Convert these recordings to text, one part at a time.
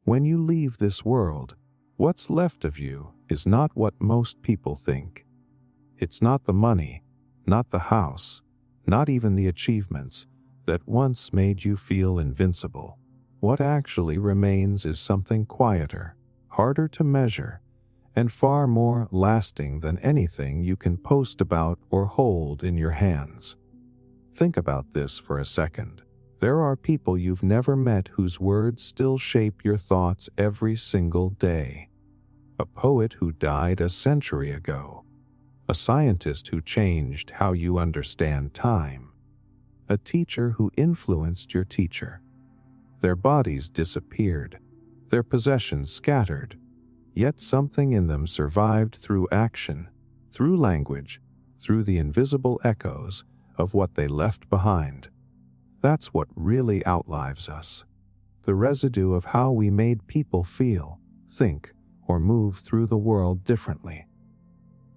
When you leave this world, what's left of you is not what most people think. It's not the money, not the house, not even the achievements that once made you feel invincible. What actually remains is something quieter, harder to measure, and far more lasting than anything you can post about or hold in your hands. Think about this for a second. There are people you've never met whose words still shape your thoughts every single day. A poet who died a century ago. A scientist who changed how you understand time. A teacher who influenced your teacher. Their bodies disappeared, their possessions scattered, yet something in them survived through action, through language, through the invisible echoes of what they left behind. That's what really outlives us. The residue of how we made people feel, think, or move through the world differently.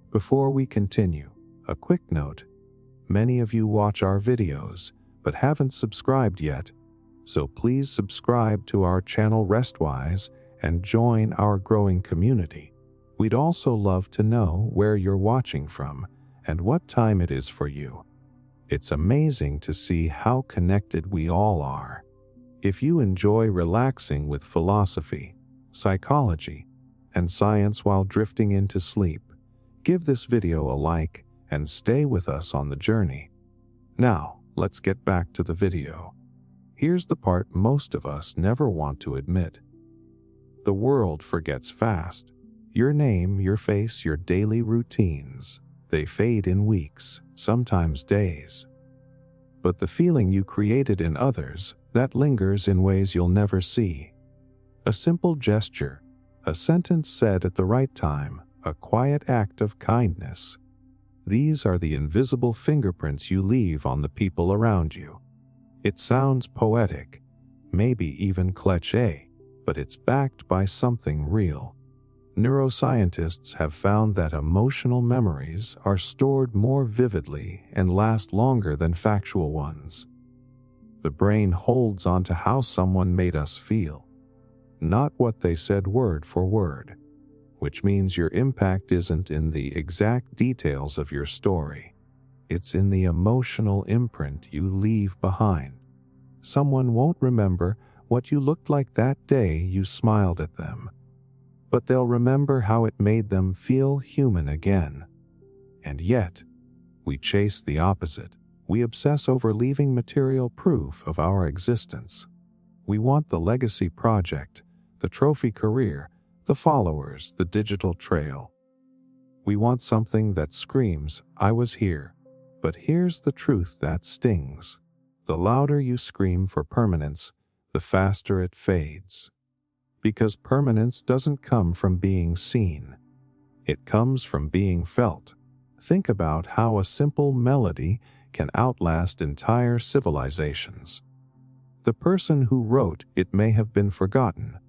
Before we continue, a quick note. Many of you watch our videos, but haven't subscribed yet, so please subscribe to our channel Restwise and join our growing community. We'd also love to know where you're watching from and what time it is for you. It's amazing to see how connected we all are. If you enjoy relaxing with philosophy, psychology, and science while drifting into sleep, give this video a like and stay with us on the journey. Now, let's get back to the video. Here's the part most of us never want to admit. The world forgets fast. Your name, your face, your daily routines, they fade in weeks, sometimes days. But the feeling you created in others, that lingers in ways you'll never see. A simple gesture, a sentence said at the right time, a quiet act of kindness. These are the invisible fingerprints you leave on the people around you. It sounds poetic, maybe even cliché, but it's backed by something real. Neuroscientists have found that emotional memories are stored more vividly and last longer than factual ones. The brain holds on to how someone made us feel, not what they said word for word, which means your impact isn't in the exact details of your story. It's in the emotional imprint you leave behind. Someone won't remember what you looked like that day you smiled at them, but they'll remember how it made them feel human again. And yet, we chase the opposite. We obsess over leaving material proof of our existence. We want the legacy project, the trophy career, the followers, the digital trail. We want something that screams, "I was here." But here's the truth that stings. The louder you scream for permanence, the faster it fades. Because permanence doesn't come from being seen. It comes from being felt. Think about how a simple melody can outlast entire civilizations. The person who wrote it may have been forgotten,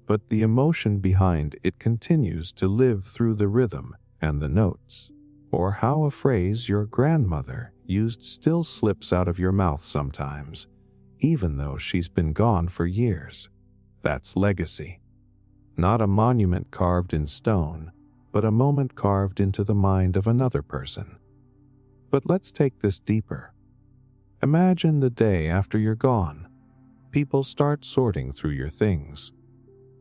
but the emotion behind it continues to live through the rhythm and the notes. Or how a phrase your grandmother used still slips out of your mouth sometimes, even though she's been gone for years. That's legacy. Not a monument carved in stone, but a moment carved into the mind of another person. But let's take this deeper. Imagine the day after you're gone. People start sorting through your things.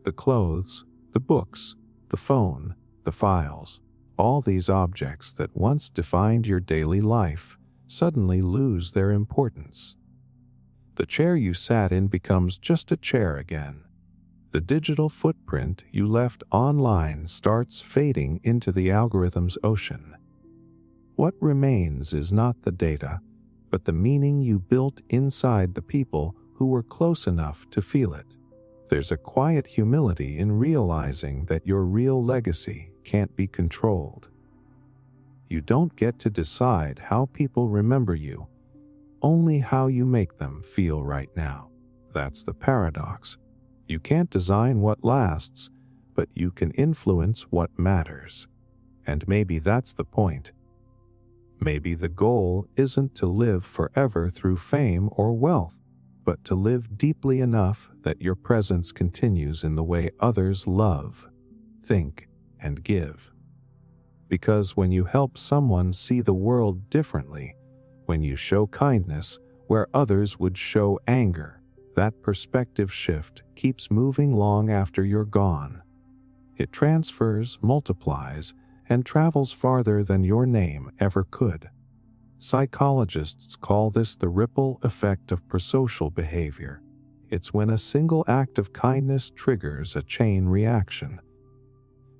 The clothes, the books, the phone, the files, all these objects that once defined your daily life suddenly lose their importance. The chair you sat in becomes just a chair again. The digital footprint you left online starts fading into the algorithm's ocean. What remains is not the data, but the meaning you built inside the people who were close enough to feel it. There's a quiet humility in realizing that your real legacy can't be controlled. You don't get to decide how people remember you, only how you make them feel right now. That's the paradox. You can't design what lasts, but you can influence what matters. And maybe that's the point. Maybe the goal isn't to live forever through fame or wealth, but to live deeply enough that your presence continues in the way others love, think, and give. Because when you help someone see the world differently, when you show kindness where others would show anger, that perspective shift keeps moving long after you're gone. It transfers, multiplies, and travels farther than your name ever could. Psychologists call this the ripple effect of prosocial behavior. It's when a single act of kindness triggers a chain reaction.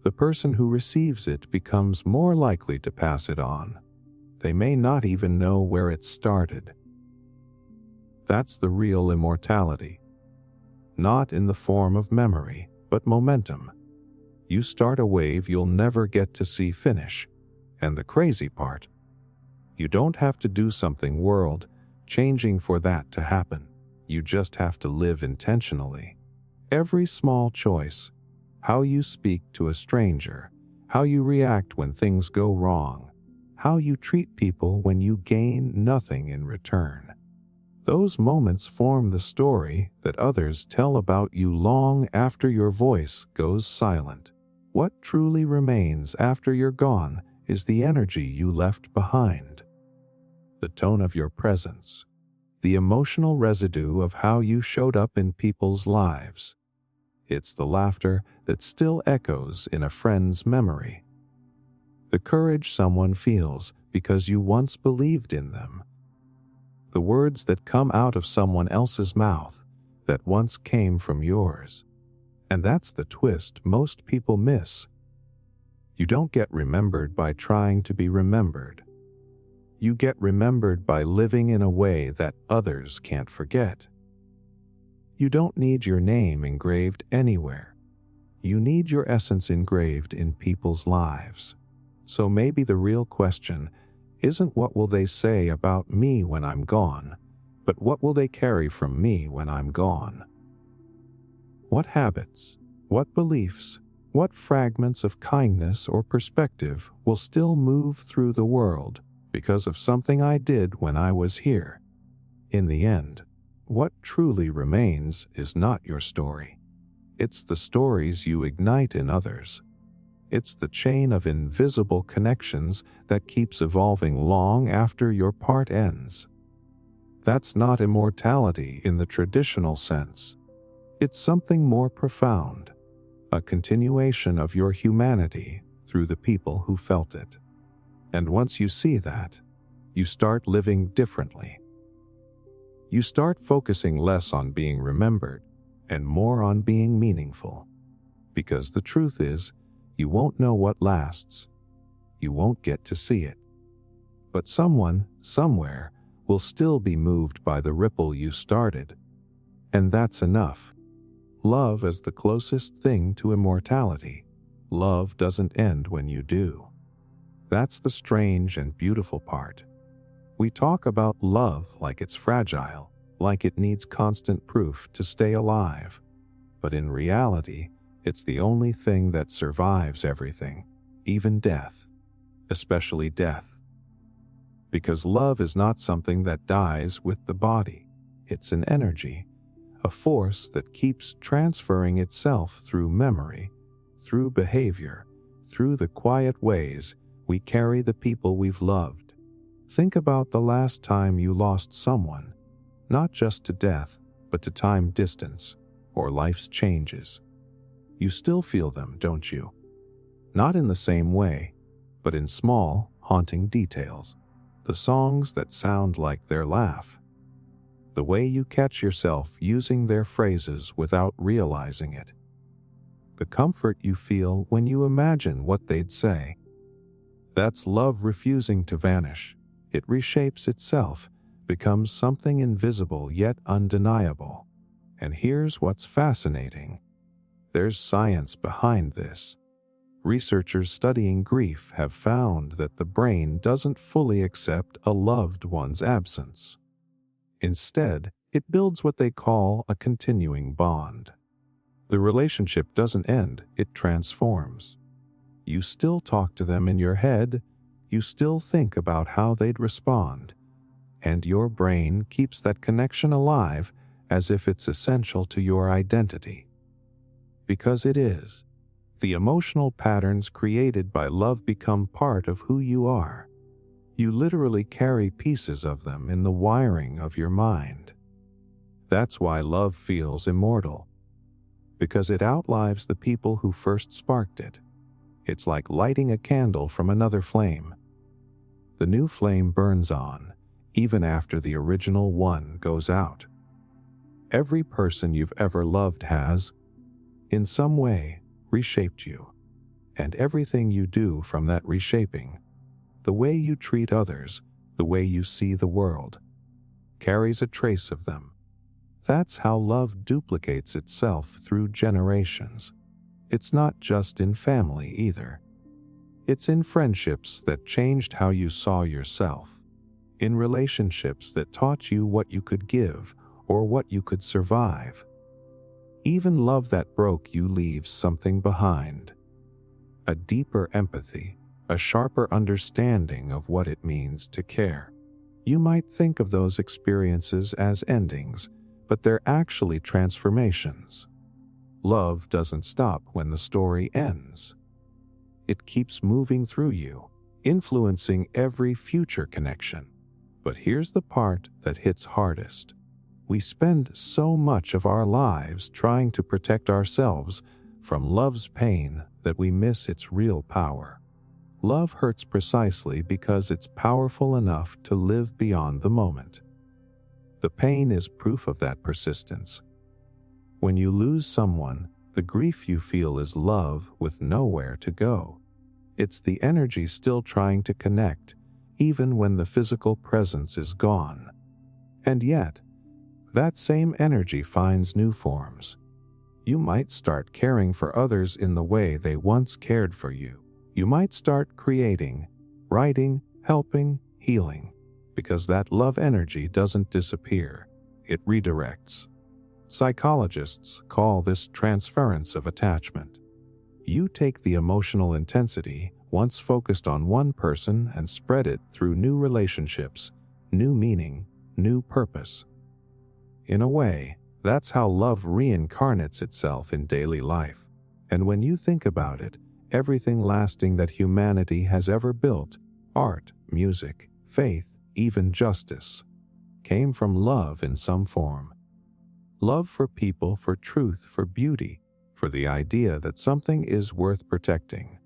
The person who receives it becomes more likely to pass it on. They may not even know where it started. That's the real immortality. Not in the form of memory, but momentum. You start a wave you'll never get to see finish. And the crazy part, you don't have to do something world-changing for that to happen. You just have to live intentionally. Every small choice, how you speak to a stranger, how you react when things go wrong, how you treat people when you gain nothing in return. Those moments form the story that others tell about you long after your voice goes silent. What truly remains after you're gone is the energy you left behind, the tone of your presence, the emotional residue of how you showed up in people's lives. It's the laughter that still echoes in a friend's memory, the courage someone feels because you once believed in them, the words that come out of someone else's mouth that once came from yours. And that's the twist most people miss. You don't get remembered by trying to be remembered. You get remembered by living in a way that others can't forget. You don't need your name engraved anywhere. You need your essence engraved in people's lives. So maybe the real question isn't what will they say about me when I'm gone, but what will they carry from me when I'm gone? What habits, what beliefs, what fragments of kindness or perspective will still move through the world because of something I did when I was here? In the end, what truly remains is not your story. It's the stories you ignite in others. It's the chain of invisible connections that keeps evolving long after your part ends. That's not immortality in the traditional sense. It's something more profound, a continuation of your humanity through the people who felt it. And once you see that, you start living differently. You start focusing less on being remembered and more on being meaningful. Because the truth is, you won't know what lasts. You won't get to see it. But someone, somewhere, will still be moved by the ripple you started. And that's enough. Love is the closest thing to immortality. Love doesn't end when you do. That's the strange and beautiful part. We talk about love like it's fragile, like it needs constant proof to stay alive. But in reality, it's the only thing that survives everything, even death, especially death. Because love is not something that dies with the body. It's an energy, a force that keeps transferring itself through memory, through behavior, through the quiet ways we carry the people we've loved. Think about the last time you lost someone, not just to death, but to time distance or life's changes. You still feel them, don't you? Not in the same way, but in small, haunting details. The songs that sound like their laugh. The way you catch yourself using their phrases without realizing it. The comfort you feel when you imagine what they'd say. That's love refusing to vanish. It reshapes itself, becomes something invisible yet undeniable. And here's what's fascinating. There's science behind this. Researchers studying grief have found that the brain doesn't fully accept a loved one's absence. Instead, it builds what they call a continuing bond. The relationship doesn't end, it transforms. You still talk to them in your head, you still think about how they'd respond, and your brain keeps that connection alive as if it's essential to your identity. Because it is. The emotional patterns created by love become part of who you are. You literally carry pieces of them in the wiring of your mind. That's why love feels immortal. Because it outlives the people who first sparked it. It's like lighting a candle from another flame. The new flame burns on, even after the original one goes out. Every person you've ever loved has, in some way, reshaped you. And everything you do from that reshaping, the way you treat others, the way you see the world, carries a trace of them. That's how love duplicates itself through generations. It's not just in family either. It's in friendships that changed how you saw yourself, in relationships that taught you what you could give or what you could survive. Even love that broke you leaves something behind. A deeper empathy, a sharper understanding of what it means to care. You might think of those experiences as endings, but they're actually transformations. Love doesn't stop when the story ends. It keeps moving through you, influencing every future connection. But here's the part that hits hardest. We spend so much of our lives trying to protect ourselves from love's pain that we miss its real power. Love hurts precisely because it's powerful enough to live beyond the moment. The pain is proof of that persistence. When you lose someone, the grief you feel is love with nowhere to go. It's the energy still trying to connect, even when the physical presence is gone. And yet, that same energy finds new forms. You might start caring for others in the way they once cared for you. You might start creating, writing, helping, healing, because that love energy doesn't disappear, it redirects. Psychologists call this transference of attachment. You take the emotional intensity once focused on one person and spread it through new relationships, new meaning, new purpose. In a way, that's how love reincarnates itself in daily life. And when you think about it, everything lasting that humanity has ever built, art, music, faith, even justice, came from love in some form. Love for people, for truth, for beauty, for the idea that something is worth protecting.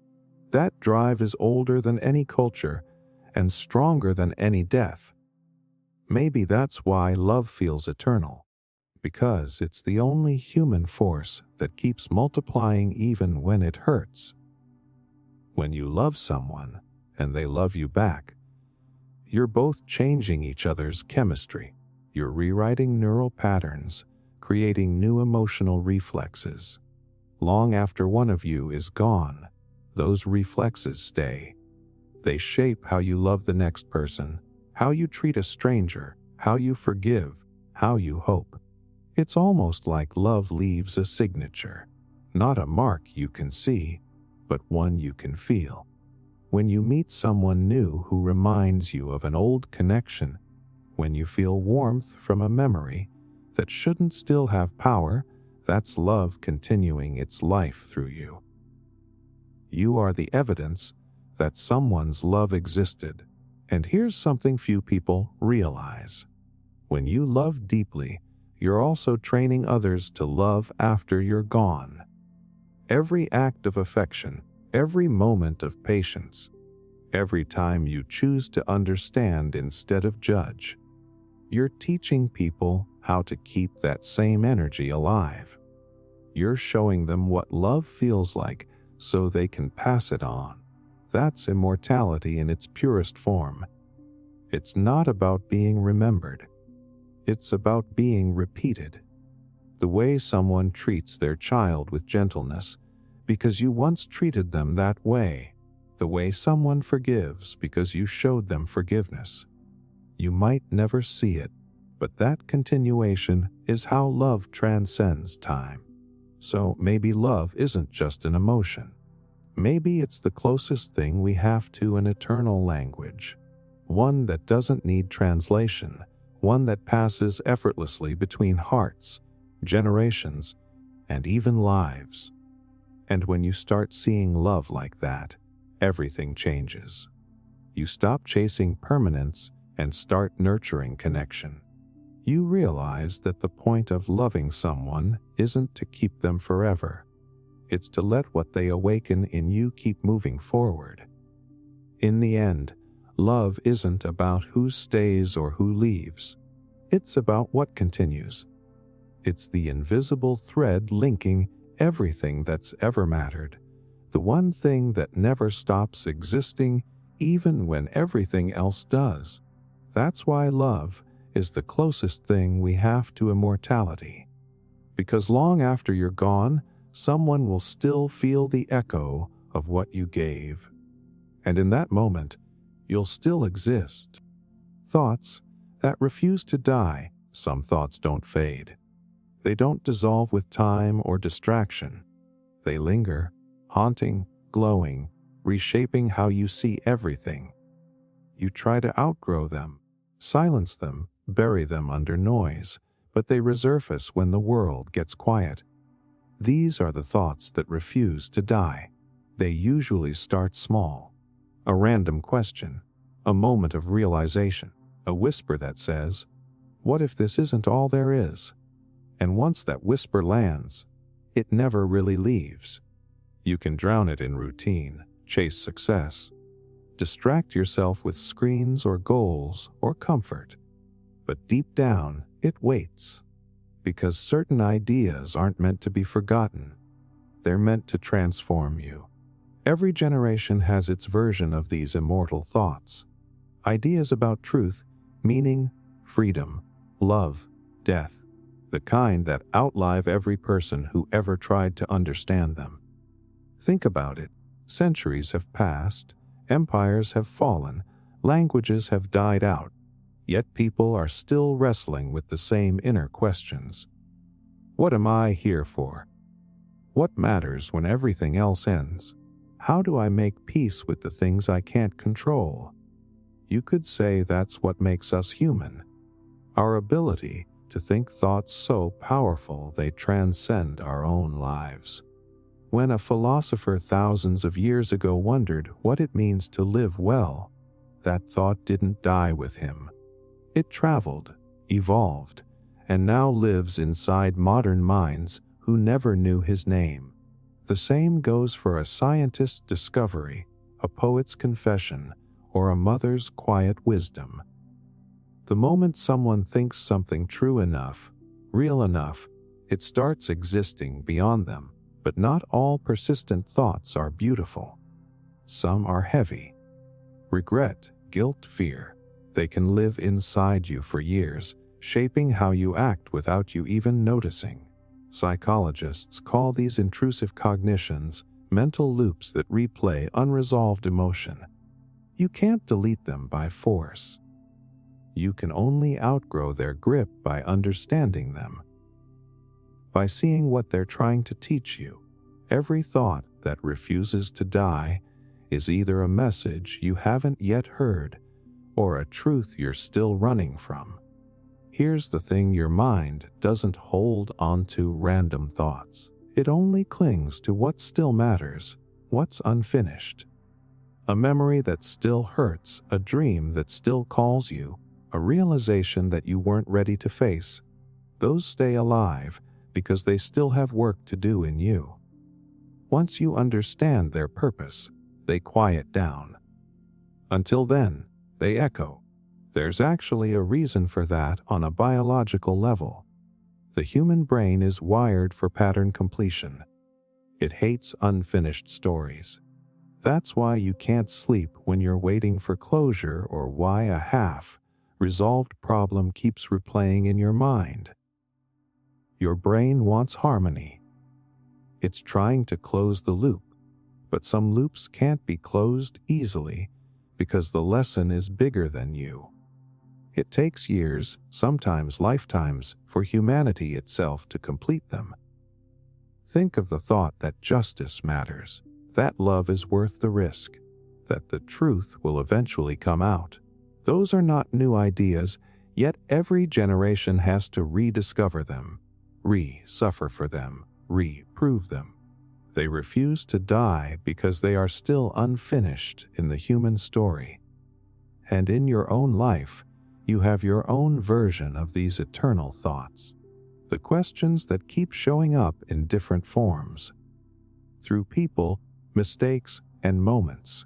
That drive is older than any culture and stronger than any death. Maybe that's why love feels eternal, because it's the only human force that keeps multiplying even when it hurts. When you love someone and they love you back, you're both changing each other's chemistry. You're rewriting neural patterns, creating new emotional reflexes. Long after one of you is gone, those reflexes stay. They shape how you love the next person, how you treat a stranger, how you forgive, how you hope. It's almost like love leaves a signature, not a mark you can see, but one you can feel. When you meet someone new who reminds you of an old connection, when you feel warmth from a memory that shouldn't still have power, that's love continuing its life through you. You are the evidence that someone's love existed. And here's something few people realize. When you love deeply, you're also training others to love after you're gone. Every act of affection, every moment of patience, every time you choose to understand instead of judge, you're teaching people how to keep that same energy alive. You're showing them what love feels like so they can pass it on. That's immortality in its purest form. It's not about being remembered. It's about being repeated. The way someone treats their child with gentleness because you once treated them that way. The way someone forgives because you showed them forgiveness. You might never see it, but that continuation is how love transcends time. So maybe love isn't just an emotion. Maybe it's the closest thing we have to an eternal language. One that doesn't need translation, one that passes effortlessly between hearts, generations, and even lives. And when you start seeing love like that, everything changes. You stop chasing permanence and start nurturing connection. You realize that the point of loving someone isn't to keep them forever. It's to let what they awaken in you keep moving forward. In the end, love isn't about who stays or who leaves. It's about what continues. It's the invisible thread linking everything that's ever mattered, the one thing that never stops existing even when everything else does. That's why love is the closest thing we have to immortality. Because long after you're gone, someone will still feel the echo of what you gave. And in that moment, you'll still exist. Thoughts that refuse to die. Some thoughts don't fade. They don't dissolve with time or distraction. They linger, haunting, glowing, reshaping how you see everything. You try to outgrow them, silence them, bury them under noise, but they resurface when the world gets quiet. These are the thoughts that refuse to die. They usually start small. A random question, a moment of realization, a whisper that says, "What if this isn't all there is?" And once that whisper lands, it never really leaves. You can drown it in routine, chase success, distract yourself with screens or goals or comfort. But deep down, it waits. Because certain ideas aren't meant to be forgotten. They're meant to transform you. Every generation has its version of these immortal thoughts. Ideas about truth, meaning, freedom, love, death. The kind that outlive every person who ever tried to understand them. Think about it. Centuries have passed, empires have fallen, languages have died out, yet people are still wrestling with the same inner questions. What am I here for? What matters when everything else ends? How do I make peace with the things I can't control? You could say that's what makes us human. Our ability to think thoughts so powerful they transcend our own lives. When a philosopher thousands of years ago wondered what it means to live well, that thought didn't die with him. It traveled, evolved, and now lives inside modern minds who never knew his name. The same goes for a scientist's discovery, a poet's confession, or a mother's quiet wisdom. The moment someone thinks something true enough, real enough, it starts existing beyond them. But not all persistent thoughts are beautiful. Some are heavy. Regret, guilt, fear. They can live inside you for years, shaping how you act without you even noticing. Psychologists call these intrusive cognitions mental loops that replay unresolved emotion. You can't delete them by force. You can only outgrow their grip by understanding them. By seeing what they're trying to teach you. Every thought that refuses to die is either a message you haven't yet heard or a truth you're still running from. Here's the thing: your mind doesn't hold on to random thoughts. It only clings to what still matters, what's unfinished. A memory that still hurts, a dream that still calls you, a realization that you weren't ready to face. Those stay alive because they still have work to do in you. Once you understand their purpose, they quiet down. Until then, they echo. There's actually a reason for that on a biological level. The human brain is wired for pattern completion. It hates unfinished stories. That's why you can't sleep when you're waiting for closure, or why a half-resolved problem keeps replaying in your mind. Your brain wants harmony. It's trying to close the loop, but some loops can't be closed easily because the lesson is bigger than you. It takes years, sometimes lifetimes, for humanity itself to complete them. Think of the thought that justice matters, that love is worth the risk, that the truth will eventually come out. Those are not new ideas, Yet every generation has to rediscover them, re-suffer for them, re-prove them. They refuse to die because they are still unfinished in the human story. And in your own life, you have your own version of these eternal thoughts, the questions that keep showing up in different forms, through people, mistakes, and moments.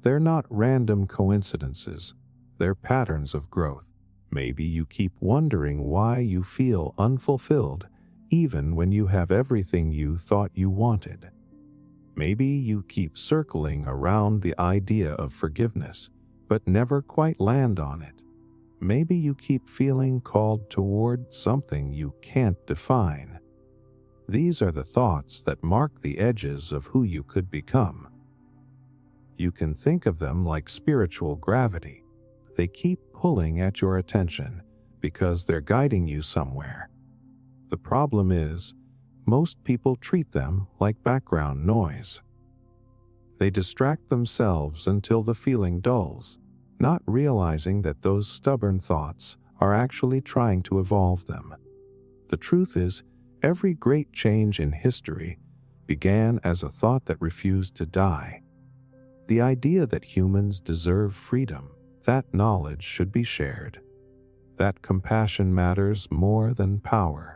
They're not random coincidences, they're patterns of growth. Maybe you keep wondering why you feel unfulfilled even when you have everything you thought you wanted. Maybe you keep circling around the idea of forgiveness, but never quite land on it. Maybe you keep feeling called toward something you can't define. These are the thoughts that mark the edges of who you could become. You can think of them like spiritual gravity. They keep pulling at your attention because they're guiding you somewhere. The problem is, most people treat them like background noise. They distract themselves until the feeling dulls, not realizing that those stubborn thoughts are actually trying to evolve them. The truth is, every great change in history began as a thought that refused to die. The idea that humans deserve freedom, that knowledge should be shared, that compassion matters more than power.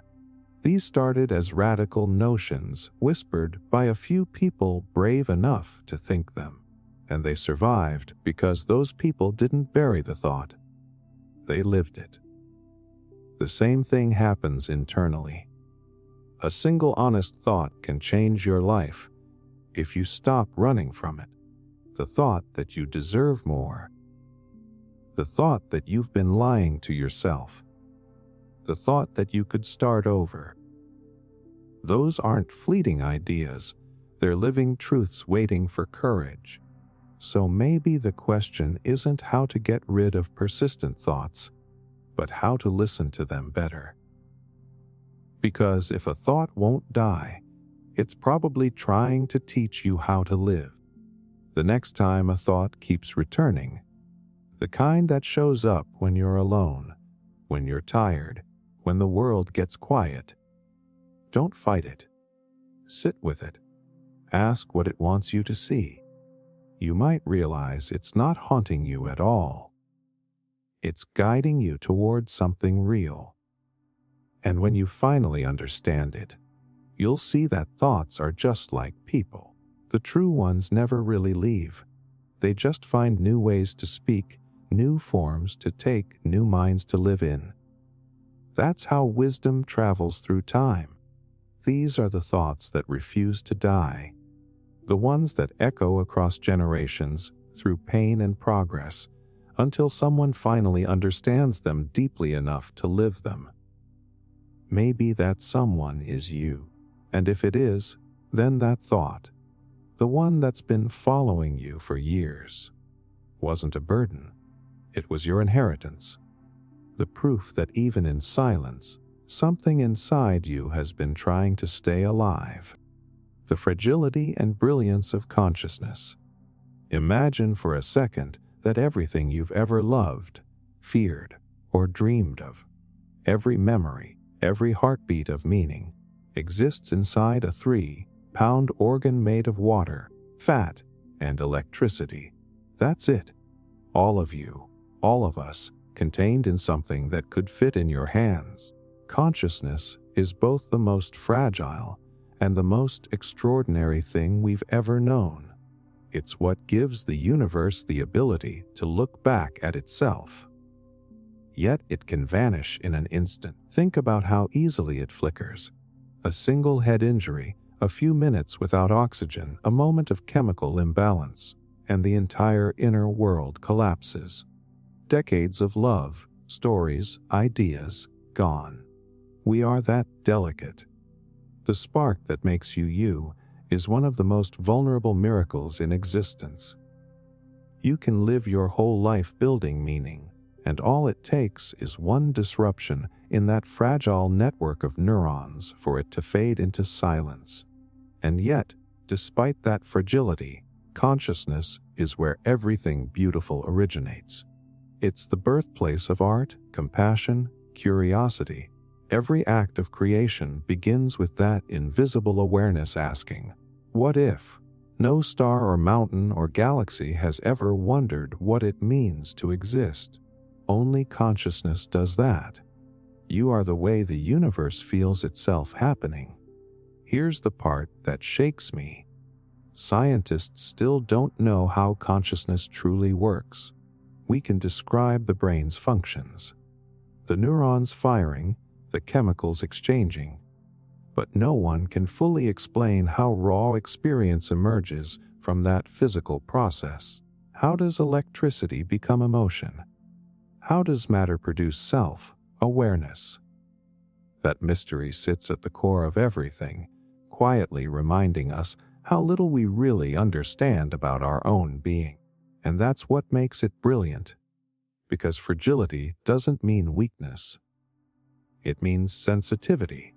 These started as radical notions whispered by a few people brave enough to think them, and they survived because those people didn't bury the thought. They lived it. The same thing happens internally. A single honest thought can change your life if you stop running from it. The thought that you deserve more. The thought that you've been lying to yourself. The thought that you could start over. Those aren't fleeting ideas, they're living truths waiting for courage. So maybe the question isn't how to get rid of persistent thoughts, but how to listen to them better. Because if a thought won't die, it's probably trying to teach you how to live. The next time a thought keeps returning, the kind that shows up when you're alone, when you're tired, when the world gets quiet, don't fight it. Sit with it. Ask what it wants you to see. You might realize it's not haunting you at all. It's guiding you towards something real. And when you finally understand it, you'll see that thoughts are just like people. The true ones never really leave. They just find new ways to speak, new forms to take, new minds to live in. That's how wisdom travels through time. These are the thoughts that refuse to die, the ones that echo across generations through pain and progress until someone finally understands them deeply enough to live them. Maybe that someone is you, and if it is, then that thought, the one that's been following you for years, wasn't a burden. It was your inheritance, the proof that even in silence, something inside you has been trying to stay alive. The fragility and brilliance of consciousness. Imagine for a second that everything you've ever loved, feared, or dreamed of, every memory, every heartbeat of meaning, exists inside a 3-pound organ made of water, fat, and electricity. That's it. All of you, all of us, contained in something that could fit in your hands. Consciousness is both the most fragile and the most extraordinary thing we've ever known. It's what gives the universe the ability to look back at itself. Yet it can vanish in an instant. Think about how easily it flickers. A single head injury, a few minutes without oxygen, a moment of chemical imbalance, and the entire inner world collapses. Decades of love, stories, ideas, gone. We are that delicate. The spark that makes you you is one of the most vulnerable miracles in existence. You can live your whole life building meaning, and all it takes is one disruption in that fragile network of neurons for it to fade into silence. And yet, despite that fragility, consciousness is where everything beautiful originates. It's the birthplace of art, compassion, curiosity. Every act of creation begins with that invisible awareness asking, "What if?" No star or mountain or galaxy has ever wondered what it means to exist. Only consciousness does that. You are the way the universe feels itself happening. Here's the part that shakes me. Scientists still don't know how consciousness truly works. We can describe the brain's functions, the neurons firing, the chemicals exchanging, but no one can fully explain how raw experience emerges from that physical process. How does electricity become emotion? How does matter produce self-awareness? That mystery sits at the core of everything, quietly reminding us how little we really understand about our own being. And that's what makes it brilliant. Because fragility doesn't mean weakness. It means sensitivity.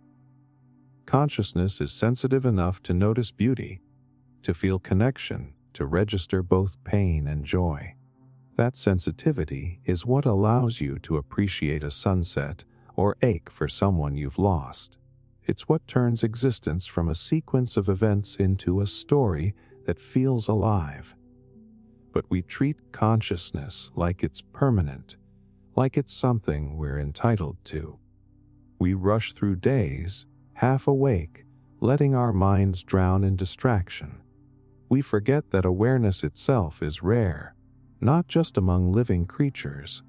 Consciousness is sensitive enough to notice beauty, to feel connection, to register both pain and joy. That sensitivity is what allows you to appreciate a sunset or ache for someone you've lost. It's what turns existence from a sequence of events into a story that feels alive. But we treat consciousness like it's permanent, like it's something we're entitled to. We rush through days, half awake, letting our minds drown in distraction. We forget that awareness itself is rare, not just among living creatures,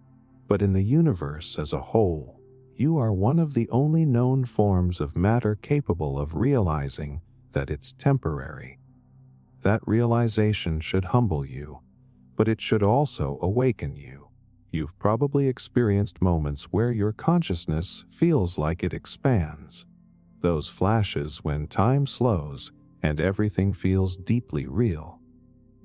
but in the universe as a whole. You are one of the only known forms of matter capable of realizing that it's temporary. That realization should humble you, but it should also awaken you. You've probably experienced moments where your consciousness feels like it expands. Those flashes when time slows and everything feels deeply real.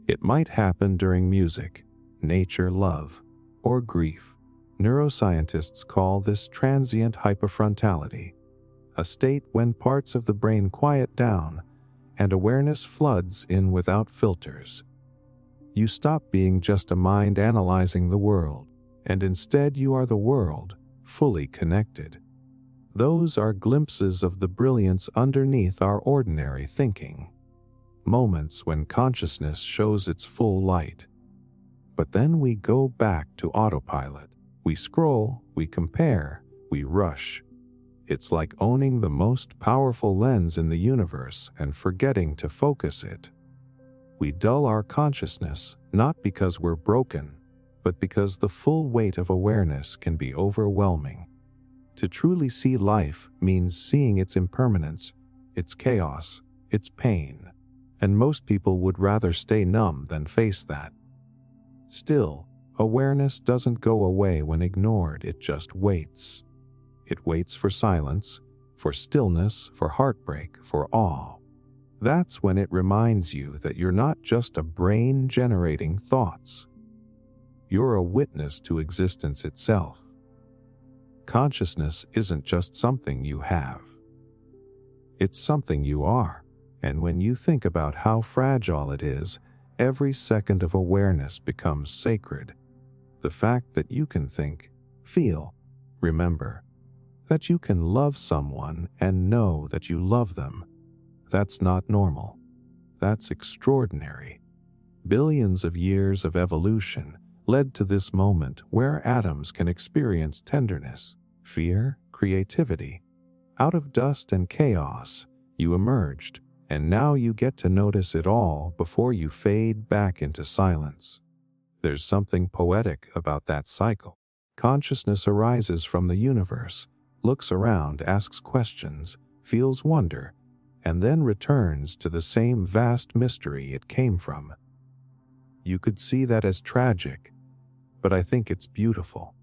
It might happen during music, nature, love, or grief. Neuroscientists call this transient hypofrontality, a state when parts of the brain quiet down and awareness floods in without filters. You stop being just a mind analyzing the world, and instead you are the world, fully connected. Those are glimpses of the brilliance underneath our ordinary thinking. Moments when consciousness shows its full light. But then we go back to autopilot. We scroll, we compare, we rush. It's like owning the most powerful lens in the universe and forgetting to focus it. We dull our consciousness, not because we're broken, but because the full weight of awareness can be overwhelming. To truly see life means seeing its impermanence, its chaos, its pain, and most people would rather stay numb than face that. Still, awareness doesn't go away when ignored, it just waits. It waits for silence, for stillness, for heartbreak, for awe. That's when it reminds you that you're not just a brain generating thoughts. You're a witness to existence itself. Consciousness isn't just something you have. It's something you are, and when you think about how fragile it is, every second of awareness becomes sacred. The fact that you can think, feel, remember, that you can love someone and know that you love them, that's not normal. That's extraordinary. Billions of years of evolution led to this moment where atoms can experience tenderness, fear, creativity. Out of dust and chaos, you emerged, and now you get to notice it all before you fade back into silence. There's something poetic about that cycle. Consciousness arises from the universe, looks around, asks questions, feels wonder, and then returns to the same vast mystery it came from. You could see that as tragic, but I think it's beautiful,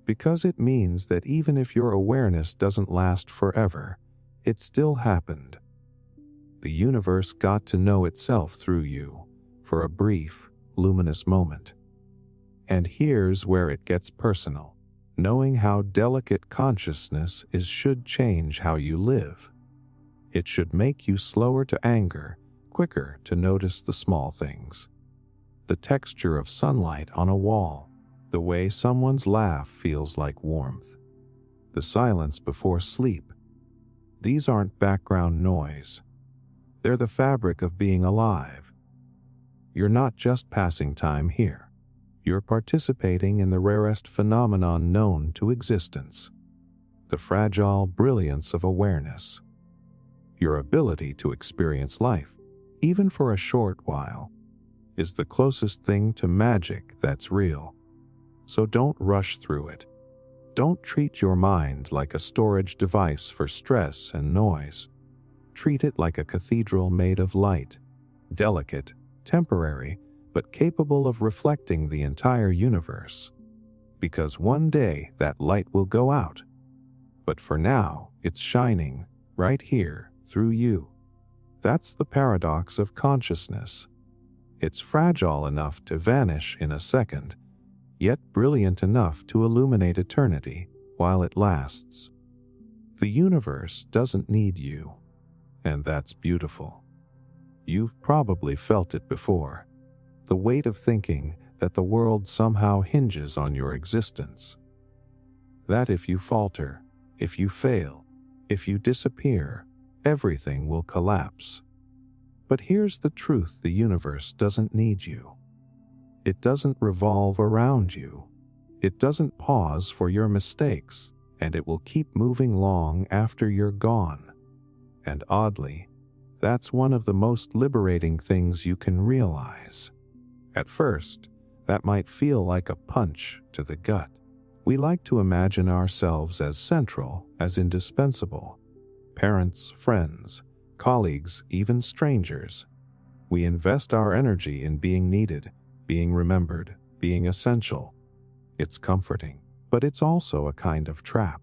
because it means that even if your awareness doesn't last forever, it still happened. The universe got to know itself through you, for a brief, luminous moment. And here's where it gets personal. Knowing how delicate consciousness is should change how you live. It should make you slower to anger, quicker to notice the small things. The texture of sunlight on a wall, The way someone's laugh feels like warmth. The silence before sleep. These aren't background noise. They're the fabric of being alive. You're not just passing time here. You're participating in the rarest phenomenon known to existence. The fragile brilliance of awareness. Your ability to experience life, even for a short while, is the closest thing to magic that's real. So don't rush through it. Don't treat your mind like a storage device for stress and noise. Treat it like a cathedral made of light, delicate, temporary, but capable of reflecting the entire universe. Because one day that light will go out. But for now, it's shining right here through you. That's the paradox of consciousness. It's fragile enough to vanish in a second, yet brilliant enough to illuminate eternity while it lasts. The universe doesn't need you, and that's beautiful. You've probably felt it before, the weight of thinking that the world somehow hinges on your existence. That if you falter, if you fail, if you disappear, everything will collapse. But here's the truth: the universe doesn't need you. It doesn't revolve around you. It doesn't pause for your mistakes, and it will keep moving long after you're gone. And oddly, that's one of the most liberating things you can realize. At first, that might feel like a punch to the gut. We like to imagine ourselves as central, as indispensable. Parents, friends, colleagues, even strangers. We invest our energy in being needed, being remembered, being essential. It's comforting, but it's also a kind of trap.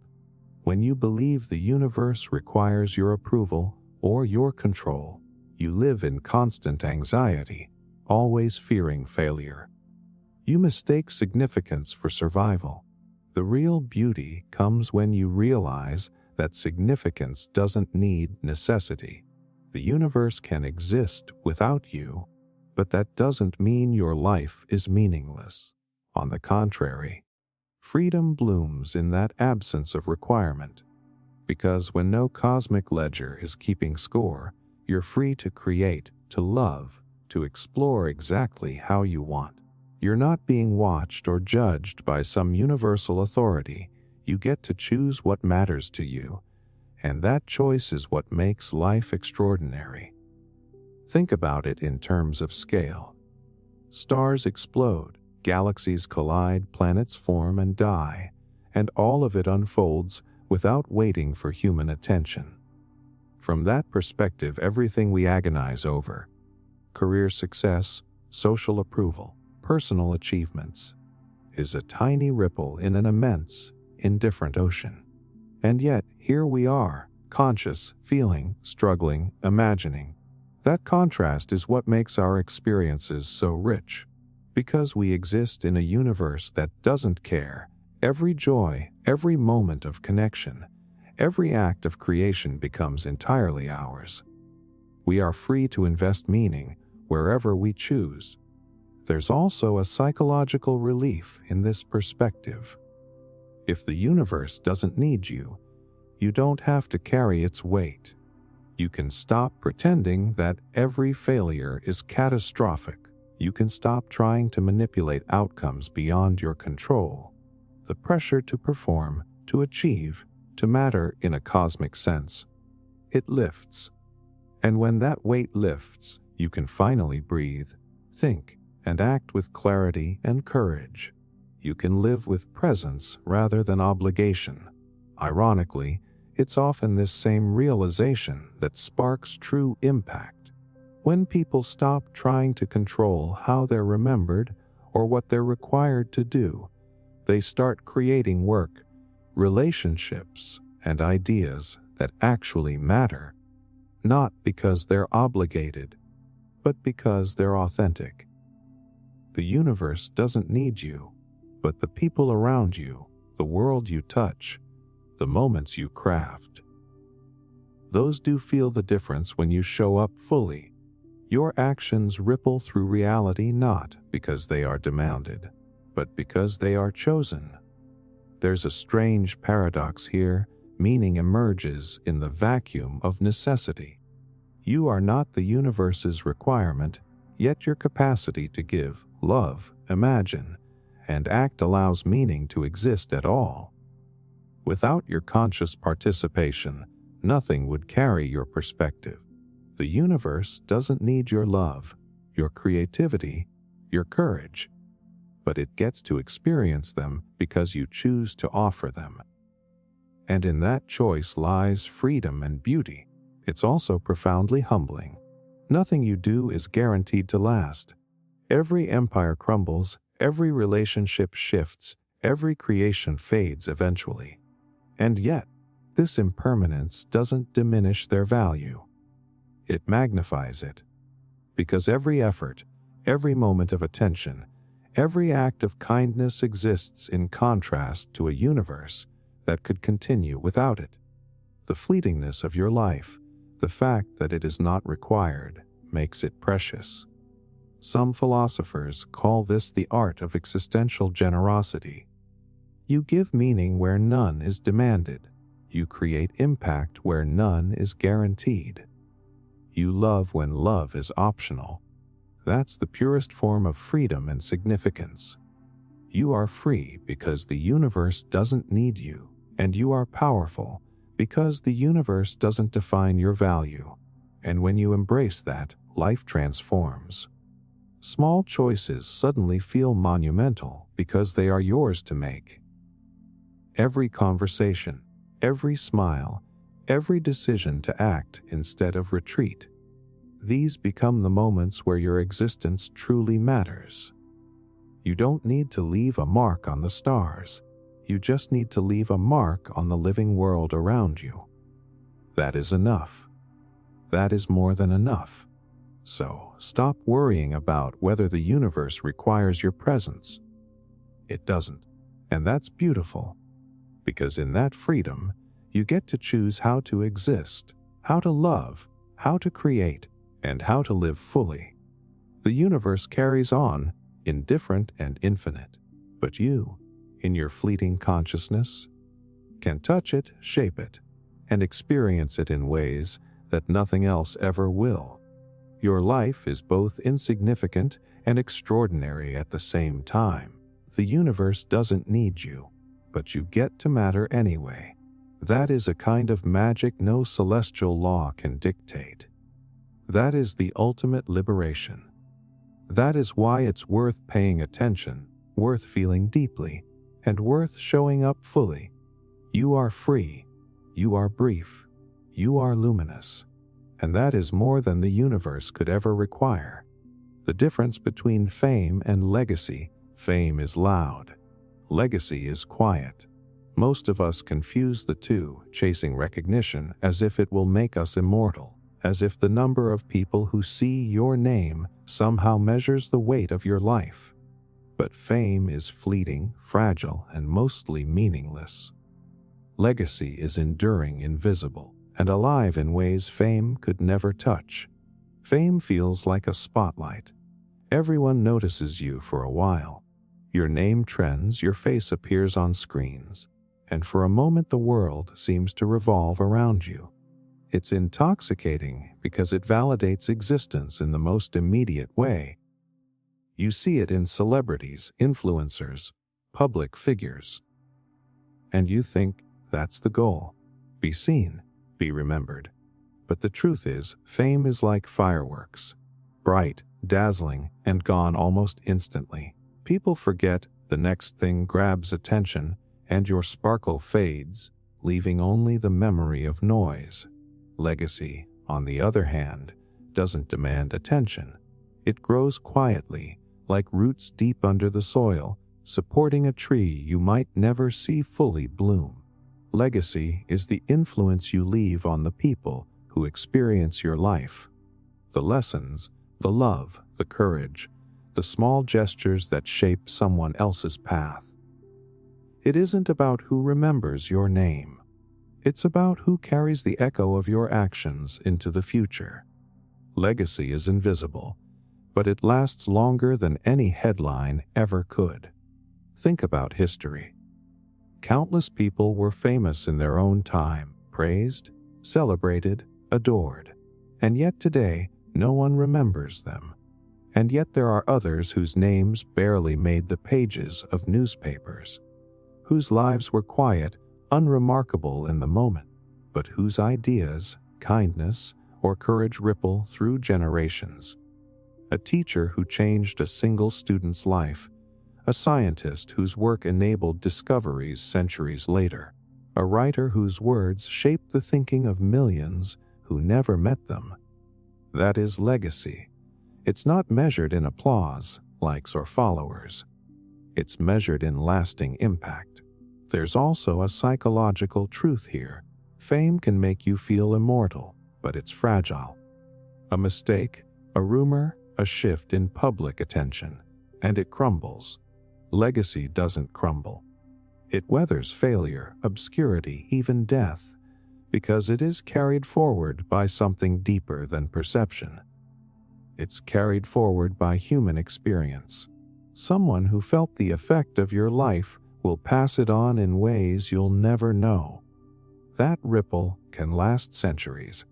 When you believe the universe requires your approval or your control, you live in constant anxiety, always fearing failure. You mistake significance for survival. The real beauty comes when you realize that significance doesn't need necessity. The universe can exist without you, but that doesn't mean your life is meaningless. On the contrary, freedom blooms in that absence of requirement. Because when no cosmic ledger is keeping score, you're free to create, to love, to explore exactly how you want. You're not being watched or judged by some universal authority. You get to choose what matters to you, and that choice is what makes life extraordinary. Think about it in terms of scale. Stars explode, galaxies collide, planets form and die, and all of it unfolds without waiting for human attention. From that perspective, everything we agonize over, career success, social approval, personal achievements, is a tiny ripple in an immense, indifferent ocean. And yet, here we are, conscious, feeling, struggling, imagining. That contrast is what makes our experiences so rich. Because we exist in a universe that doesn't care, every joy, every moment of connection, every act of creation becomes entirely ours. We are free to invest meaning wherever we choose. There's also a psychological relief in this perspective. If the universe doesn't need you, you don't have to carry its weight. You can stop pretending that every failure is catastrophic. You can stop trying to manipulate outcomes beyond your control. The pressure to perform, to achieve, to matter in a cosmic sense, it lifts. And when that weight lifts, you can finally breathe, think, and act with clarity and courage. You can live with presence rather than obligation. Ironically, it's often this same realization that sparks true impact. When people stop trying to control how they're remembered or what they're required to do, they start creating work, relationships, and ideas that actually matter, not because they're obligated, but because they're authentic. The universe doesn't need you, but the people around you, the world you touch, the moments you craft. Those do feel the difference when you show up fully. Your actions ripple through reality not because they are demanded, but because they are chosen. There's a strange paradox here. Meaning emerges in the vacuum of necessity. You are not the universe's requirement, yet your capacity to give, love, imagine, and act allows meaning to exist at all. Without your conscious participation, nothing would carry your perspective. The universe doesn't need your love, your creativity, your courage, but it gets to experience them because you choose to offer them. And in that choice lies freedom and beauty. It's also profoundly humbling. Nothing you do is guaranteed to last. Every empire crumbles, every relationship shifts, every creation fades eventually. And yet, this impermanence doesn't diminish their value. It magnifies it. Because every effort, every moment of attention, every act of kindness exists in contrast to a universe that could continue without it. The fleetingness of your life, the fact that it is not required, makes it precious. Some philosophers call this the art of existential generosity. You give meaning where none is demanded. You create impact where none is guaranteed. You love when love is optional. That's the purest form of freedom and significance. You are free because the universe doesn't need you, and you are powerful because the universe doesn't define your value. And when you embrace that, life transforms. Small choices suddenly feel monumental because they are yours to make. Every conversation, every smile, every decision to act instead of retreat. These become the moments where your existence truly matters. You don't need to leave a mark on the stars. You just need to leave a mark on the living world around you. That is enough. That is more than enough. So stop worrying about whether the universe requires your presence. It doesn't. And that's beautiful. Because in that freedom, you get to choose how to exist, how to love, how to create, and how to live fully. The universe carries on, indifferent and infinite, but you, in your fleeting consciousness, can touch it, shape it, and experience it in ways that nothing else ever will. Your life is both insignificant and extraordinary at the same time. The universe doesn't need you, but you get to matter anyway. That is a kind of magic no celestial law can dictate. That is the ultimate liberation. That is why it's worth paying attention, worth feeling deeply, and worth showing up fully. You are free. You are brief. You are luminous. And that is more than the universe could ever require. The difference between fame and legacy: fame is loud. Legacy is quiet. Most of us confuse the two, chasing recognition as if it will make us immortal, as if the number of people who see your name somehow measures the weight of your life. But fame is fleeting, fragile, and mostly meaningless. Legacy is enduring, invisible, and alive in ways fame could never touch. Fame feels like a spotlight. Everyone notices you for a while. Your name trends, your face appears on screens, and for a moment the world seems to revolve around you. It's intoxicating because it validates existence in the most immediate way. You see it in celebrities, influencers, public figures. And you think that's the goal: be seen, be remembered. But the truth is, fame is like fireworks. Bright, dazzling, and gone almost instantly. People forget, the next thing grabs attention, and your sparkle fades, leaving only the memory of noise. Legacy, on the other hand, doesn't demand attention. It grows quietly, like roots deep under the soil, supporting a tree you might never see fully bloom. Legacy is the influence you leave on the people who experience your life. The lessons, the love, the courage, the small gestures that shape someone else's path. It isn't about who remembers your name. It's about who carries the echo of your actions into the future. Legacy is invisible, but it lasts longer than any headline ever could. Think about history. Countless people were famous in their own time, praised, celebrated, adored. And yet today, no one remembers them. And yet there are others whose names barely made the pages of newspapers, whose lives were quiet, unremarkable in the moment, but whose ideas, kindness, or courage ripple through generations. A teacher who changed a single student's life, a scientist whose work enabled discoveries centuries later, a writer whose words shaped the thinking of millions who never met them. That is legacy. It's not measured in applause, likes, or followers. It's measured in lasting impact. There's also a psychological truth here. Fame can make you feel immortal, but it's fragile. A mistake, a rumor, a shift in public attention, and it crumbles. Legacy doesn't crumble. It weathers failure, obscurity, even death, because it is carried forward by something deeper than perception. It's carried forward by human experience. Someone who felt the effect of your life will pass it on in ways you'll never know. That ripple can last centuries.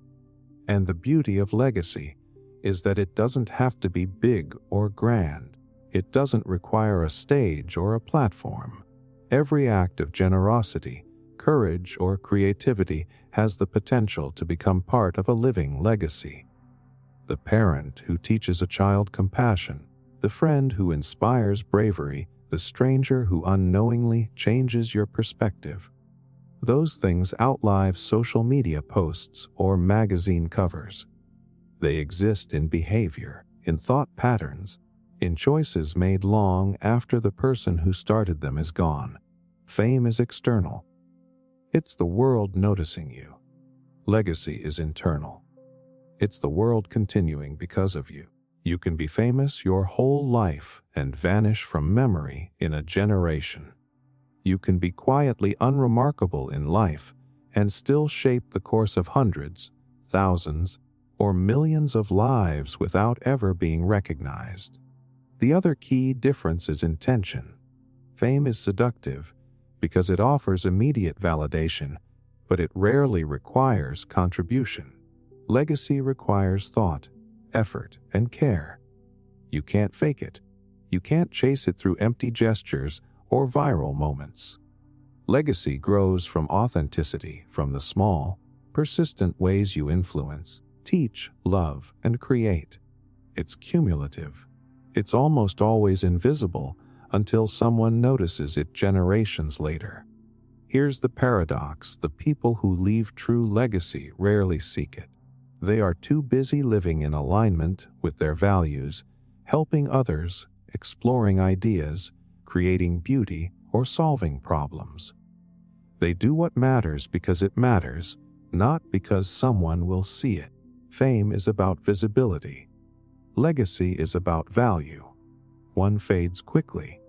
And the beauty of legacy is that it doesn't have to be big or grand. It doesn't require a stage or a platform. Every act of generosity, courage, or creativity has the potential to become part of a living legacy. The parent who teaches a child compassion, the friend who inspires bravery, the stranger who unknowingly changes your perspective. Those things outlive social media posts or magazine covers. They exist in behavior, in thought patterns, in choices made long after the person who started them is gone. Fame is external. It's the world noticing you. Legacy is internal. It's the world continuing because of you. You can be famous your whole life and vanish from memory in a generation. You can be quietly unremarkable in life and still shape the course of hundreds, thousands, or millions of lives without ever being recognized. The other key difference is intention. Fame is seductive because it offers immediate validation, but it rarely requires contribution. Legacy requires thought, effort, and care. You can't fake it. You can't chase it through empty gestures or viral moments. Legacy grows from authenticity, from the small, persistent ways you influence, teach, love, and create. It's cumulative. It's almost always invisible until someone notices it generations later. Here's the paradox: the people who leave true legacy rarely seek it. They are too busy living in alignment with their values, helping others, exploring ideas, creating beauty, or solving problems. They do what matters because it matters, not because someone will see it. Fame is about visibility. Legacy is about value. One fades quickly.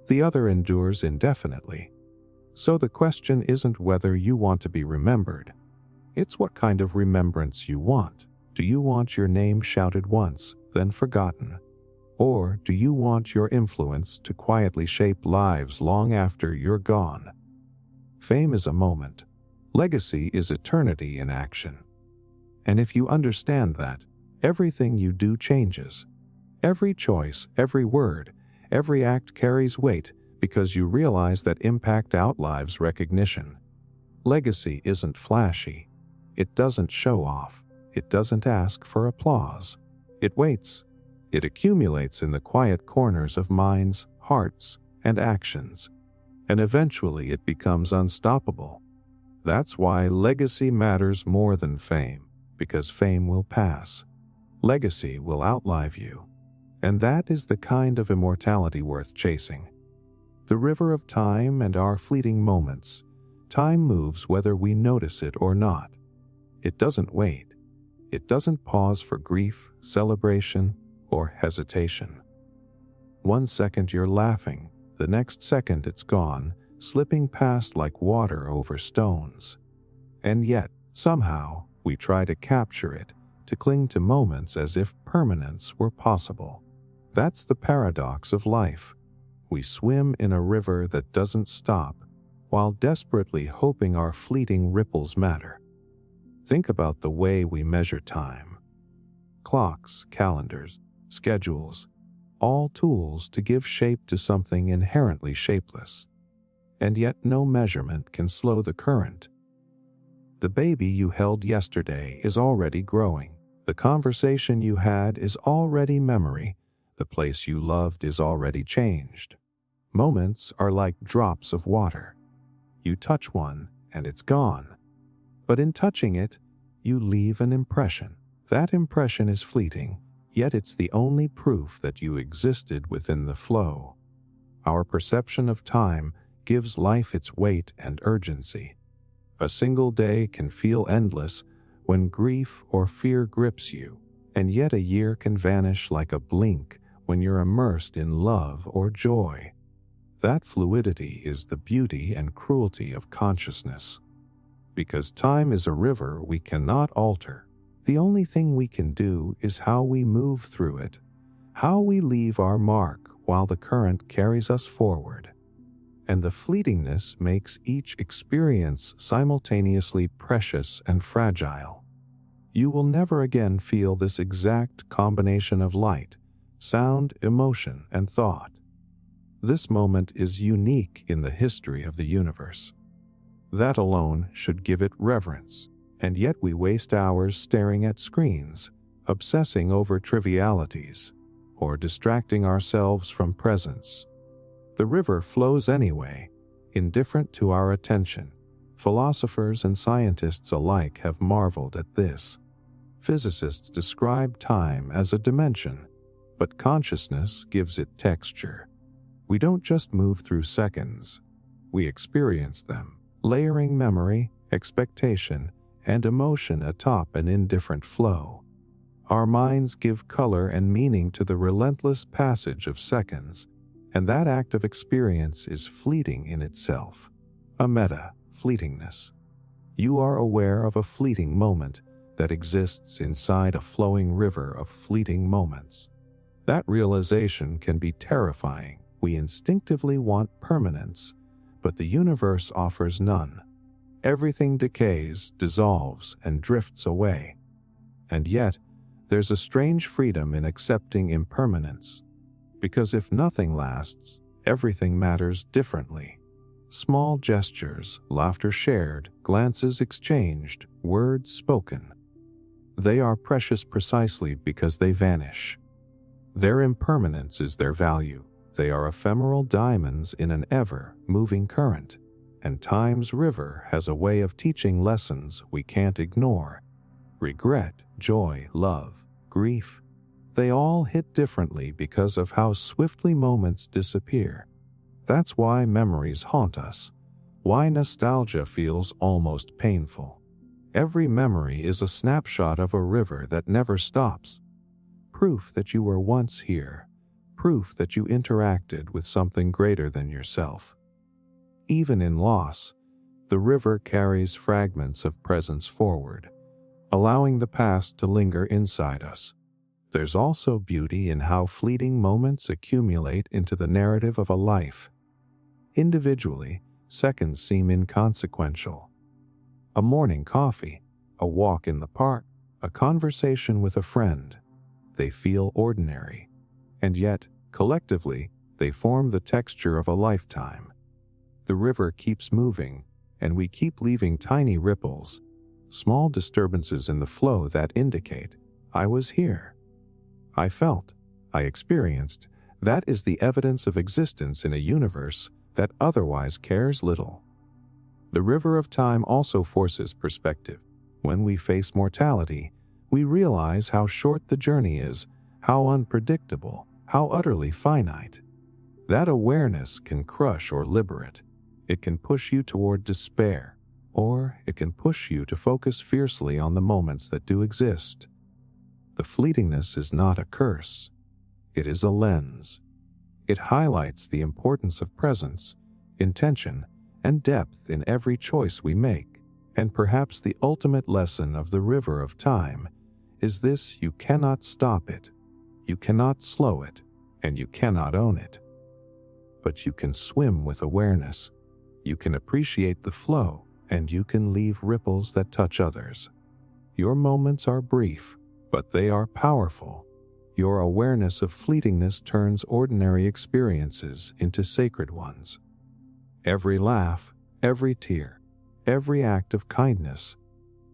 The other endures indefinitely. So the question isn't whether you want to be remembered. It's what kind of remembrance you want. Do you want your name shouted once, then forgotten? Or do you want your influence to quietly shape lives long after you're gone? Fame is a moment. Legacy is eternity in action. And if you understand that, everything you do changes. Every choice, every word, every act carries weight because you realize that impact outlives recognition. Legacy isn't flashy. It doesn't show off. It doesn't ask for applause. It waits. It accumulates in the quiet corners of minds, hearts, and actions. And eventually it becomes unstoppable. That's why legacy matters more than fame, because fame will pass. Legacy will outlive you. And that is the kind of immortality worth chasing. The river of time and our fleeting moments. Time moves whether we notice it or not. It doesn't wait. It doesn't pause for grief, celebration, or hesitation. 1 second you're laughing, the next second it's gone, slipping past like water over stones. And yet, somehow, we try to capture it, to cling to moments as if permanence were possible. That's the paradox of life. We swim in a river that doesn't stop, while desperately hoping our fleeting ripples matter. Think about the way we measure time. Clocks, calendars, schedules, all tools to give shape to something inherently shapeless. And yet no measurement can slow the current. The baby you held yesterday is already growing. The conversation you had is already memory. The place you loved is already changed. Moments are like drops of water. You touch one and it's gone. But in touching it, you leave an impression. That impression is fleeting, yet it's the only proof that you existed within the flow. Our perception of time gives life its weight and urgency. A single day can feel endless when grief or fear grips you, and yet a year can vanish like a blink when you're immersed in love or joy. That fluidity is the beauty and cruelty of consciousness. Because time is a river we cannot alter, the only thing we can do is how we move through it, how we leave our mark while the current carries us forward. And the fleetingness makes each experience simultaneously precious and fragile. You will never again feel this exact combination of light, sound, emotion, and thought. This moment is unique in the history of the universe. That alone should give it reverence, and yet we waste hours staring at screens, obsessing over trivialities, or distracting ourselves from presence. The river flows anyway, indifferent to our attention. Philosophers and scientists alike have marveled at this. Physicists describe time as a dimension, but consciousness gives it texture. We don't just move through seconds, we experience them, layering memory, expectation, and emotion atop an indifferent flow. Our minds give color and meaning to the relentless passage of seconds, and that act of experience is fleeting in itself, a meta-fleetingness. You are aware of a fleeting moment that exists inside a flowing river of fleeting moments. That realization can be terrifying. We instinctively want permanence, but the universe offers none. Everything decays, dissolves, and drifts away. And yet, there's a strange freedom in accepting impermanence. Because if nothing lasts, everything matters differently. Small gestures, laughter shared, glances exchanged, words spoken. They are precious precisely because they vanish. Their impermanence is their value. They are ephemeral diamonds in an ever-moving current, and time's river has a way of teaching lessons we can't ignore. Regret, joy, love, grief. They all hit differently because of how swiftly moments disappear. That's why memories haunt us, why nostalgia feels almost painful. Every memory is a snapshot of a river that never stops. Proof that you were once here, proof that you interacted with something greater than yourself. Even in loss, the river carries fragments of presence forward, allowing the past to linger inside us. There's also beauty in how fleeting moments accumulate into the narrative of a life. Individually, seconds seem inconsequential. A morning coffee, a walk in the park, a conversation with a friend. They feel ordinary, and yet, collectively, they form the texture of a lifetime. The river keeps moving, and we keep leaving tiny ripples, small disturbances in the flow that indicate, I was here. I felt, I experienced. That is the evidence of existence in a universe that otherwise cares little. The river of time also forces perspective. When we face mortality, we realize how short the journey is, how unpredictable, how utterly finite. That awareness can crush or liberate. It can push you toward despair, or it can push you to focus fiercely on the moments that do exist. The fleetingness is not a curse. It is a lens. It highlights the importance of presence, intention, and depth in every choice we make. And perhaps the ultimate lesson of the river of time is this: you cannot stop it, you cannot slow it, and you cannot own it. but you can swim with awareness. You can appreciate the flow, and you can leave ripples that touch others. Your moments are brief, but they are powerful. Your awareness of fleetingness turns ordinary experiences into sacred ones. Every laugh, every tear, every act of kindness.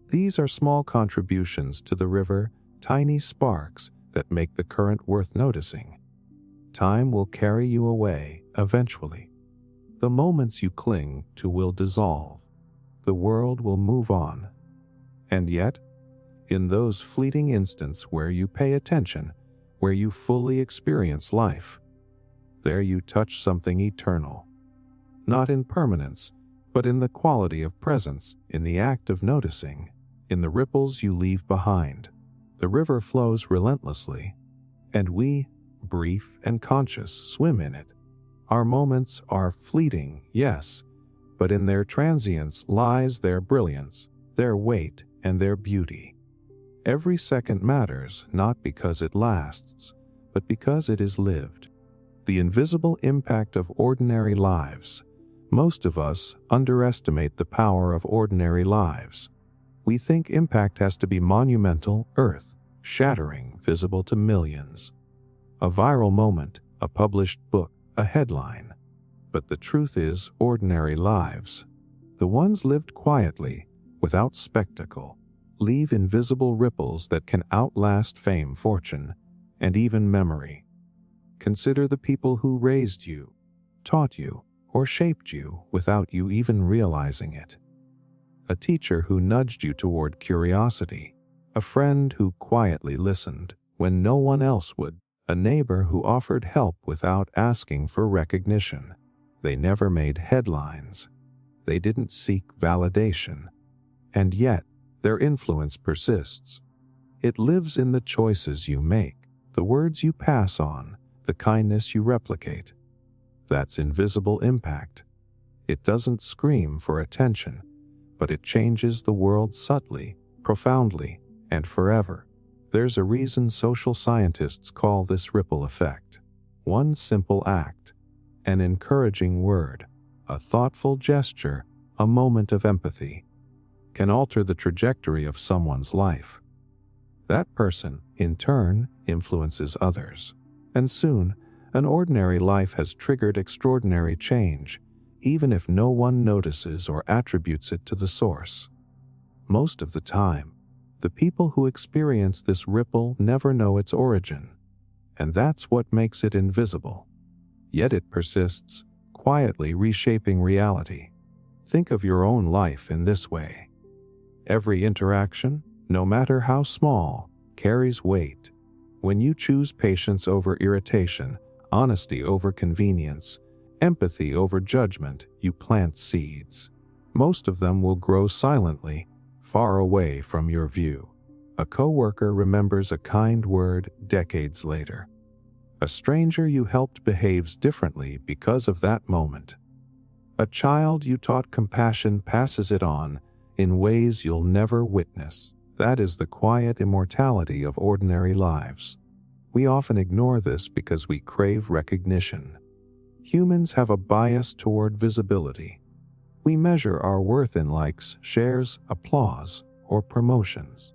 These are small contributions to the river, tiny sparks that make the current worth noticing. Time will carry you away eventually. The moments you cling to will dissolve. The world will move on. And yet, in those fleeting instants where you pay attention, where you fully experience life, there you touch something eternal. Not in permanence, but in the quality of presence, in the act of noticing, in the ripples you leave behind. The river flows relentlessly, and we, brief and conscious, swim in it. Our moments are fleeting, yes, but in their transience lies their brilliance, their weight, and their beauty. Every second matters not because it lasts, but because it is lived. The invisible impact of ordinary lives. Most of us underestimate the power of ordinary lives. We think impact has to be monumental, earth-shattering, visible to millions. A viral moment, a published book, a headline. But the truth is, ordinary lives, the ones lived quietly, without spectacle, leave invisible ripples that can outlast fame, fortune, and even memory. Consider the people who raised you, taught you, or shaped you without you even realizing it. A teacher who nudged you toward curiosity, a friend who quietly listened when no one else would, a neighbor who offered help without asking for recognition. They never made headlines. They didn't seek validation. And yet, their influence persists. It lives in the choices you make, the words you pass on, the kindness you replicate. That's invisible impact. It doesn't scream for attention, but it changes the world subtly, profoundly, and forever. There's a reason social scientists call this ripple effect. One simple act, an encouraging word, a thoughtful gesture, a moment of empathy, can alter the trajectory of someone's life. That person, in turn, influences others. And soon, an ordinary life has triggered extraordinary change, even if no one notices or attributes it to the source. Most of the time, the people who experience this ripple never know its origin, and that's what makes it invisible. Yet it persists, quietly reshaping reality. Think of your own life in this way. Every interaction, no matter how small, carries weight. When you choose patience over irritation, honesty over convenience, empathy over judgment, you plant seeds. Most of them will grow silently, far away from your view. A coworker remembers a kind word decades later. A stranger you helped behaves differently because of that moment. A child you taught compassion passes it on in ways you'll never witness. That is the quiet immortality of ordinary lives. We often ignore this because we crave recognition. Humans have a bias toward visibility. We measure our worth in likes, shares, applause, or promotions.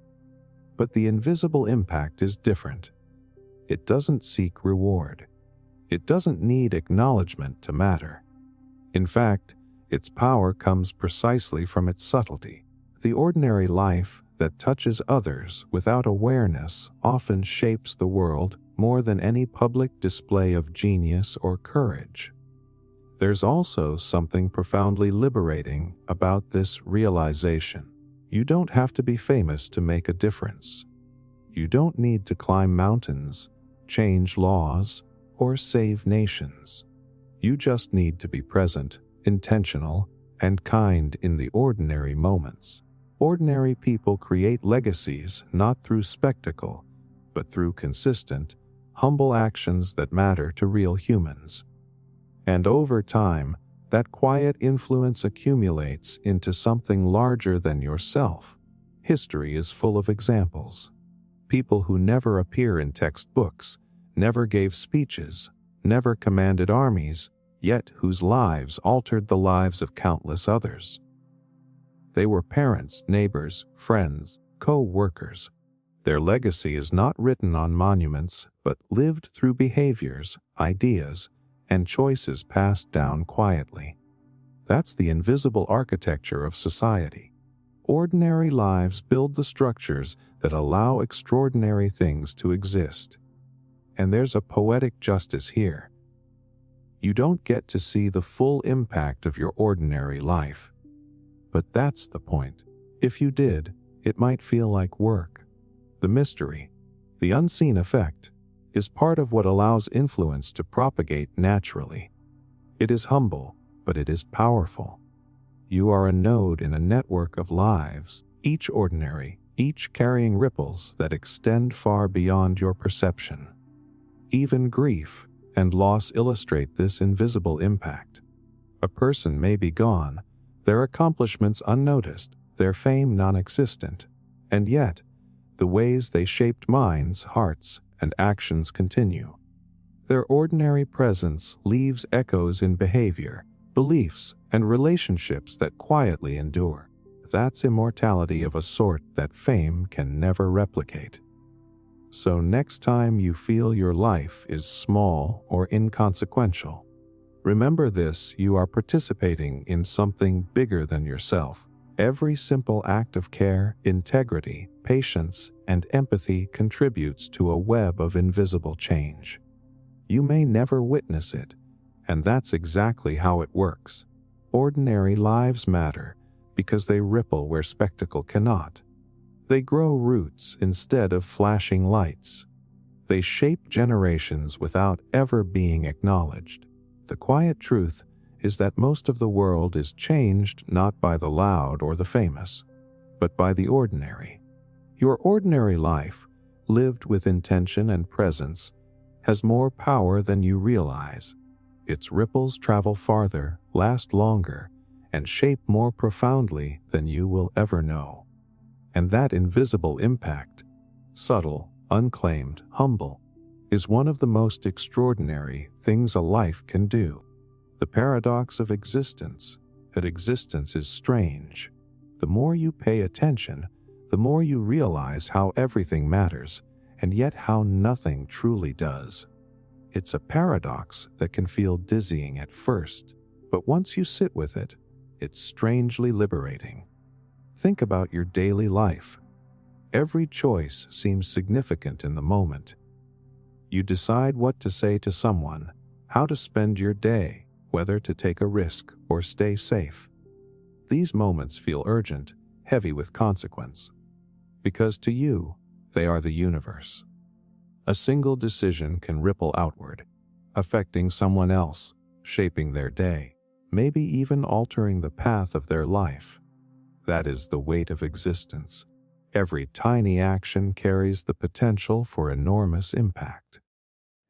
But the invisible impact is different. It doesn't seek reward. It doesn't need acknowledgement to matter. In fact, its power comes precisely from its subtlety. The ordinary life that touches others without awareness often shapes the world more than any public display of genius or courage. There's also something profoundly liberating about this realization. You don't have to be famous to make a difference. You don't need to climb mountains, change laws, or save nations. You just need to be present, intentional, and kind in the ordinary moments. Ordinary people create legacies not through spectacle, but through consistent, humble actions that matter to real humans. And over time, that quiet influence accumulates into something larger than yourself. History is full of examples. People who never appear in textbooks, never gave speeches, never commanded armies, yet whose lives altered the lives of countless others. They were parents, neighbors, friends, co-workers. Their legacy is not written on monuments, but lived through behaviors, ideas, and choices passed down quietly. That's the invisible architecture of society. Ordinary lives build the structures that allow extraordinary things to exist. And there's a poetic justice here. You don't get to see the full impact of your ordinary life. But that's the point. If you did, it might feel like work. The mystery, the unseen effect, is part of what allows influence to propagate naturally. It is humble, but it is powerful. You are a node in a network of lives, each ordinary, each carrying ripples that extend far beyond your perception. Even grief and loss illustrate this invisible impact. A person may be gone, their accomplishments unnoticed, their fame non-existent, and yet, the ways they shaped minds, hearts, and actions continue. Their ordinary presence leaves echoes in behavior, beliefs, and relationships that quietly endure. That's immortality of a sort that fame can never replicate. So next time you feel your life is small or inconsequential, remember this: you are participating in something bigger than yourself. Every simple act of care, integrity, patience, and empathy contributes to a web of invisible change. You may never witness it, and that's exactly how it works. Ordinary lives matter because they ripple where spectacle cannot. They grow roots instead of flashing lights. They shape generations without ever being acknowledged. The quiet truth is that most of the world is changed not by the loud or the famous, but by the ordinary. Your ordinary life, lived with intention and presence, has more power than you realize. Its ripples travel farther, last longer, and shape more profoundly than you will ever know. And that invisible impact, subtle, unclaimed, humble, is one of the most extraordinary things a life can do. The paradox of existence, that existence is strange. The more you pay attention, the more you realize how everything matters, and yet how nothing truly does. It's a paradox that can feel dizzying at first, but once you sit with it, it's strangely liberating. Think about your daily life. Every choice seems significant in the moment. You decide what to say to someone, how to spend your day, whether to take a risk or stay safe. These moments feel urgent, heavy with consequence, because to you, they are the universe. A single decision can ripple outward, affecting someone else, shaping their day, maybe even altering the path of their life. That is the weight of existence. Every tiny action carries the potential for enormous impact.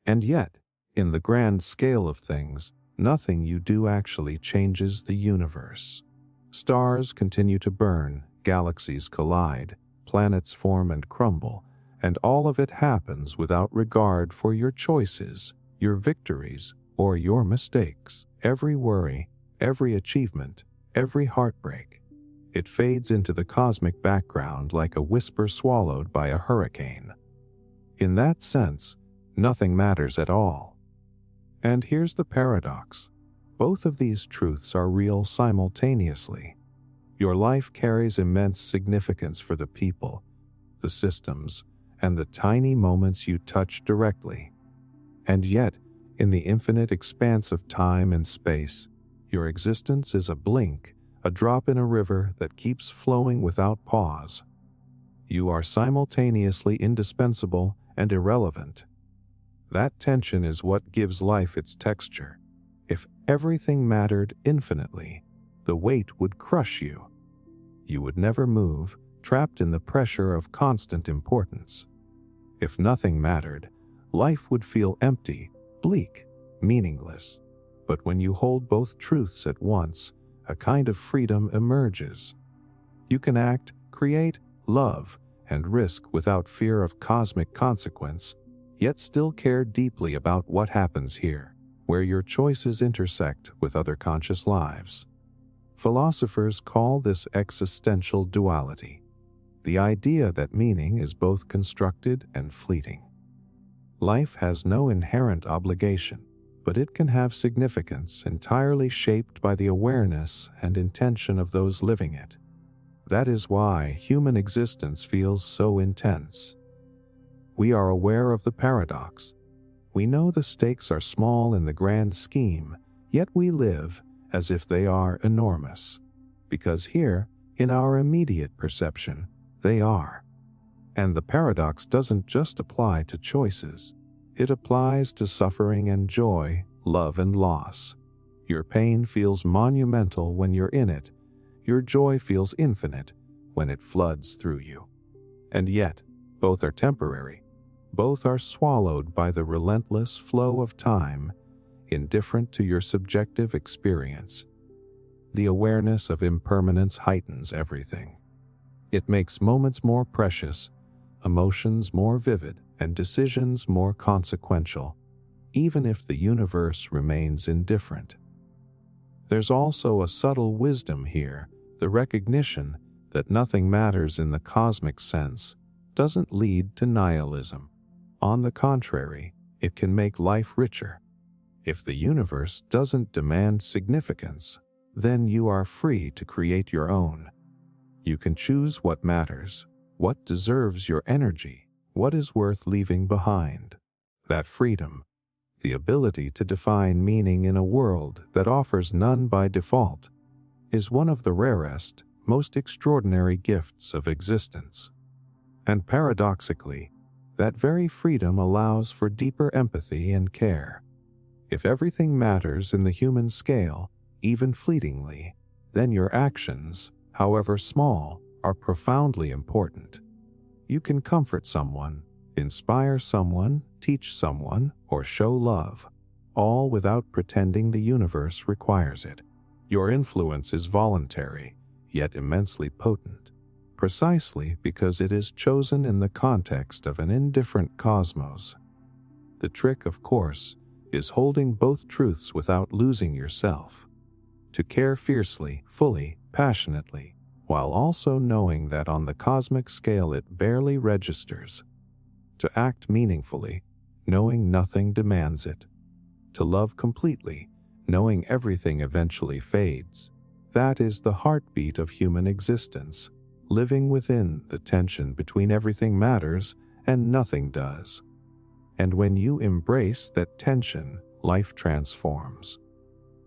And yet, in the grand scale of things, nothing you do actually changes the universe. Stars continue to burn, galaxies collide, planets form and crumble, and all of it happens without regard for your choices, your victories, or your mistakes. Every worry, every achievement, every heartbreak, it fades into the cosmic background like a whisper swallowed by a hurricane. In that sense, nothing matters at all. And here's the paradox. Both of these truths are real simultaneously. Your life carries immense significance for the people, the systems, and the tiny moments you touch directly. And yet, in the infinite expanse of time and space, your existence is a blink, a drop in a river that keeps flowing without pause. You are simultaneously indispensable and irrelevant. That tension is what gives life its texture. If everything mattered infinitely, the weight would crush you. You would never move, trapped in the pressure of constant importance. If nothing mattered, life would feel empty, bleak, meaningless. But when you hold both truths at once, a kind of freedom emerges. You can act, create, love, and risk without fear of cosmic consequence, yet still care deeply about what happens here, where your choices intersect with other conscious lives. Philosophers call this existential duality, the idea that meaning is both constructed and fleeting. Life has no inherent obligation, but it can have significance entirely shaped by the awareness and intention of those living it. That is why human existence feels so intense. We are aware of the paradox. We know the stakes are small in the grand scheme, yet we live as if they are enormous, because here, in our immediate perception, they are. And the paradox doesn't just apply to choices. It applies to suffering and joy, love and loss. Your pain feels monumental when you're in it. Your joy feels infinite when it floods through you. And yet, both are temporary. Both are swallowed by the relentless flow of time, indifferent to your subjective experience. The awareness of impermanence heightens everything. It makes moments more precious, emotions more vivid, and decisions more consequential, even if the universe remains indifferent. There's also a subtle wisdom here, the recognition that nothing matters in the cosmic sense doesn't lead to nihilism. On the contrary, it can make life richer. If the universe doesn't demand significance, then you are free to create your own. You can choose what matters, what deserves your energy, what is worth leaving behind. That freedom, the ability to define meaning in a world that offers none by default, is one of the rarest, most extraordinary gifts of existence. And paradoxically, that very freedom allows for deeper empathy and care. If everything matters in the human scale, even fleetingly, then your actions, however small, are profoundly important. You can comfort someone, inspire someone, teach someone, or show love, all without pretending the universe requires it. Your influence is voluntary, yet immensely potent, precisely because it is chosen in the context of an indifferent cosmos. The trick, of course, is holding both truths without losing yourself. To care fiercely, fully, passionately, while also knowing that on the cosmic scale it barely registers. To act meaningfully, knowing nothing demands it. To love completely, knowing everything eventually fades. That is the heartbeat of human existence, living within the tension between everything matters and nothing does. And when you embrace that tension, life transforms.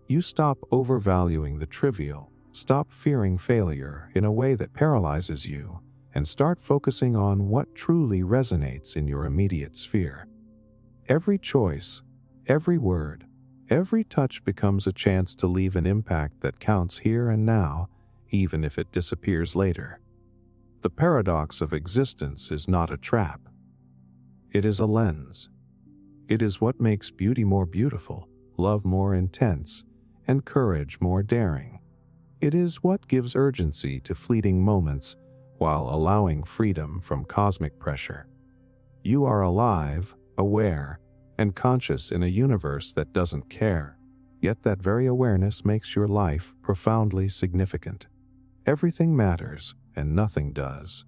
You stop overvaluing the trivial, stop fearing failure in a way that paralyzes you, and start focusing on what truly resonates in your immediate sphere. Every choice, every word, every touch becomes a chance to leave an impact that counts here and now, even if it disappears later. The paradox of existence is not a trap. It is a lens. It is what makes beauty more beautiful, love more intense, and courage more daring. It is what gives urgency to fleeting moments while allowing freedom from cosmic pressure. You are alive, aware, and conscious in a universe that doesn't care, yet that very awareness makes your life profoundly significant. Everything matters and nothing does.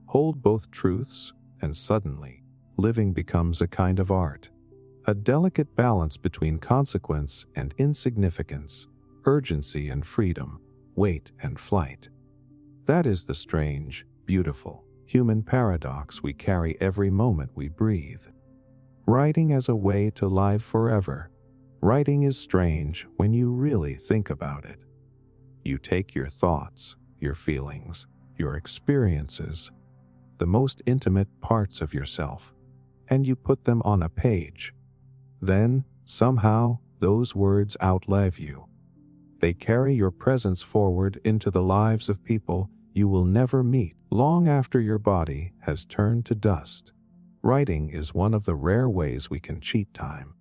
Hold both truths, and suddenly, living becomes a kind of art. A delicate balance between consequence and insignificance, urgency and freedom, weight and flight. That is the strange, beautiful, human paradox we carry every moment we breathe. Writing as a way to live forever. Writing is strange when you really think about it. You take your thoughts, your feelings, your experiences, the most intimate parts of yourself, and you put them on a page. Then, somehow, those words outlive you. They carry your presence forward into the lives of people you will never meet long after your body has turned to dust. Writing is one of the rare ways we can cheat time.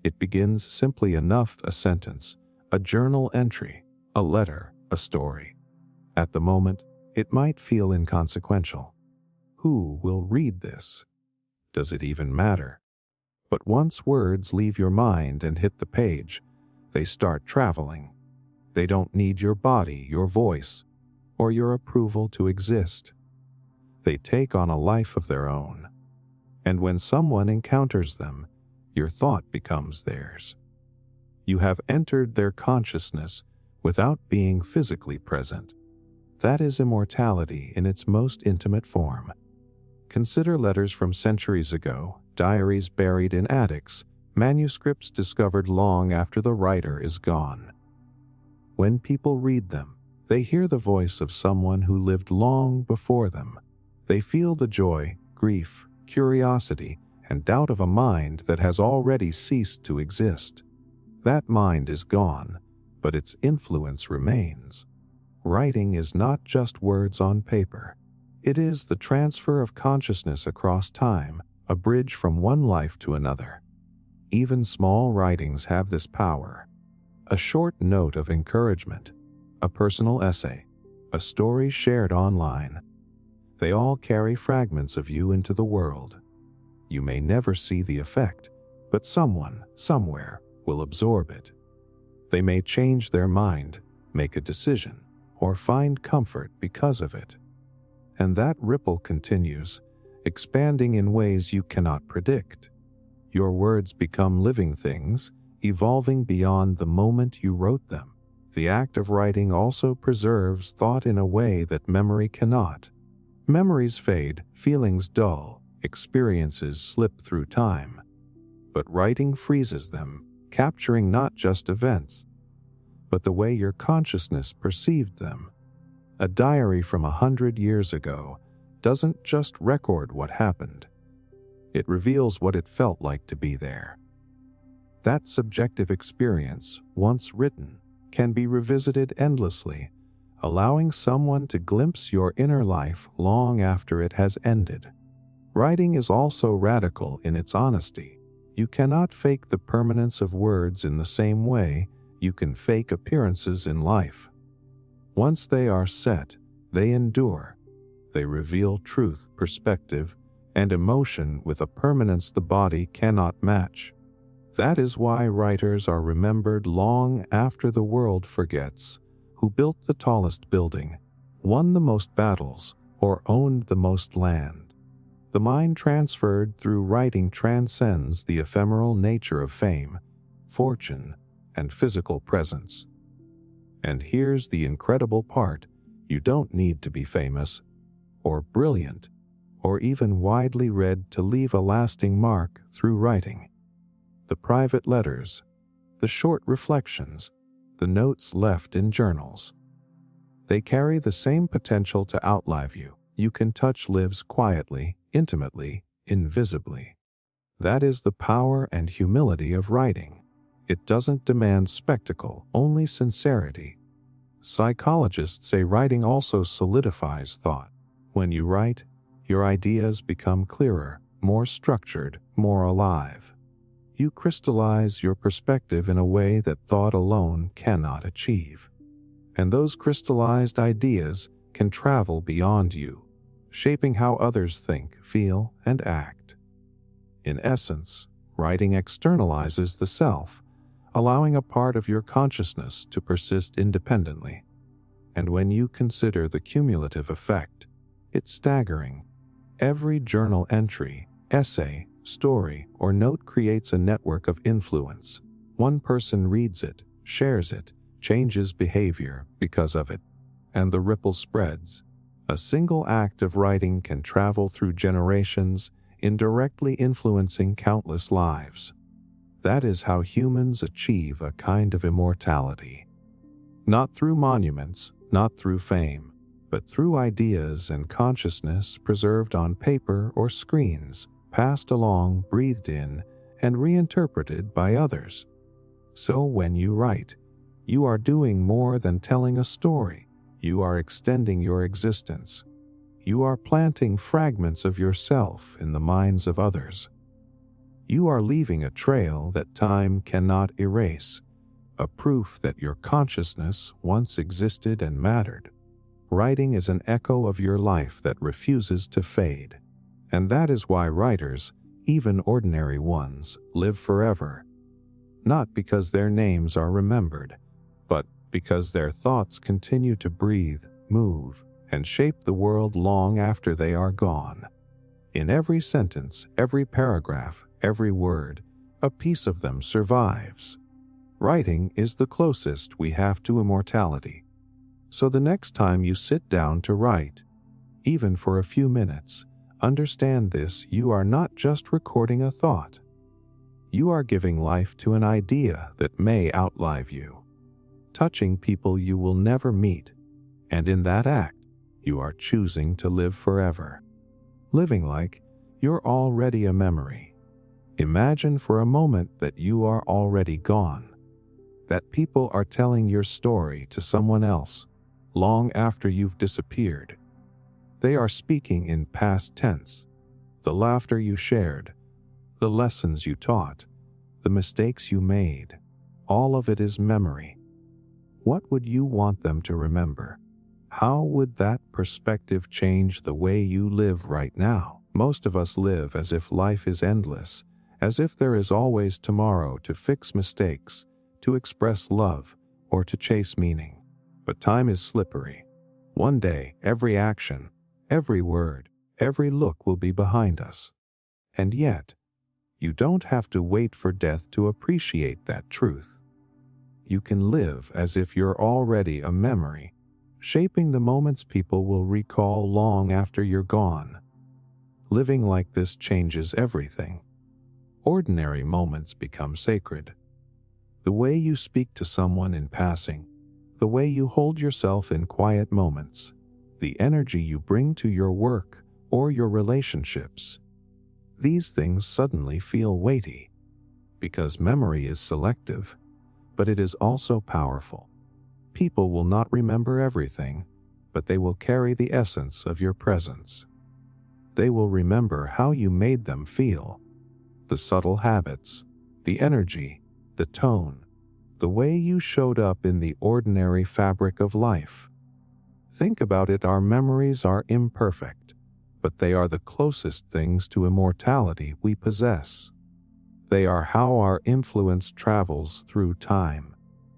It begins simply enough: a sentence, a journal entry, a letter, a story. At the moment, it might feel inconsequential. Who will read this? Does it even matter? But once words leave your mind and hit the page, they start traveling. They don't need your body, your voice, or your approval to exist. They take on a life of their own. And when someone encounters them, your thought becomes theirs. You have entered their consciousness without being physically present. That is immortality in its most intimate form. Consider letters from centuries ago, diaries buried in attics, manuscripts discovered long after the writer is gone. When people read them, they hear the voice of someone who lived long before them. They feel the joy, grief, curiosity, and doubt of a mind that has already ceased to exist. That mind is gone, but its influence remains. Writing is not just words on paper. It is the transfer of consciousness across time, a bridge from one life to another. Even small writings have this power. A short note of encouragement, a personal essay, a story shared online. They all carry fragments of you into the world. You may never see the effect, but someone, somewhere, will absorb it. They may change their mind, make a decision, or find comfort because of it. And that ripple continues, expanding in ways you cannot predict. Your words become living things, evolving beyond the moment you wrote them. The act of writing also preserves thought in a way that memory cannot. Memories fade, feelings dull, experiences slip through time. But writing freezes them, capturing not just events, but the way your consciousness perceived them. A diary from 100 years ago doesn't just record what happened. It reveals what it felt like to be there. That subjective experience, once written, can be revisited endlessly, allowing someone to glimpse your inner life long after it has ended. Writing is also radical in its honesty. You cannot fake the permanence of words in the same way you can fake appearances in life. Once they are set, they endure. They reveal truth, perspective, and emotion with a permanence the body cannot match. That is why writers are remembered long after the world forgets who built the tallest building, won the most battles, or owned the most land. The mind transferred through writing transcends the ephemeral nature of fame, fortune, and physical presence. And here's the incredible part: you don't need to be famous, or brilliant, or even widely read to leave a lasting mark through writing. The private letters, the short reflections, the notes left in journals. They carry the same potential to outlive you. You can touch lives quietly, intimately, invisibly. That is the power and humility of writing. It doesn't demand spectacle, only sincerity. Psychologists say writing also solidifies thought. When you write, your ideas become clearer, more structured, more alive. You crystallize your perspective in a way that thought alone cannot achieve. And those crystallized ideas can travel beyond you, shaping how others think, feel, and act. In essence, writing externalizes the self, allowing a part of your consciousness to persist independently. And when you consider the cumulative effect, it's staggering. Every journal entry, essay, story, or note creates a network of influence. One person reads it, shares it, changes behavior because of it, and the ripple spreads. A single act of writing can travel through generations, indirectly influencing countless lives. That is how humans achieve a kind of immortality. Not through monuments, not through fame, but through ideas and consciousness preserved on paper or screens, passed along, breathed in, and reinterpreted by others. So when you write, you are doing more than telling a story. You are extending your existence. You are planting fragments of yourself in the minds of others. You are leaving a trail that time cannot erase, a proof that your consciousness once existed and mattered. Writing is an echo of your life that refuses to fade. And that is why writers, even ordinary ones, live forever, not because their names are remembered, but because their thoughts continue to breathe, move, and shape the world long after they are gone. In every sentence, every paragraph, every word, a piece of them survives. Writing is the closest we have to immortality. So the next time you sit down to write, even for a few minutes, understand this: you are not just recording a thought. You are giving life to an idea that may outlive you, touching people you will never meet, and in that act, you are choosing to live forever, living like you're already a memory. Imagine for a moment that you are already gone, that people are telling your story to someone else long after you've disappeared. They are speaking in past tense. The laughter you shared, the lessons you taught, the mistakes you made, all of it is memory. What would you want them to remember? How would that perspective change the way you live right now? Most of us live as if life is endless, as if there is always tomorrow to fix mistakes, to express love, or to chase meaning. But time is slippery. One day, every action, every word, every look will be behind us. And yet, you don't have to wait for death to appreciate that truth. You can live as if you're already a memory, shaping the moments people will recall long after you're gone. Living like this changes everything. Ordinary moments become sacred. The way you speak to someone in passing, the way you hold yourself in quiet moments, the energy you bring to your work or your relationships, these things suddenly feel weighty, because memory is selective, but it is also powerful. People will not remember everything, but they will carry the essence of your presence. They will remember how you made them feel, the subtle habits, the energy, the tone, the way you showed up in the ordinary fabric of life. Think about it: our memories are imperfect, but they are the closest things to immortality we possess. They are how our influence travels through time.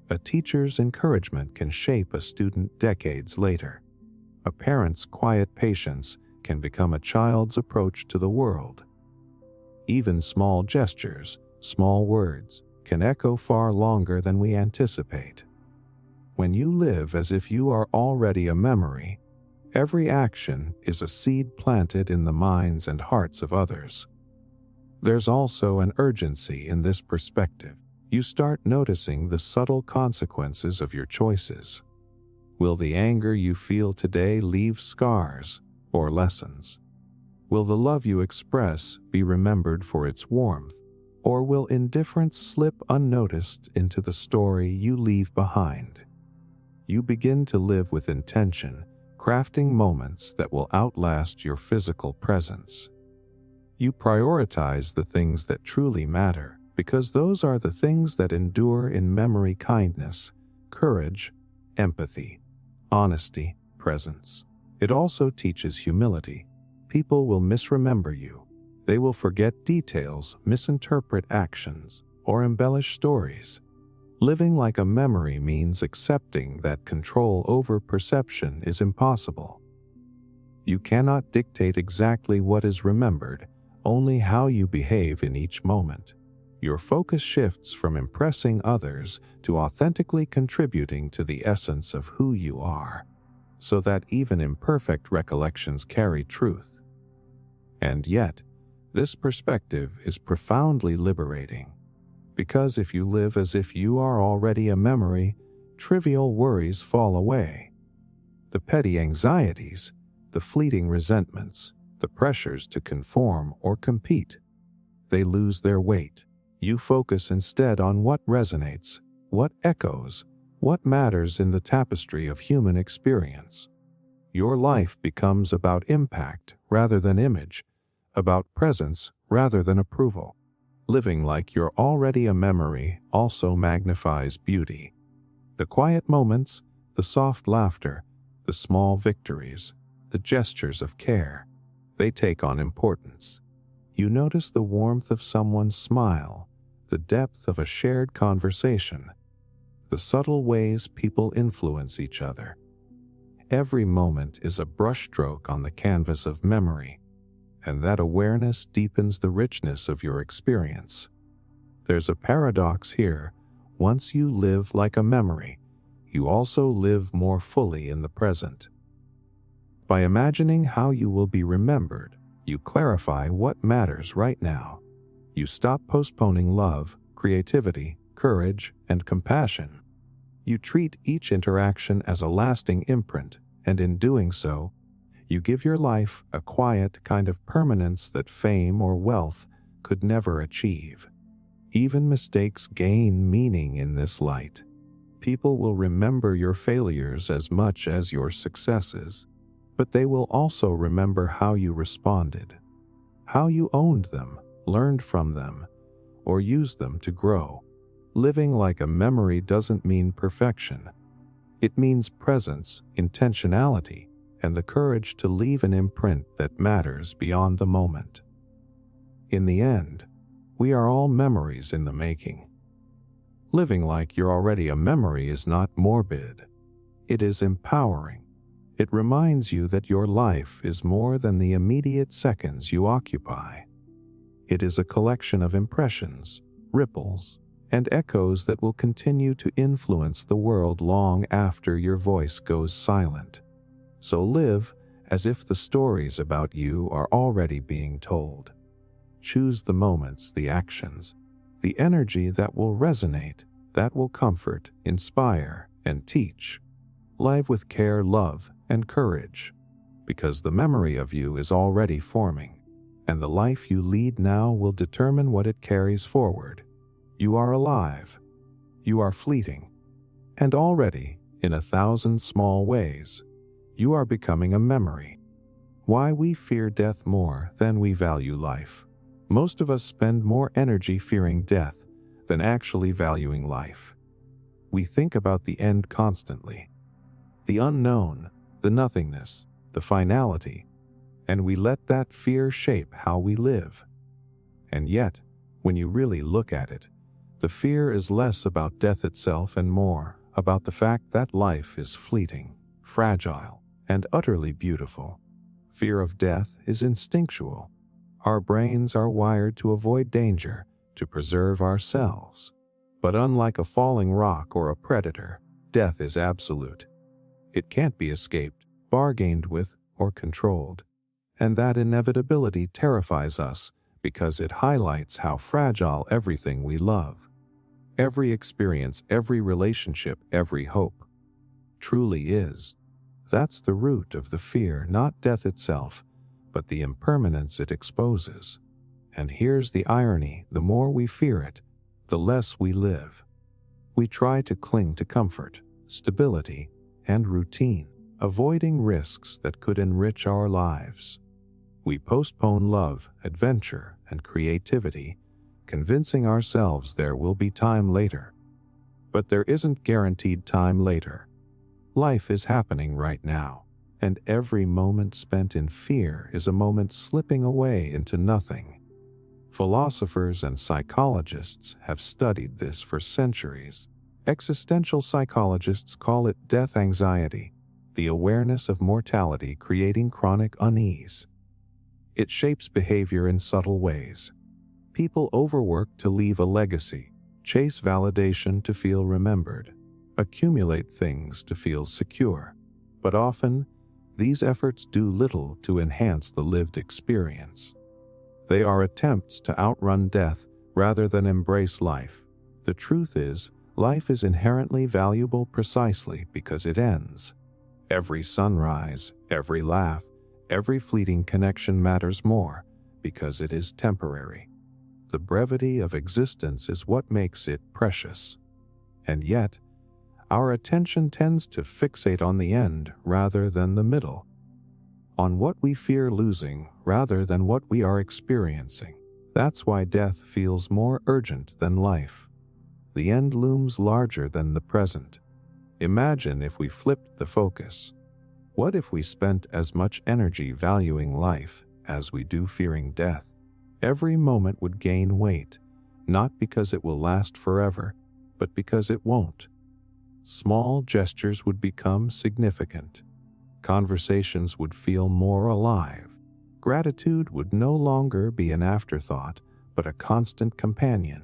A teacher's encouragement can shape a student decades later. A parent's quiet patience can become a child's approach to the world. Even small gestures, small words, can echo far longer than we anticipate. When you live as if you are already a memory, every action is a seed planted in the minds and hearts of others. There's also an urgency in this perspective. You start noticing the subtle consequences of your choices. Will the anger you feel today leave scars or lessons? Will the love you express be remembered for its warmth, or will indifference slip unnoticed into the story you leave behind? You begin to live with intention, crafting moments that will outlast your physical presence. You prioritize the things that truly matter, because those are the things that endure in memory: kindness, courage, empathy, honesty, presence. It also teaches humility. People will misremember you. They will forget details, misinterpret actions, or embellish stories. Living like a memory means accepting that control over perception is impossible. You cannot dictate exactly what is remembered, only how you behave in each moment. Your focus shifts from impressing others to authentically contributing to the essence of who you are, so that even imperfect recollections carry truth. And yet, this perspective is profoundly liberating, because if you live as if you are already a memory, trivial worries fall away. The petty anxieties, the fleeting resentments, the pressures to conform or compete, they lose their weight. You focus instead on what resonates, what echoes, what matters in the tapestry of human experience. Your life becomes about impact rather than image, about presence rather than approval. Living like you're already a memory also magnifies beauty. The quiet moments, the soft laughter, the small victories, the gestures of care, they take on importance. You notice the warmth of someone's smile, the depth of a shared conversation, the subtle ways people influence each other. Every moment is a brushstroke on the canvas of memory, and that awareness deepens the richness of your experience. There's a paradox here. Once you live like a memory, you also live more fully in the present. By imagining how you will be remembered, you clarify what matters right now. You stop postponing love, creativity, courage, and compassion. You treat each interaction as a lasting imprint, and in doing so, you give your life a quiet kind of permanence that fame or wealth could never achieve. Even mistakes gain meaning in this light. People will remember your failures as much as your successes, but they will also remember how you responded, how you owned them, learned from them, or used them to grow. Living like a memory doesn't mean perfection. It means presence, intentionality, and the courage to leave an imprint that matters beyond the moment. In the end, we are all memories in the making. Living like you're already a memory is not morbid. It is empowering. It reminds you that your life is more than the immediate seconds you occupy. It is a collection of impressions, ripples, and echoes that will continue to influence the world long after your voice goes silent. So live as if the stories about you are already being told. Choose the moments, the actions, the energy that will resonate, that will comfort, inspire, and teach. Live with care, love, and courage, because the memory of you is already forming, and the life you lead now will determine what it carries forward. You are alive. You are fleeting. And already, in 1,000 small ways, you are becoming a memory. Why we fear death more than we value life. Most of us spend more energy fearing death than actually valuing life. We think about the end constantly, the unknown, the nothingness, the finality, and we let that fear shape how we live. And yet, when you really look at it, the fear is less about death itself and more about the fact that life is fleeting, fragile, and utterly beautiful. Fear of death is instinctual. Our brains are wired to avoid danger, to preserve ourselves. But unlike a falling rock or a predator, death is absolute. It can't be escaped, bargained with, or controlled. And that inevitability terrifies us because it highlights how fragile everything we love, every experience, every relationship, every hope, truly is. That's the root of the fear, not death itself, but the impermanence it exposes. And here's the irony: the more we fear it, the less we live. We try to cling to comfort, stability, and routine, avoiding risks that could enrich our lives. We postpone love, adventure, and creativity, convincing ourselves there will be time later. But there isn't guaranteed time later. Life is happening right now, and every moment spent in fear is a moment slipping away into nothing. Philosophers and psychologists have studied this for centuries. Existential psychologists call it death anxiety, the awareness of mortality creating chronic unease. It shapes behavior in subtle ways. People overwork to leave a legacy, chase validation to feel remembered, accumulate things to feel secure. But often, these efforts do little to enhance the lived experience. They are attempts to outrun death rather than embrace life. The truth is, life is inherently valuable precisely because it ends. Every sunrise, every laugh, every fleeting connection matters more because it is temporary. The brevity of existence is what makes it precious. And yet, our attention tends to fixate on the end rather than the middle, on what we fear losing rather than what we are experiencing. That's why death feels more urgent than life. The end looms larger than the present. Imagine if we flipped the focus. What if we spent as much energy valuing life as we do fearing death? Every moment would gain weight, not because it will last forever, but because it won't. Small gestures would become significant. Conversations would feel more alive. Gratitude would no longer be an afterthought, but a constant companion.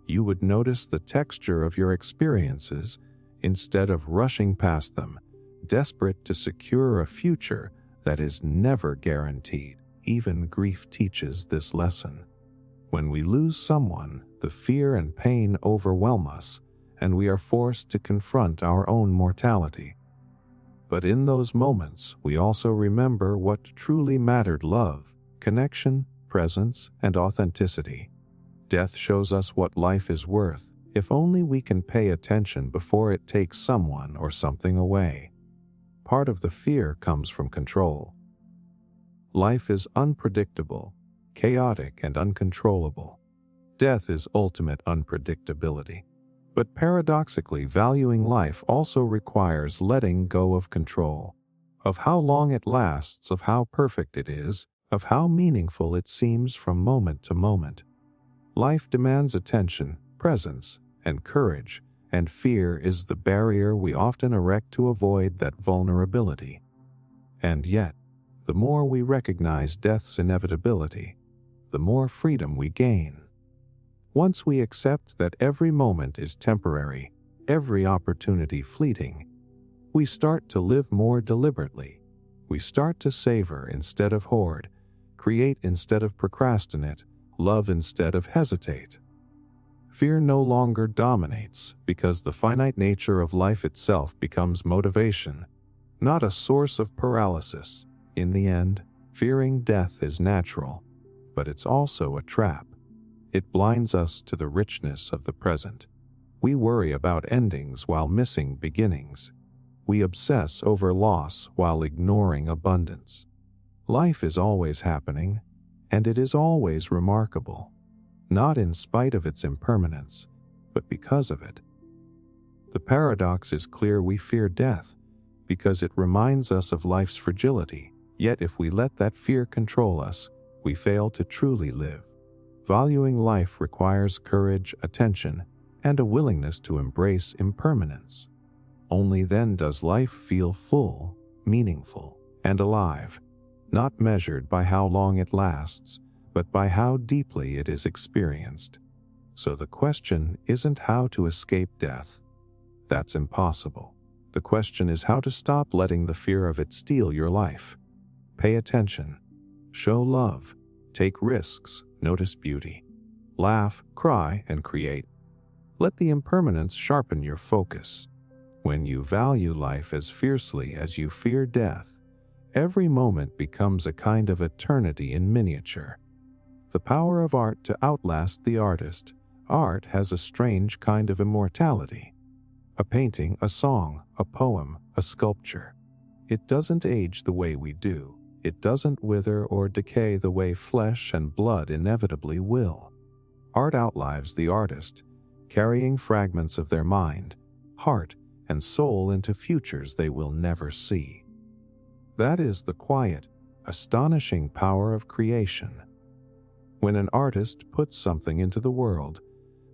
You would notice the texture of your experiences instead of rushing past them, desperate to secure a future that is never guaranteed. Even grief teaches this lesson. When we lose someone, the fear and pain overwhelm us, and we are forced to confront our own mortality. But in those moments, we also remember what truly mattered: love, connection, presence, and authenticity. Death shows us what life is worth, if only we can pay attention before it takes someone or something away. Part of the fear comes from control. Life is unpredictable, chaotic, and uncontrollable. Death is ultimate unpredictability. But paradoxically, valuing life also requires letting go of control, of how long it lasts, of how perfect it is, of how meaningful it seems from moment to moment. Life demands attention, presence, and courage, and fear is the barrier we often erect to avoid that vulnerability. And yet, the more we recognize death's inevitability, the more freedom we gain. Once we accept that every moment is temporary, every opportunity fleeting, we start to live more deliberately. We start to savor instead of hoard, create instead of procrastinate, love instead of hesitate. Fear no longer dominates because the finite nature of life itself becomes motivation, not a source of paralysis. In the end, fearing death is natural, but it's also a trap. It blinds us to the richness of the present. We worry about endings while missing beginnings. We obsess over loss while ignoring abundance. Life is always happening, and it is always remarkable, not in spite of its impermanence, but because of it. The paradox is clear: we fear death because it reminds us of life's fragility, yet if we let that fear control us, we fail to truly live. Valuing life requires courage, attention, and a willingness to embrace impermanence. Only then does life feel full, meaningful, and alive, not measured by how long it lasts, but by how deeply it is experienced. So the question isn't how to escape death. That's impossible. The question is how to stop letting the fear of it steal your life. Pay attention. Show love. Take risks. Notice beauty. Laugh, cry, and create. Let the impermanence sharpen your focus. When you value life as fiercely as you fear death, every moment becomes a kind of eternity in miniature. The power of art to outlast the artist. Art has a strange kind of immortality. A painting, a song, a poem, a sculpture. It doesn't age the way we do. It doesn't wither or decay the way flesh and blood inevitably will. Art outlives the artist, carrying fragments of their mind, heart, and soul into futures they will never see. That is the quiet, astonishing power of creation. When an artist puts something into the world,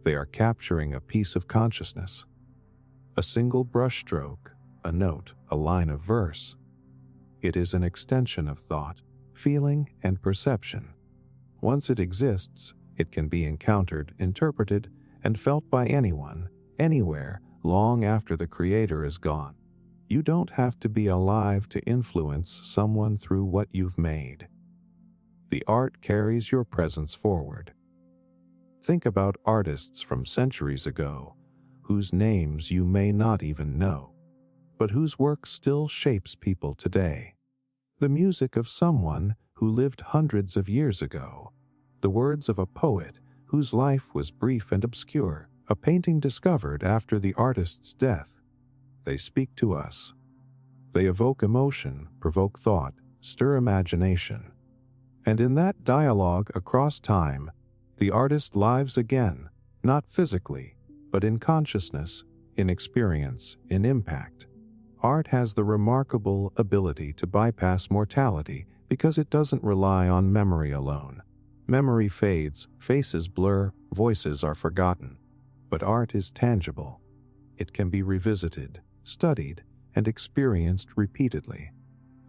they are capturing a piece of consciousness. A single brushstroke, a note, a line of verse. It is an extension of thought, feeling, and perception. Once it exists, it can be encountered, interpreted, and felt by anyone, anywhere, long after the creator is gone. You don't have to be alive to influence someone through what you've made. The art carries your presence forward. Think about artists from centuries ago, whose names you may not even know, but whose work still shapes people today. The music of someone who lived hundreds of years ago, the words of a poet whose life was brief and obscure, a painting discovered after the artist's death. They speak to us. They evoke emotion, provoke thought, stir imagination. And in that dialogue across time, the artist lives again, not physically, but in consciousness, in experience, in impact. Art has the remarkable ability to bypass mortality because it doesn't rely on memory alone. Memory fades, faces blur, voices are forgotten. But art is tangible. It can be revisited, studied, and experienced repeatedly.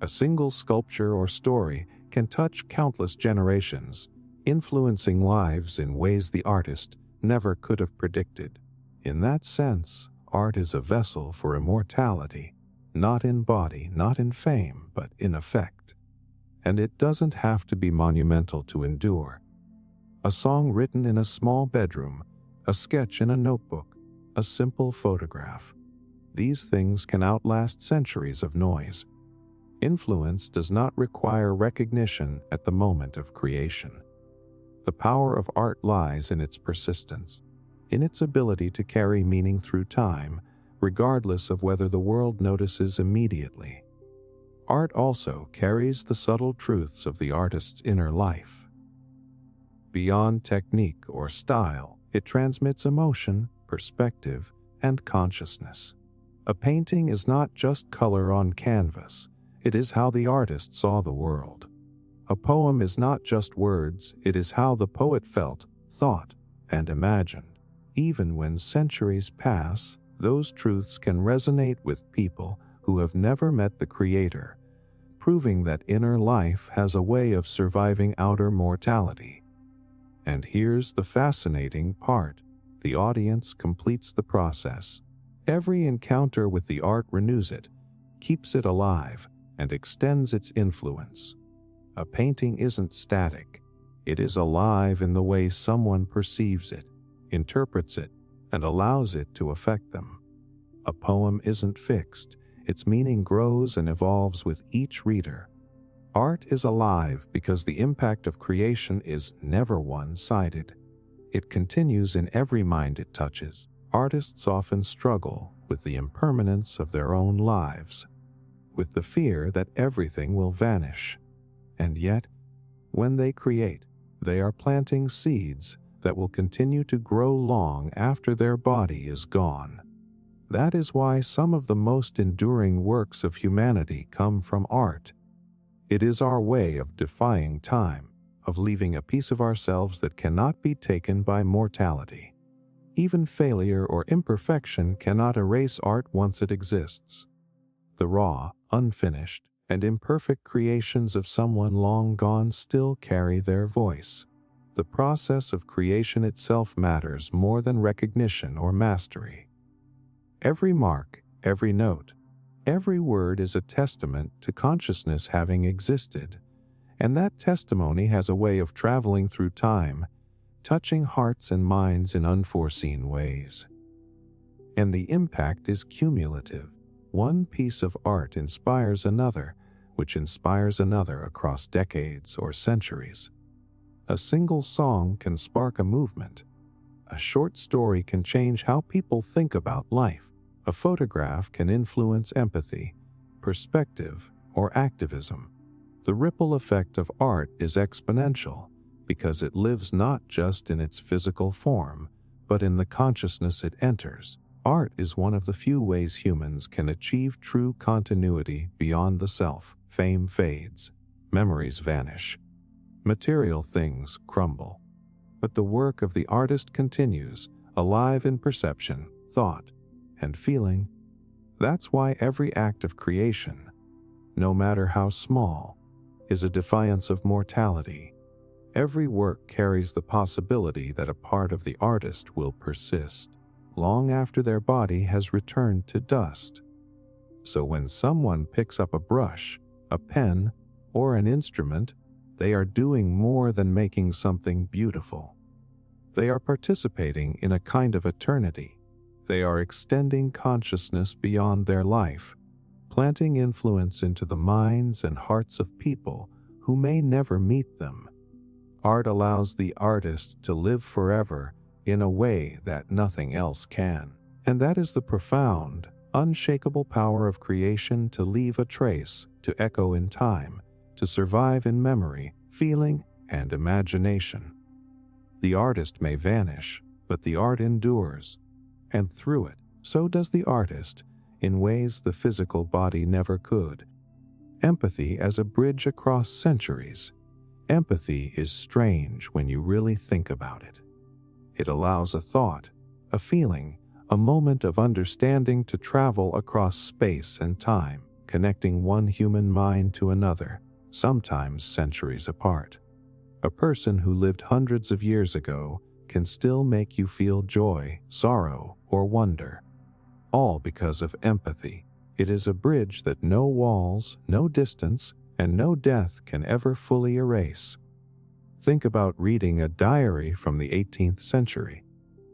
A single sculpture or story can touch countless generations, influencing lives in ways the artist never could have predicted. In that sense, art is a vessel for immortality, not in body, not in fame, but in effect. And it doesn't have to be monumental to endure. A song written in a small bedroom, a sketch in a notebook, a simple photograph. These things can outlast centuries of noise. Influence does not require recognition at the moment of creation. The power of art lies in its persistence, in its ability to carry meaning through time, regardless of whether the world notices immediately. Art also carries the subtle truths of the artist's inner life. Beyond technique or style, it transmits emotion, perspective, and consciousness. A painting is not just color on canvas, it is how the artist saw the world. A poem is not just words, it is how the poet felt, thought, and imagined. Even when centuries pass, those truths can resonate with people who have never met the Creator, proving that inner life has a way of surviving outer mortality. And here's the fascinating part: the audience completes the process. Every encounter with the art renews it, keeps it alive, and extends its influence. A painting isn't static. It is alive in the way someone perceives it, interprets it, and allows it to affect them. A poem isn't fixed. Its meaning grows and evolves with each reader. Art is alive because the impact of creation is never one-sided. It continues in every mind it touches. Artists often struggle with the impermanence of their own lives, with the fear that everything will vanish. And yet, when they create, they are planting seeds that will continue to grow long after their body is gone. That is why some of the most enduring works of humanity come from art. It is our way of defying time, of leaving a piece of ourselves that cannot be taken by mortality. Even failure or imperfection cannot erase art once it exists. The raw, unfinished, and imperfect creations of someone long gone still carry their voice. The process of creation itself matters more than recognition or mastery. Every mark, every note, every word is a testament to consciousness having existed, and that testimony has a way of traveling through time, touching hearts and minds in unforeseen ways. And the impact is cumulative. One piece of art inspires another, which inspires another across decades or centuries. A single song can spark a movement. A short story can change how people think about life. A photograph can influence empathy, perspective, or activism. The ripple effect of art is exponential because it lives not just in its physical form, but in the consciousness it enters. Art is one of the few ways humans can achieve true continuity beyond the self. Fame fades, memories vanish, material things crumble. But the work of the artist continues, alive in perception, thought, and feeling. That's why every act of creation, no matter how small, is a defiance of mortality. Every work carries the possibility that a part of the artist will persist long after their body has returned to dust. So when someone picks up a brush, a pen, or an instrument, they are doing more than making something beautiful. They are participating in a kind of eternity. They are extending consciousness beyond their life, planting influence into the minds and hearts of people who may never meet them. Art allows the artist to live forever in a way that nothing else can. And that is the profound, unshakable power of creation, to leave a trace, to echo in time, to survive in memory, feeling, and imagination. The artist may vanish, but the art endures. And through it, so does the artist, in ways the physical body never could. Empathy as a bridge across centuries. Empathy is strange when you really think about it. It allows a thought, a feeling, a moment of understanding to travel across space and time, connecting one human mind to another, sometimes centuries apart. A person who lived hundreds of years ago can still make you feel joy, sorrow, or wonder, all because of empathy. It is a bridge that no walls, no distance, and no death can ever fully erase. Think about reading a diary from the 18th century.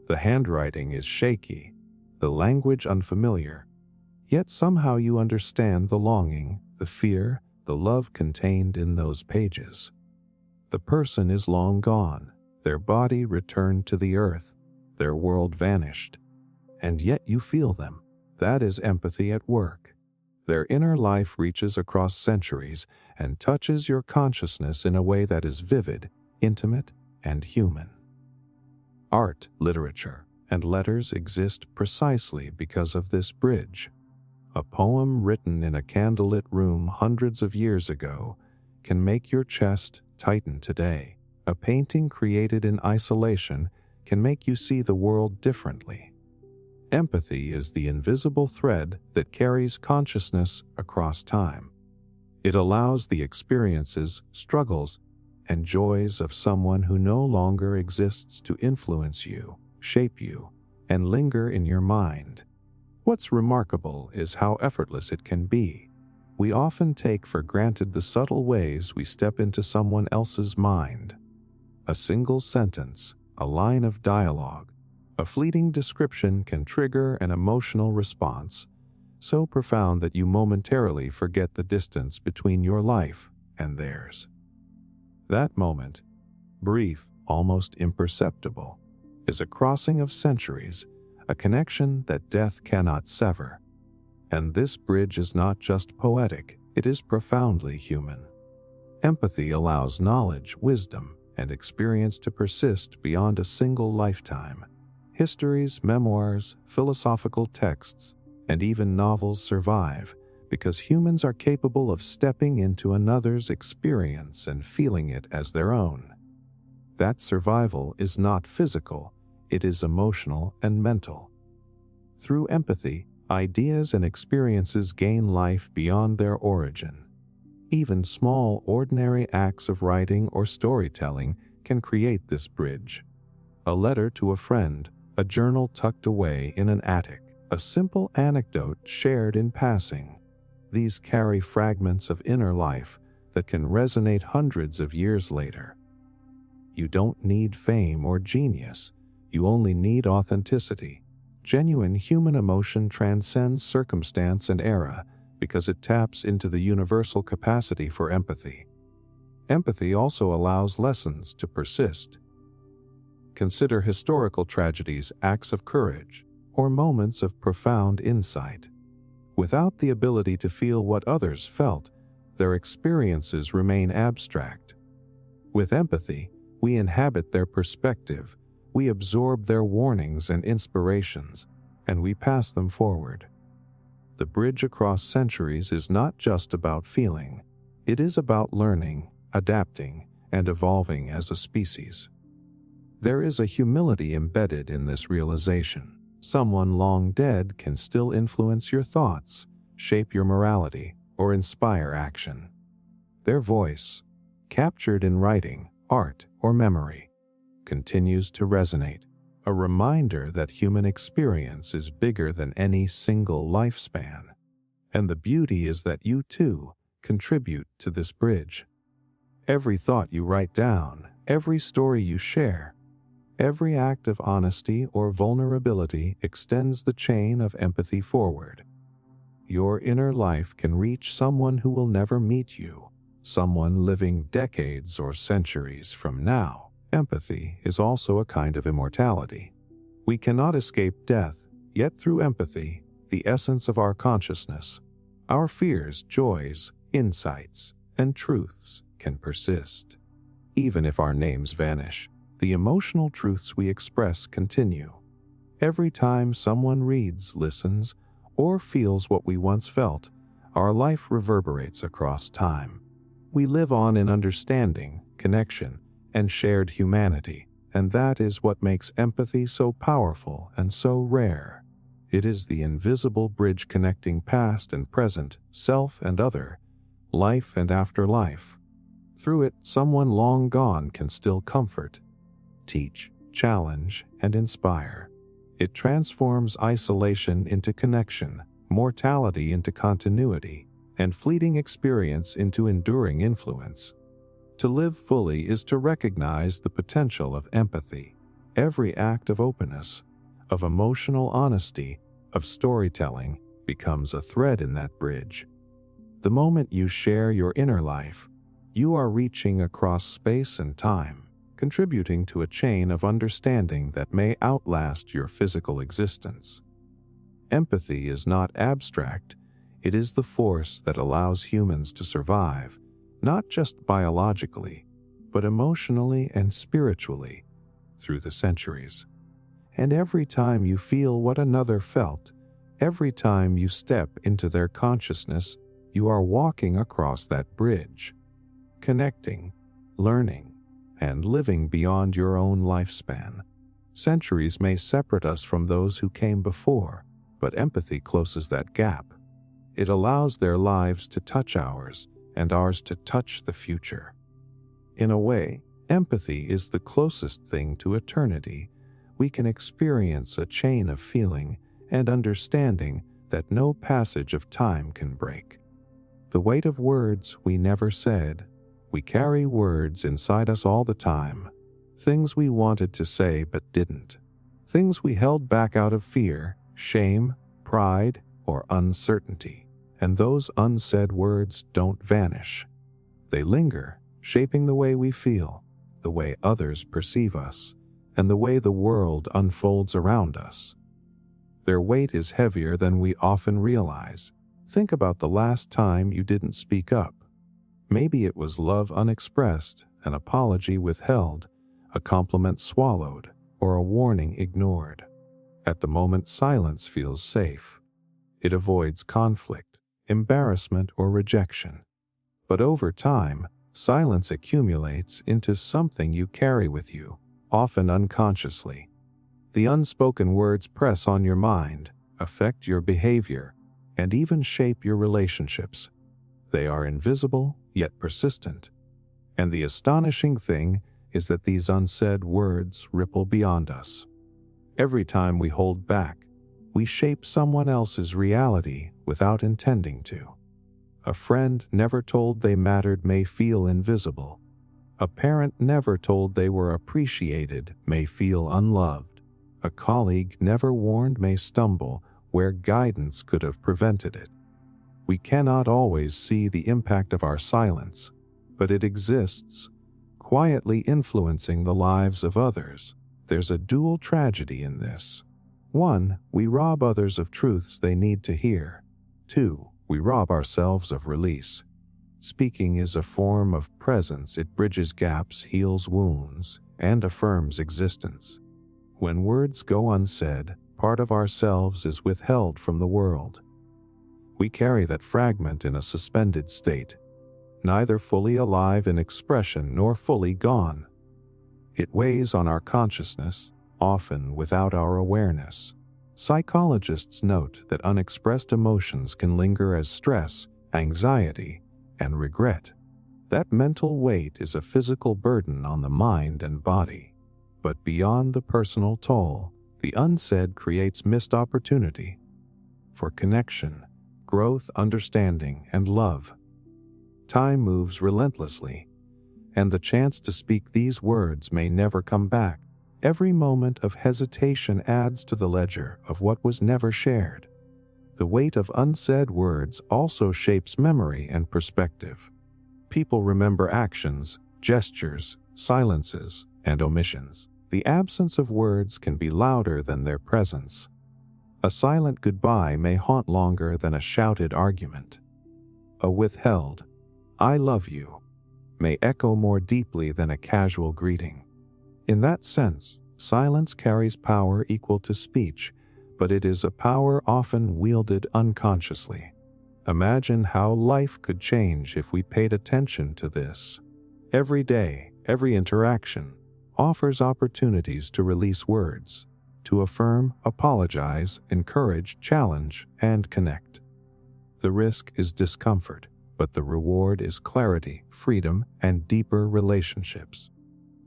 The handwriting is shaky, the language unfamiliar, yet somehow you understand the longing, the fear, the love contained in those pages. The person is long gone, their body returned to the earth, their world vanished, and yet you feel them. That is empathy at work. Their inner life reaches across centuries and touches your consciousness in a way that is vivid, intimate, and human. Art, literature, and letters exist precisely because of this bridge. A poem written in a candlelit room hundreds of years ago can make your chest tighten today. A painting created in isolation can make you see the world differently. Empathy is the invisible thread that carries consciousness across time. It allows the experiences, struggles, and joys of someone who no longer exists to influence you, shape you, and linger in your mind. What's remarkable is how effortless it can be. We often take for granted the subtle ways we step into someone else's mind. A single sentence, a line of dialogue, a fleeting description can trigger an emotional response so profound that you momentarily forget the distance between your life and theirs. That moment, brief, almost imperceptible, is a crossing of centuries, a connection that death cannot sever. And this bridge is not just poetic, it is profoundly human. Empathy allows knowledge, wisdom, and experience to persist beyond a single lifetime. Histories, memoirs, philosophical texts, and even novels survive because humans are capable of stepping into another's experience and feeling it as their own. That survival is not physical, it is emotional and mental. Through empathy, ideas and experiences gain life beyond their origin. Even small, ordinary acts of writing or storytelling can create this bridge. A letter to a friend, a journal tucked away in an attic, a simple anecdote shared in passing. These carry fragments of inner life that can resonate hundreds of years later. You don't need fame or genius, you only need authenticity. Genuine human emotion transcends circumstance and era because it taps into the universal capacity for empathy. Empathy also allows lessons to persist. Consider historical tragedies, acts of courage, or moments of profound insight. Without the ability to feel what others felt, their experiences remain abstract. With empathy, we inhabit their perspective, we absorb their warnings and inspirations, and we pass them forward. The bridge across centuries is not just about feeling, it is about learning, adapting, and evolving as a species. There is a humility embedded in this realization. Someone long dead can still influence your thoughts, shape your morality, or inspire action. Their voice, captured in writing, art, or memory, continues to resonate, a reminder that human experience is bigger than any single lifespan. And the beauty is that you too contribute to this bridge. Every thought you write down, every story you share, every act of honesty or vulnerability extends the chain of empathy forward. Your inner life can reach someone who will never meet you, someone living decades or centuries from now. Empathy is also a kind of immortality. We cannot escape death, yet through empathy, the essence of our consciousness, our fears, joys, insights, and truths can persist. Even if our names vanish, the emotional truths we express continue. Every time someone reads, listens, or feels what we once felt, our life reverberates across time. We live on in understanding, connection, and shared humanity, and that is what makes empathy so powerful and so rare. It is the invisible bridge connecting past and present, self and other, life and afterlife. Through it, someone long gone can still comfort, teach, challenge, and inspire. It transforms isolation into connection, mortality into continuity, and fleeting experience into enduring influence. To live fully is to recognize the potential of empathy. Every act of openness, of emotional honesty, of storytelling becomes a thread in that bridge. The moment you share your inner life, you are reaching across space and time, contributing to a chain of understanding that may outlast your physical existence. Empathy is not abstract, it is the force that allows humans to survive, not just biologically, but emotionally and spiritually, through the centuries. And every time you feel what another felt, every time you step into their consciousness, you are walking across that bridge, connecting, learning, and living beyond your own lifespan. Centuries may separate us from those who came before, but empathy closes that gap. It allows their lives to touch ours, and ours to touch the future. In a way, empathy is the closest thing to eternity. We can experience a chain of feeling and understanding that no passage of time can break. The weight of words we never said. We carry words inside us all the time. Things we wanted to say but didn't. Things we held back out of fear, shame, pride, or uncertainty. And those unsaid words don't vanish. They linger, shaping the way we feel, the way others perceive us, and the way the world unfolds around us. Their weight is heavier than we often realize. Think about the last time you didn't speak up. Maybe it was love unexpressed, an apology withheld, a compliment swallowed, or a warning ignored. At the moment, silence feels safe. It avoids conflict, embarrassment, or rejection. But over time, silence accumulates into something you carry with you, often unconsciously. The unspoken words press on your mind, affect your behavior, and even shape your relationships. They are invisible, yet persistent. And the astonishing thing is that these unsaid words ripple beyond us. Every time we hold back, we shape someone else's reality without intending to. A friend never told they mattered may feel invisible. A parent never told they were appreciated may feel unloved. A colleague never warned may stumble where guidance could have prevented it. We cannot always see the impact of our silence, but it exists, quietly influencing the lives of others. There's a dual tragedy in this. 1, we rob others of truths they need to hear. 2, we rob ourselves of release. Speaking is a form of presence. It bridges gaps, heals wounds, and affirms existence. When words go unsaid, part of ourselves is withheld from the world. We carry that fragment in a suspended state, neither fully alive in expression nor fully gone. It weighs on our consciousness, often without our awareness. Psychologists note that unexpressed emotions can linger as stress, anxiety, and regret. That mental weight is a physical burden on the mind and body. But beyond the personal toll, the unsaid creates missed opportunity for connection, growth, understanding, and love. Time moves relentlessly, and the chance to speak these words may never come back. Every moment of hesitation adds to the ledger of what was never shared. The weight of unsaid words also shapes memory and perspective. People remember actions, gestures, silences, and omissions. The absence of words can be louder than their presence. A silent goodbye may haunt longer than a shouted argument. A withheld, "I love you," may echo more deeply than a casual greeting. In that sense, silence carries power equal to speech, but it is a power often wielded unconsciously. Imagine how life could change if we paid attention to this. Every day, every interaction offers opportunities to release words, to affirm, apologize, encourage, challenge, and connect. The risk is discomfort, but the reward is clarity, freedom, and deeper relationships.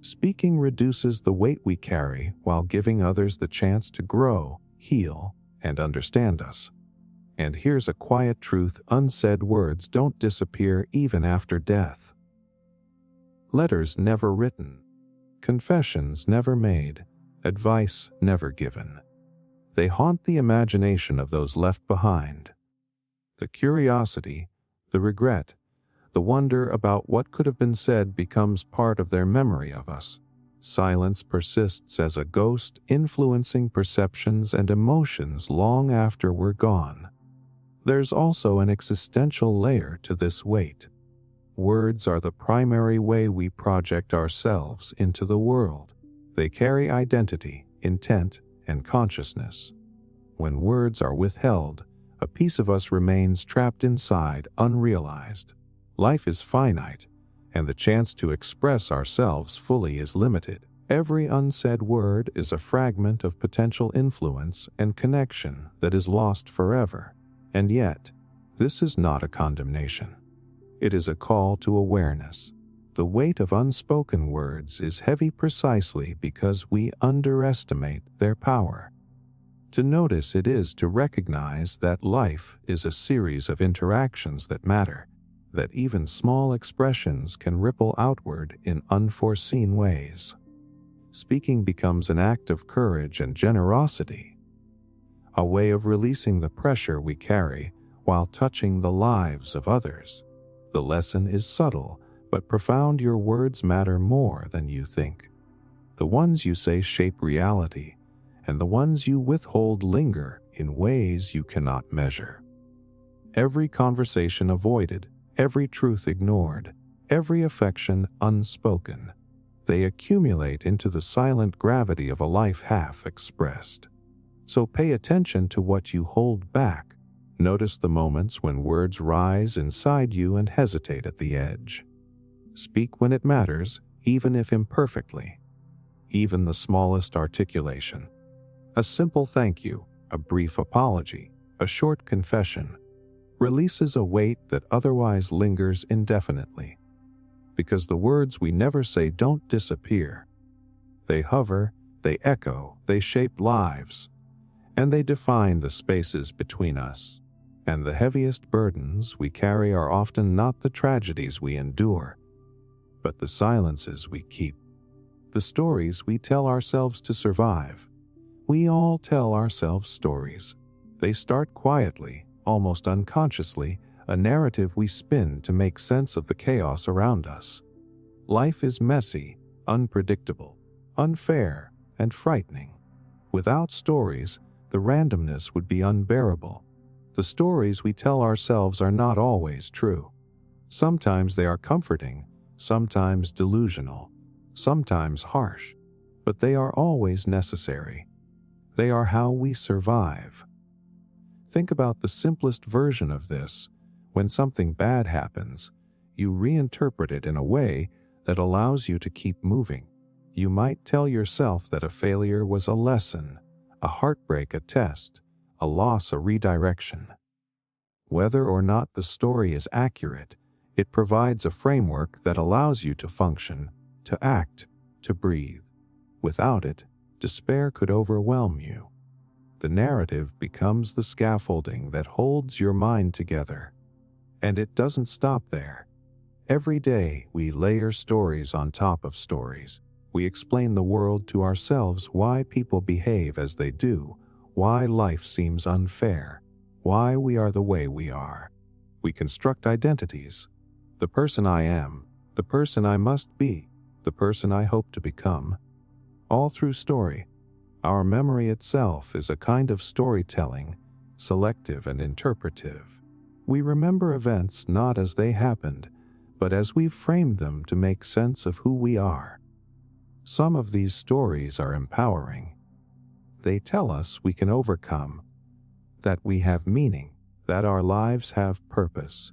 Speaking reduces the weight we carry while giving others the chance to grow, heal, and understand us. And here's a quiet truth: unsaid words don't disappear even after death. Letters never written, confessions never made, advice never given. They haunt the imagination of those left behind. The curiosity, the regret, the wonder about what could have been said becomes part of their memory of us. Silence persists as a ghost, influencing perceptions and emotions long after we're gone. There's also an existential layer to this weight. Words are the primary way we project ourselves into the world. They carry identity, intent, and consciousness. When words are withheld, a piece of us remains trapped inside, unrealized. Life is finite, and the chance to express ourselves fully is limited. Every unsaid word is a fragment of potential influence and connection that is lost forever. And yet, this is not a condemnation. It is a call to awareness. The weight of unspoken words is heavy precisely because we underestimate their power. To notice it is to recognize that life is a series of interactions that matter, that even small expressions can ripple outward in unforeseen ways. Speaking becomes an act of courage and generosity, a way of releasing the pressure we carry while touching the lives of others. The lesson is subtle but profound. Your words matter more than you think. The ones you say shape reality, and the ones you withhold linger in ways you cannot measure. Every conversation avoided, every truth ignored, every affection unspoken, they accumulate into the silent gravity of a life half expressed. So pay attention to what you hold back. Notice the moments when words rise inside you and hesitate at the edge. Speak when it matters, even if imperfectly. Even the smallest articulation, a simple thank you, a brief apology, a short confession, releases a weight that otherwise lingers indefinitely. Because the words we never say don't disappear. They hover, they echo, they shape lives, and they define the spaces between us. And the heaviest burdens we carry are often not the tragedies we endure, but the silences we keep, the stories we tell ourselves to survive. We all tell ourselves stories. They start quietly, almost unconsciously, a narrative we spin to make sense of the chaos around us. Life is messy, unpredictable, unfair, and frightening. Without stories, the randomness would be unbearable. The stories we tell ourselves are not always true. Sometimes they are comforting, sometimes delusional, sometimes harsh, but they are always necessary. They are how we survive. Think about the simplest version of this. When something bad happens, you reinterpret it in a way that allows you to keep moving. You might tell yourself that a failure was a lesson, a heartbreak a test, a loss a redirection. Whether or not the story is accurate, it provides a framework that allows you to function, to act, to breathe. Without it, despair could overwhelm you. The narrative becomes the scaffolding that holds your mind together. And it doesn't stop there. Every day we layer stories on top of stories. We explain the world to ourselves, why people behave as they do, why life seems unfair, why we are the way we are. We construct identities. The person I am, the person I must be, the person I hope to become. All through story. Our memory itself is a kind of storytelling, selective and interpretive. We remember events not as they happened, but as we've framed them to make sense of who we are. Some of these stories are empowering. They tell us we can overcome, that we have meaning, that our lives have purpose.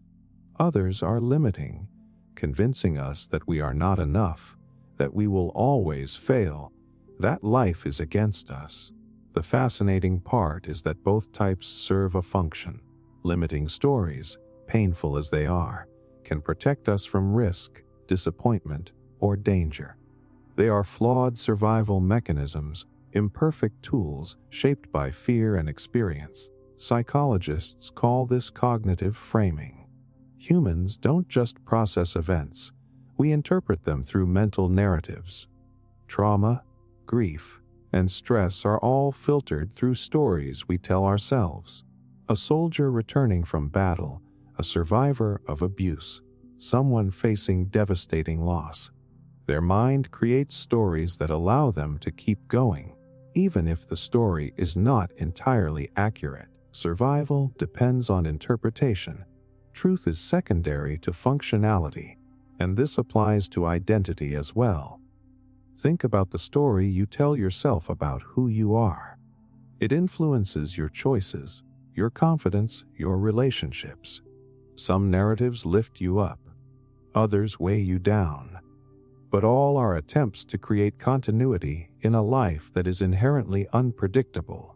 Others are limiting, convincing us that we are not enough, that we will always fail, that life is against us. The fascinating part is that both types serve a function. Limiting stories, painful as they are, can protect us from risk, disappointment, or danger. They are flawed survival mechanisms, imperfect tools shaped by fear and experience. Psychologists call this cognitive framing. Humans don't just process events, we interpret them through mental narratives. Trauma, grief, and stress are all filtered through stories we tell ourselves. A soldier returning from battle, a survivor of abuse, someone facing devastating loss. Their mind creates stories that allow them to keep going, even if the story is not entirely accurate. Survival depends on interpretation. Truth is secondary to functionality, and this applies to identity as well. Think about the story you tell yourself about who you are. It influences your choices, your confidence, your relationships. Some narratives lift you up, others weigh you down. But all are attempts to create continuity in a life that is inherently unpredictable.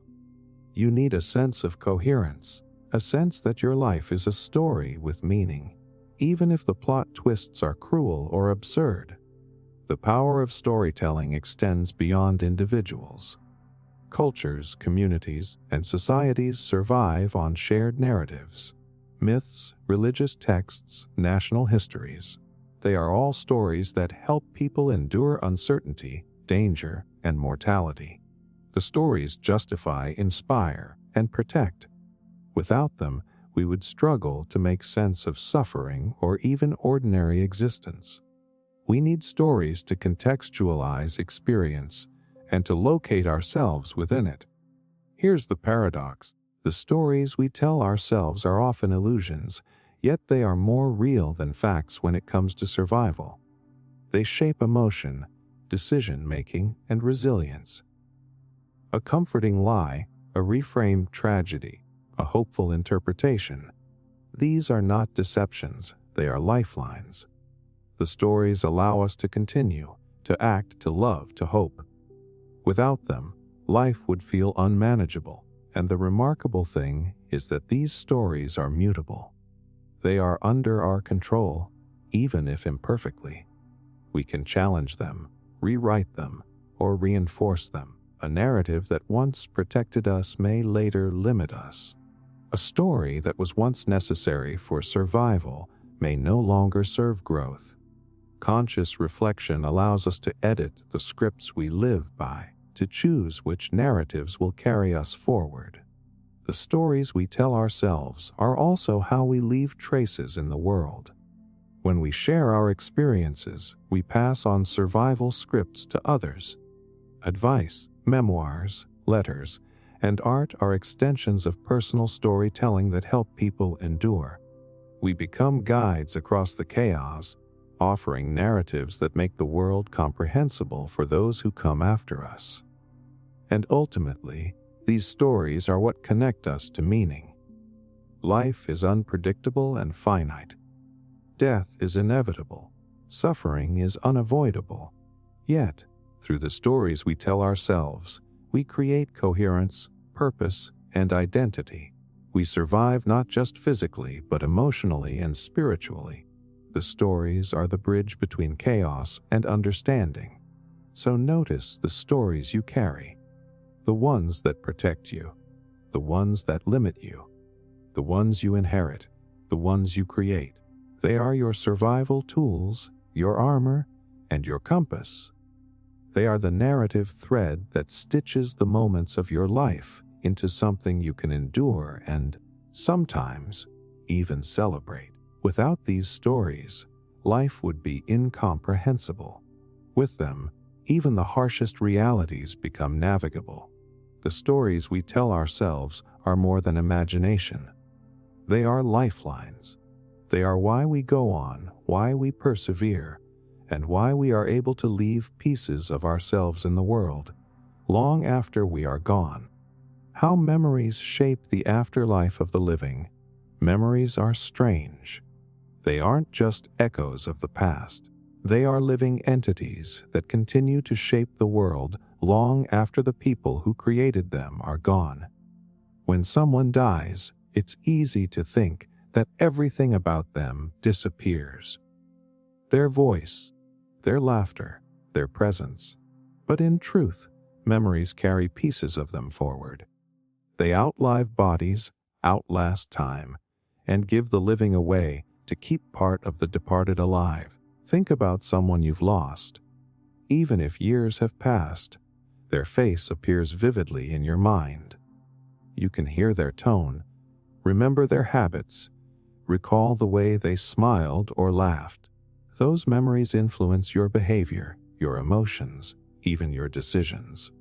You need a sense of coherence, a sense that your life is a story with meaning, even if the plot twists are cruel or absurd. The power of storytelling extends beyond individuals. Cultures, communities, and societies survive on shared narratives. Myths, religious texts, national histories. They are all stories that help people endure uncertainty, danger, and mortality. The stories justify, inspire, and protect. Without them, we would struggle to make sense of suffering or even ordinary existence. We need stories to contextualize experience and to locate ourselves within it. Here's the paradox. The stories we tell ourselves are often illusions, yet they are more real than facts when it comes to survival. They shape emotion, decision-making, and resilience. A comforting lie, a reframed tragedy, a hopeful interpretation. These are not deceptions, they are lifelines. The stories allow us to continue, to act, to love, to hope. Without them, life would feel unmanageable, and the remarkable thing is that these stories are mutable. They are under our control, even if imperfectly. We can challenge them, rewrite them, or reinforce them. A narrative that once protected us may later limit us. A story that was once necessary for survival may no longer serve growth. Conscious reflection allows us to edit the scripts we live by, to choose which narratives will carry us forward. The stories we tell ourselves are also how we leave traces in the world. When we share our experiences, we pass on survival scripts to others. Advice, memoirs, letters, and art are extensions of personal storytelling that help people endure. We become guides across the chaos, offering narratives that make the world comprehensible for those who come after us. And ultimately, these stories are what connect us to meaning. Life is unpredictable and finite. Death is inevitable. Suffering is unavoidable. Yet, through the stories we tell ourselves, we create coherence, purpose, and identity. We survive not just physically, but emotionally and spiritually. The stories are the bridge between chaos and understanding. So notice the stories you carry. The ones that protect you. The ones that limit you. The ones you inherit. The ones you create. They are your survival tools, your armor, and your compass. They are the narrative thread that stitches the moments of your life into something you can endure and, sometimes, even celebrate. Without these stories, life would be incomprehensible. With them, even the harshest realities become navigable. The stories we tell ourselves are more than imagination. They are lifelines. They are why we go on, why we persevere, and why we are able to leave pieces of ourselves in the world, long after we are gone. How memories shape the afterlife of the living. Memories are strange. They aren't just echoes of the past. They are living entities that continue to shape the world long after the people who created them are gone. When someone dies, it's easy to think that everything about them disappears. Their voice, their laughter, their presence. But in truth, memories carry pieces of them forward. They outlive bodies, outlast time, and give the living a way to keep part of the departed alive. Think about someone you've lost. Even if years have passed, their face appears vividly in your mind. You can hear their tone, remember their habits, recall the way they smiled or laughed. Those memories influence your behavior, your emotions, even your decisions.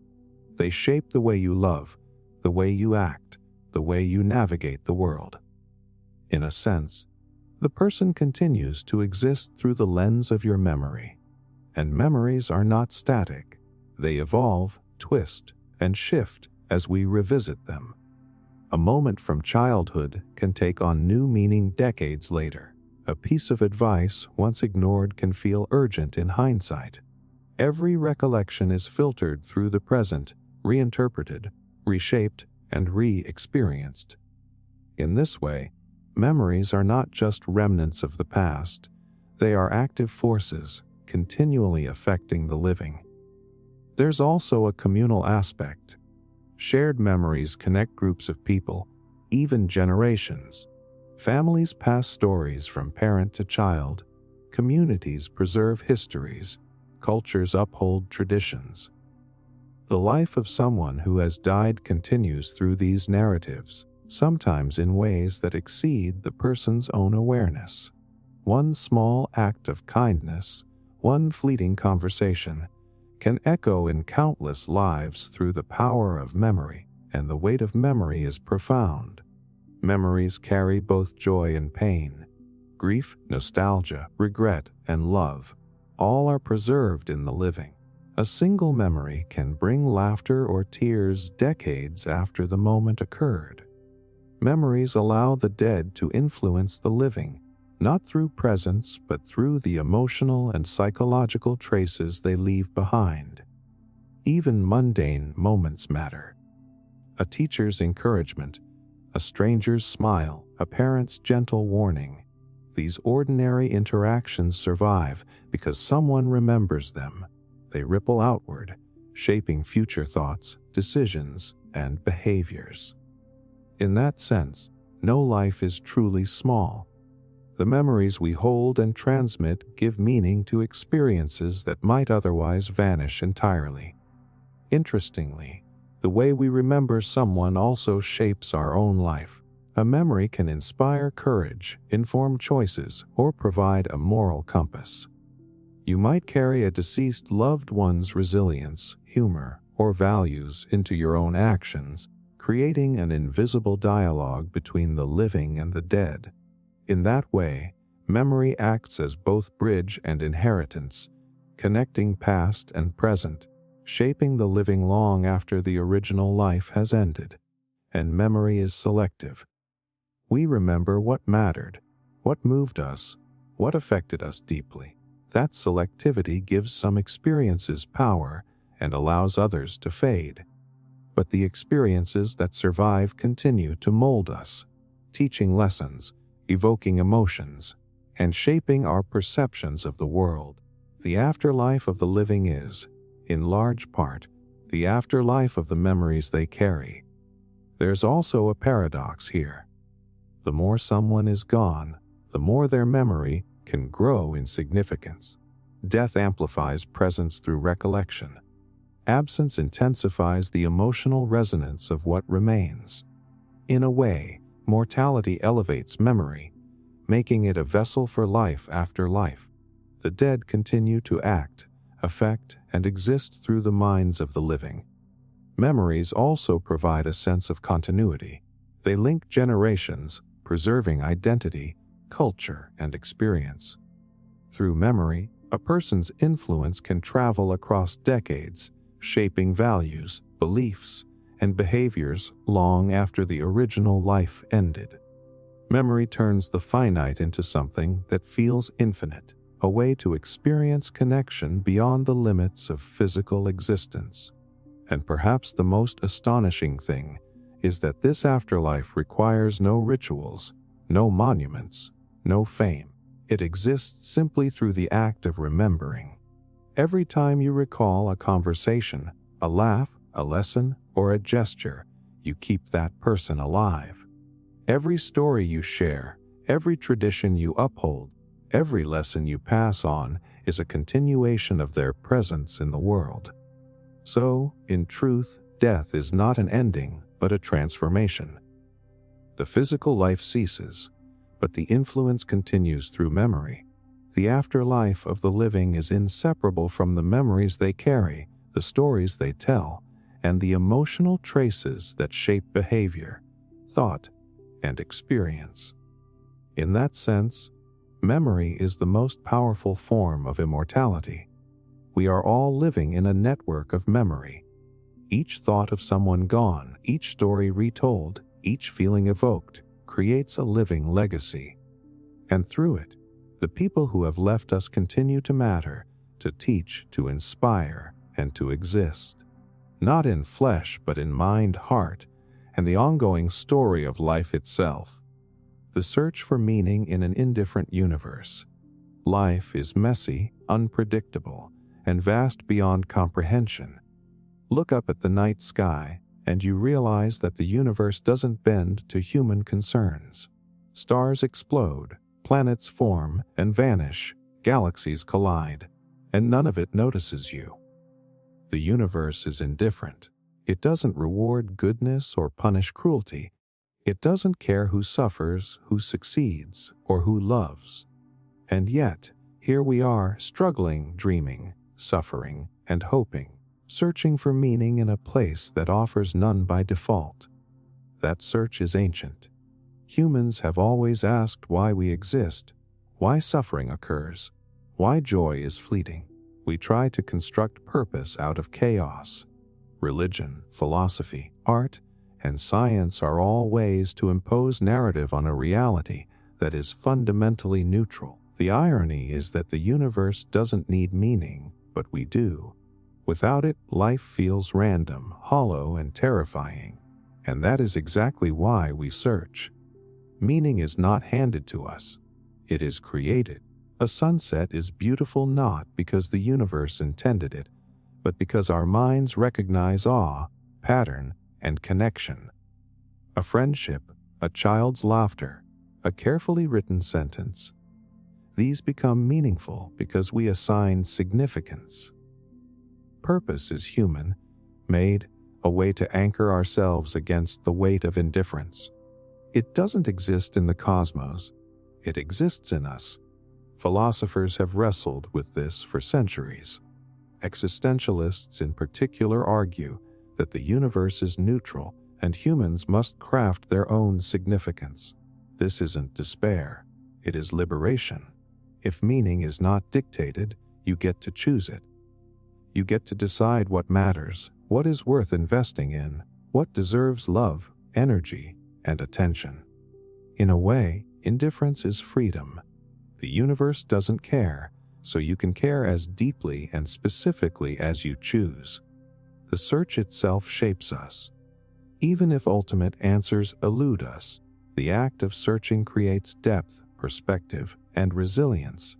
They shape the way you love, the way you act, the way you navigate the world. In a sense, the person continues to exist through the lens of your memory. And memories are not static. They evolve, twist, and shift as we revisit them. A moment from childhood can take on new meaning decades later. A piece of advice once ignored can feel urgent in hindsight. Every recollection is filtered through the present, reinterpreted, reshaped, and re-experienced. In this way, memories are not just remnants of the past. They are active forces, continually affecting the living. There's also a communal aspect. Shared memories connect groups of people, even generations. Families pass stories from parent to child. Communities preserve histories. Cultures uphold traditions. The life of someone who has died continues through these narratives, sometimes in ways that exceed the person's own awareness. One small act of kindness, one fleeting conversation, can echo in countless lives through the power of memory, and the weight of memory is profound. Memories carry both joy and pain. Grief, nostalgia, regret, and love, all are preserved in the living. A single memory can bring laughter or tears decades after the moment occurred. Memories allow the dead to influence the living, not through presence but through the emotional and psychological traces they leave behind. Even mundane moments matter. A teacher's encouragement, a stranger's smile, a parent's gentle warning. These ordinary interactions survive because someone remembers them. They ripple outward, shaping future thoughts, decisions, and behaviors. In that sense, no life is truly small. The memories we hold and transmit give meaning to experiences that might otherwise vanish entirely. Interestingly, the way we remember someone also shapes our own life. A memory can inspire courage, inform choices, or provide a moral compass. You might carry a deceased loved one's resilience, humor, or values into your own actions, creating an invisible dialogue between the living and the dead. In that way, memory acts as both bridge and inheritance, connecting past and present, shaping the living long after the original life has ended. And memory is selective. We remember what mattered, what moved us, what affected us deeply. That selectivity gives some experiences power and allows others to fade. But the experiences that survive continue to mold us, teaching lessons, evoking emotions, and shaping our perceptions of the world. The afterlife of the living is, in large part, the afterlife of the memories they carry. There's also a paradox here. The more someone is gone, the more their memory can grow in significance. Death amplifies presence through recollection. Absence intensifies the emotional resonance of what remains. In a way, mortality elevates memory, making it a vessel for life after life. The dead continue to act, affect, and exist through the minds of the living. Memories also provide a sense of continuity. They link generations, preserving identity, culture, and experience. Through memory, a person's influence can travel across decades, shaping values, beliefs, and behaviors long after the original life ended. Memory turns the finite into something that feels infinite, a way to experience connection beyond the limits of physical existence. And perhaps the most astonishing thing is that this afterlife requires no rituals, no monuments, no fame. It exists simply through the act of remembering. Every time you recall a conversation, a laugh, a lesson, or a gesture, you keep that person alive. Every story you share, every tradition you uphold, every lesson you pass on is a continuation of their presence in the world. So, in truth, death is not an ending, but a transformation. The physical life ceases, but the influence continues through memory. The afterlife of the living is inseparable from the memories they carry, the stories they tell, and the emotional traces that shape behavior, thought, and experience. In that sense, memory is the most powerful form of immortality. We are all living in a network of memory. Each thought of someone gone, each story retold, each feeling evoked, creates a living legacy. And through it, the people who have left us continue to matter, to teach, to inspire, and to exist. Not in flesh, but in mind, heart, and the ongoing story of life itself. The search for meaning in an indifferent universe. Life is messy, unpredictable, and vast beyond comprehension. Look up at the night sky, and you realize that the universe doesn't bend to human concerns. Stars explode, planets form and vanish, galaxies collide, and none of it notices you. The universe is indifferent. It doesn't reward goodness or punish cruelty. It doesn't care who suffers, who succeeds, or who loves. And yet, here we are, struggling, dreaming, suffering, and hoping, searching for meaning in a place that offers none by default. That search is ancient. Humans have always asked why we exist, why suffering occurs, why joy is fleeting. We try to construct purpose out of chaos. Religion, philosophy, art, and science are all ways to impose narrative on a reality that is fundamentally neutral. The irony is that the universe doesn't need meaning, but we do. Without it, life feels random, hollow, and terrifying. And that is exactly why we search. Meaning is not handed to us. It is created. A sunset is beautiful not because the universe intended it, but because our minds recognize awe, pattern, and connection. A friendship, a child's laughter, a carefully written sentence. These become meaningful because we assign significance. Purpose is human, made, a way to anchor ourselves against the weight of indifference. It doesn't exist in the cosmos. It exists in us. Philosophers have wrestled with this for centuries. Existentialists in particular argue that the universe is neutral and humans must craft their own significance. This isn't despair. It is liberation. If meaning is not dictated, you get to choose it. You get to decide what matters, what is worth investing in, what deserves love, energy, and attention. In a way, indifference is freedom. The universe doesn't care, so you can care as deeply and specifically as you choose. The search itself shapes us. Even if ultimate answers elude us, the act of searching creates depth, perspective, and resilience.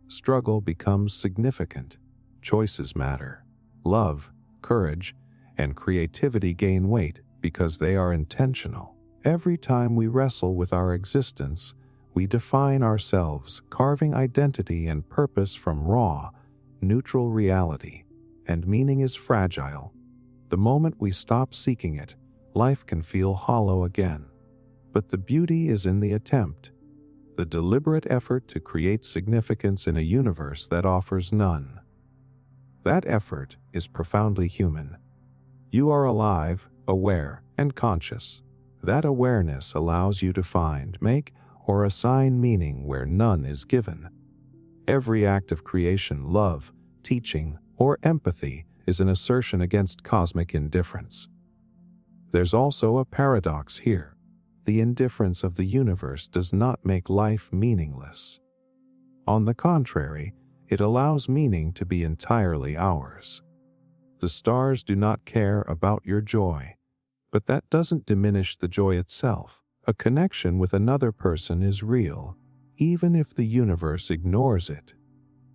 Struggle becomes significant. Choices matter. Love, courage, and creativity gain weight because they are intentional. Every time we wrestle with our existence, we define ourselves, carving identity and purpose from raw, neutral reality. And meaning is fragile. The moment we stop seeking it, life can feel hollow again. But the beauty is in the attempt, the deliberate effort to create significance in a universe that offers none. That effort is profoundly human. You are alive, aware, and conscious. That awareness allows you to find, make, or assign meaning where none is given. Every act of creation, love, teaching, or empathy is an assertion against cosmic indifference. There's also a paradox here. the indifference of the universe does not make life meaningless. On the contrary, it allows meaning to be entirely ours. The stars do not care about your joy, but that doesn't diminish the joy itself. A connection with another person is real, even if the universe ignores it.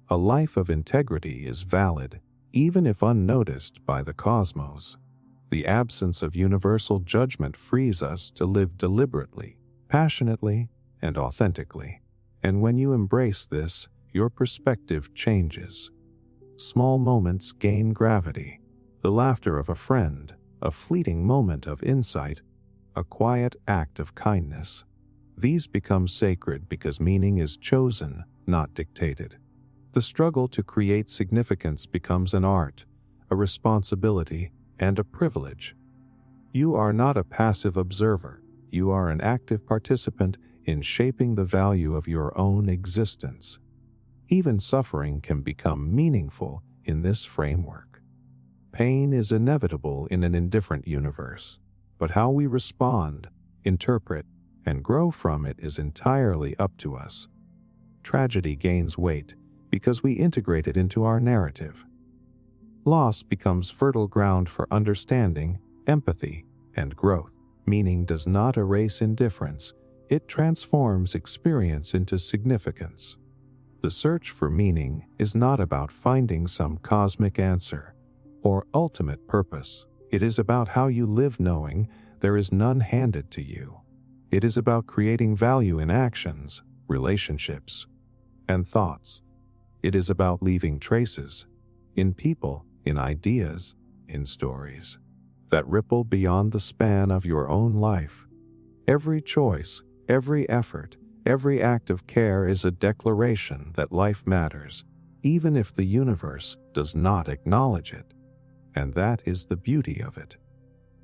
A life of integrity is valid, even if unnoticed by the cosmos. The absence of universal judgment frees us to live deliberately, passionately, and authentically. And when you embrace this, your perspective changes. Small moments gain gravity. The laughter of a friend, a fleeting moment of insight, a quiet act of kindness. These become sacred because meaning is chosen, not dictated. The struggle to create significance becomes an art, a responsibility, and a privilege. You are not a passive observer. You are an active participant in shaping the value of your own existence. Even suffering can become meaningful in this framework. Pain is inevitable in an indifferent universe, but how we respond, interpret, and grow from it is entirely up to us. Tragedy gains weight because we integrate it into our narrative. Loss becomes fertile ground for understanding, empathy, and growth. Meaning does not erase indifference, it transforms experience into significance. The search for meaning is not about finding some cosmic answer or ultimate purpose. It is about how you live knowing there is none handed to you. It is about creating value in actions, relationships, and thoughts. It is about leaving traces in people, in ideas, in stories that ripple beyond the span of your own life. Every choice, every effort, every act of care is a declaration that life matters, even if the universe does not acknowledge it. And that is the beauty of it.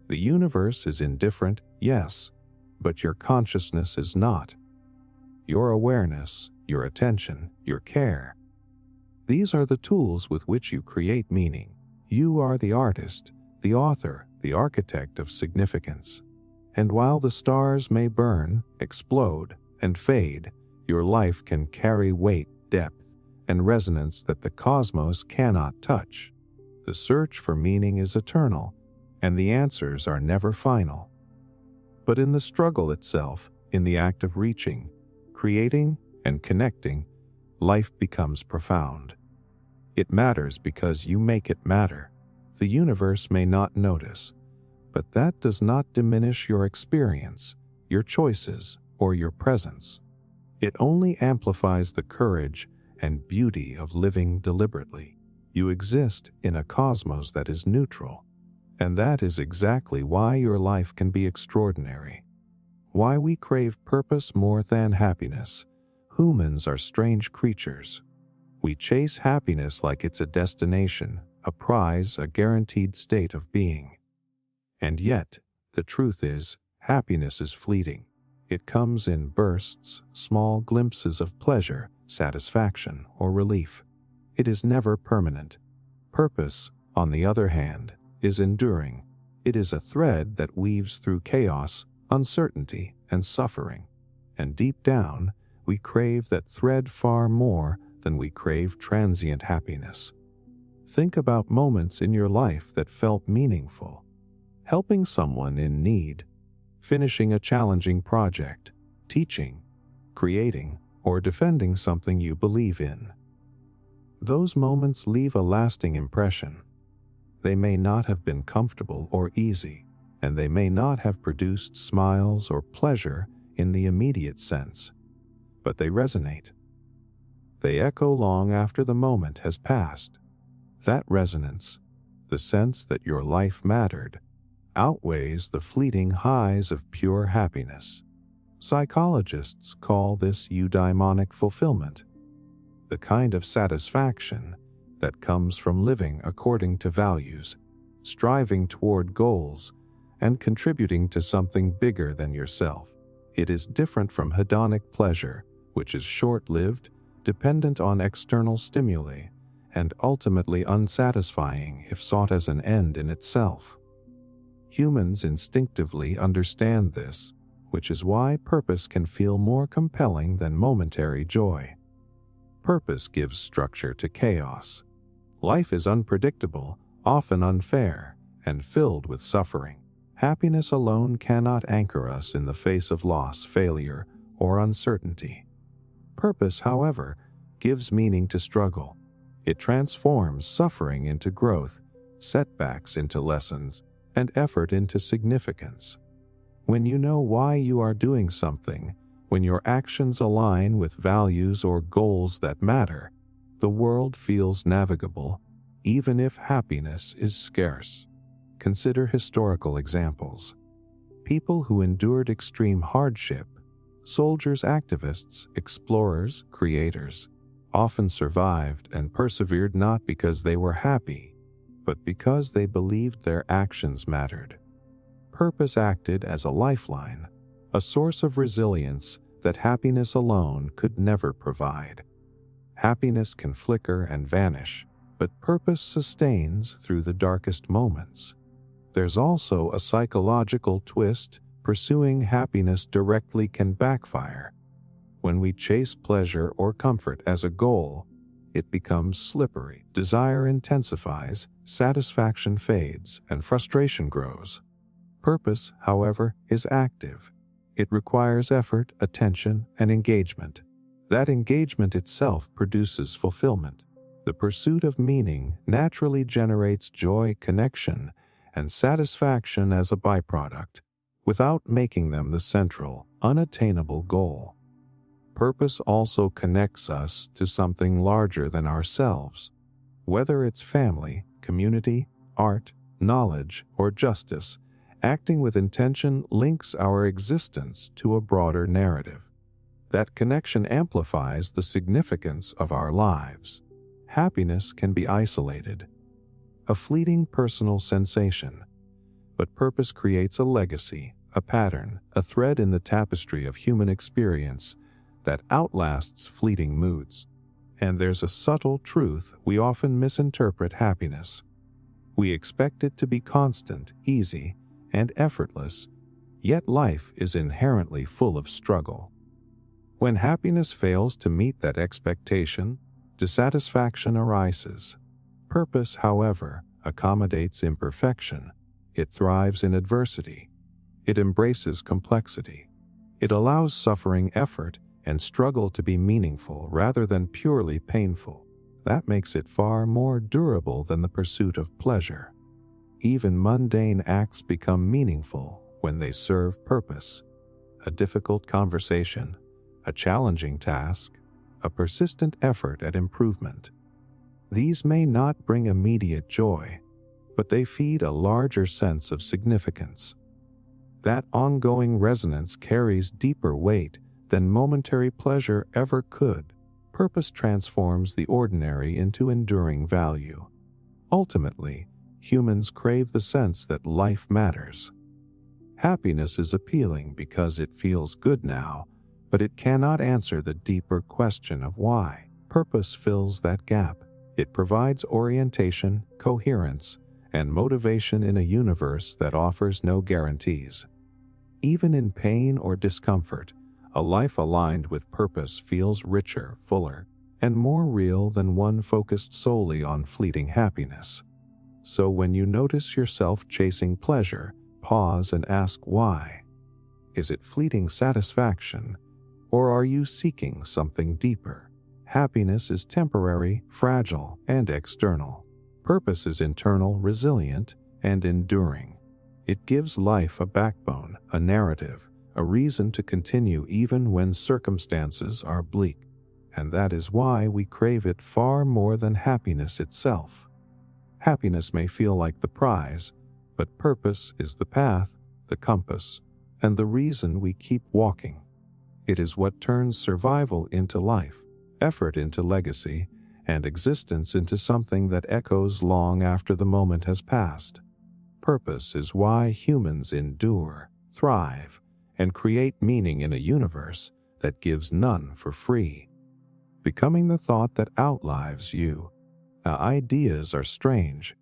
The universe is indifferent, yes, but your consciousness is not. Your awareness, your attention, your care. These are the tools with which you create meaning. You are the artist, the author, the architect of significance. And while the stars may burn, explode, and fade, your life can carry weight, depth, and resonance that the cosmos cannot touch. The search for meaning is eternal, and the answers are never final. But in the struggle itself, in the act of reaching, creating, and connecting, life becomes profound. It matters because you make it matter. The universe may not notice, but that does not diminish your experience, your choices, or your presence. It only amplifies the courage and beauty of living deliberately. You exist in a cosmos that is neutral, and that is exactly why your life can be extraordinary. Why we crave purpose more than happiness. Humans are strange creatures. We chase happiness like it's a destination, a prize, a guaranteed state of being. And yet, the truth is, happiness is fleeting. It comes in bursts, small glimpses of pleasure, satisfaction, or relief. It is never permanent. Purpose, on the other hand, is enduring. It is a thread that weaves through chaos, uncertainty, and suffering. And deep down, we crave that thread far more than we crave transient happiness. Think about moments in your life that felt meaningful. Helping someone in need, finishing a challenging project, teaching, creating, or defending something you believe in. Those moments leave a lasting impression. They may not have been comfortable or easy, and they may not have produced smiles or pleasure in the immediate sense, but they resonate. They echo long after the moment has passed. That resonance, the sense that your life mattered, outweighs the fleeting highs of pure happiness. Psychologists call this eudaimonic fulfillment, the kind of satisfaction that comes from living according to values, striving toward goals, and contributing to something bigger than yourself. It is different from hedonic pleasure, which is short-lived, dependent on external stimuli, and ultimately unsatisfying if sought as an end in itself. Humans instinctively understand this. which is why purpose can feel more compelling than momentary joy. Purpose gives structure to chaos. Life is unpredictable, often unfair, and filled with suffering. Happiness alone cannot anchor us in the face of loss, failure, or uncertainty. Purpose, however, gives meaning to struggle. It transforms suffering into growth, setbacks into lessons, and effort into significance. When you know why you are doing something, when your actions align with values or goals that matter, the world feels navigable, even if happiness is scarce. Consider historical examples. People who endured extreme hardship, soldiers, activists, explorers, creators, often survived and persevered not because they were happy, but because they believed their actions mattered. Purpose acted as a lifeline, a source of resilience that happiness alone could never provide. Happiness can flicker and vanish, but purpose sustains through the darkest moments. There's also a psychological twist. Pursuing happiness directly can backfire. When we chase pleasure or comfort as a goal, it becomes slippery. Desire intensifies, satisfaction fades, and frustration grows. Purpose, however, is active. It requires effort, attention, and engagement. That engagement itself produces fulfillment. The pursuit of meaning naturally generates joy, connection, and satisfaction as a byproduct, without making them the central, unattainable goal. Purpose also connects us to something larger than ourselves. Whether it's family, community, art, knowledge, or justice, acting with intention links our existence to a broader narrative. That connection amplifies the significance of our lives. Happiness can be isolated, a fleeting personal sensation, but purpose creates a legacy, a pattern, a thread in the tapestry of human experience that outlasts fleeting moods. And there's a subtle truth: we often misinterpret happiness. We expect it to be constant, easy, and effortless, yet life is inherently full of struggle. When happiness fails to meet that expectation, dissatisfaction arises. Purpose, however, accommodates imperfection. It thrives in adversity. It embraces complexity. It allows suffering, effort, and struggle to be meaningful rather than purely painful. That makes it far more durable than the pursuit of pleasure. Even mundane acts become meaningful when they serve purpose. A difficult conversation, a challenging task, a persistent effort at improvement. These may not bring immediate joy, but they feed a larger sense of significance. That ongoing resonance carries deeper weight than momentary pleasure ever could. Purpose transforms the ordinary into enduring value. Ultimately, humans crave the sense that life matters. Happiness is appealing because it feels good now, but it cannot answer the deeper question of why. Purpose fills that gap. It provides orientation, coherence, and motivation in a universe that offers no guarantees. Even in pain or discomfort, a life aligned with purpose feels richer, fuller, and more real than one focused solely on fleeting happiness. So when you notice yourself chasing pleasure, pause and ask why. Is it fleeting satisfaction, or are you seeking something deeper? Happiness is temporary, fragile, and external. Purpose is internal, resilient, and enduring. It gives life a backbone, a narrative, a reason to continue even when circumstances are bleak. And that is why we crave it far more than happiness itself. Happiness may feel like the prize, but purpose is the path, the compass, and the reason we keep walking. It is what turns survival into life, effort into legacy, and existence into something that echoes long after the moment has passed. Purpose is why humans endure, thrive, and create meaning in a universe that gives none for free. Becoming the thought that outlives you. Ideas are strange.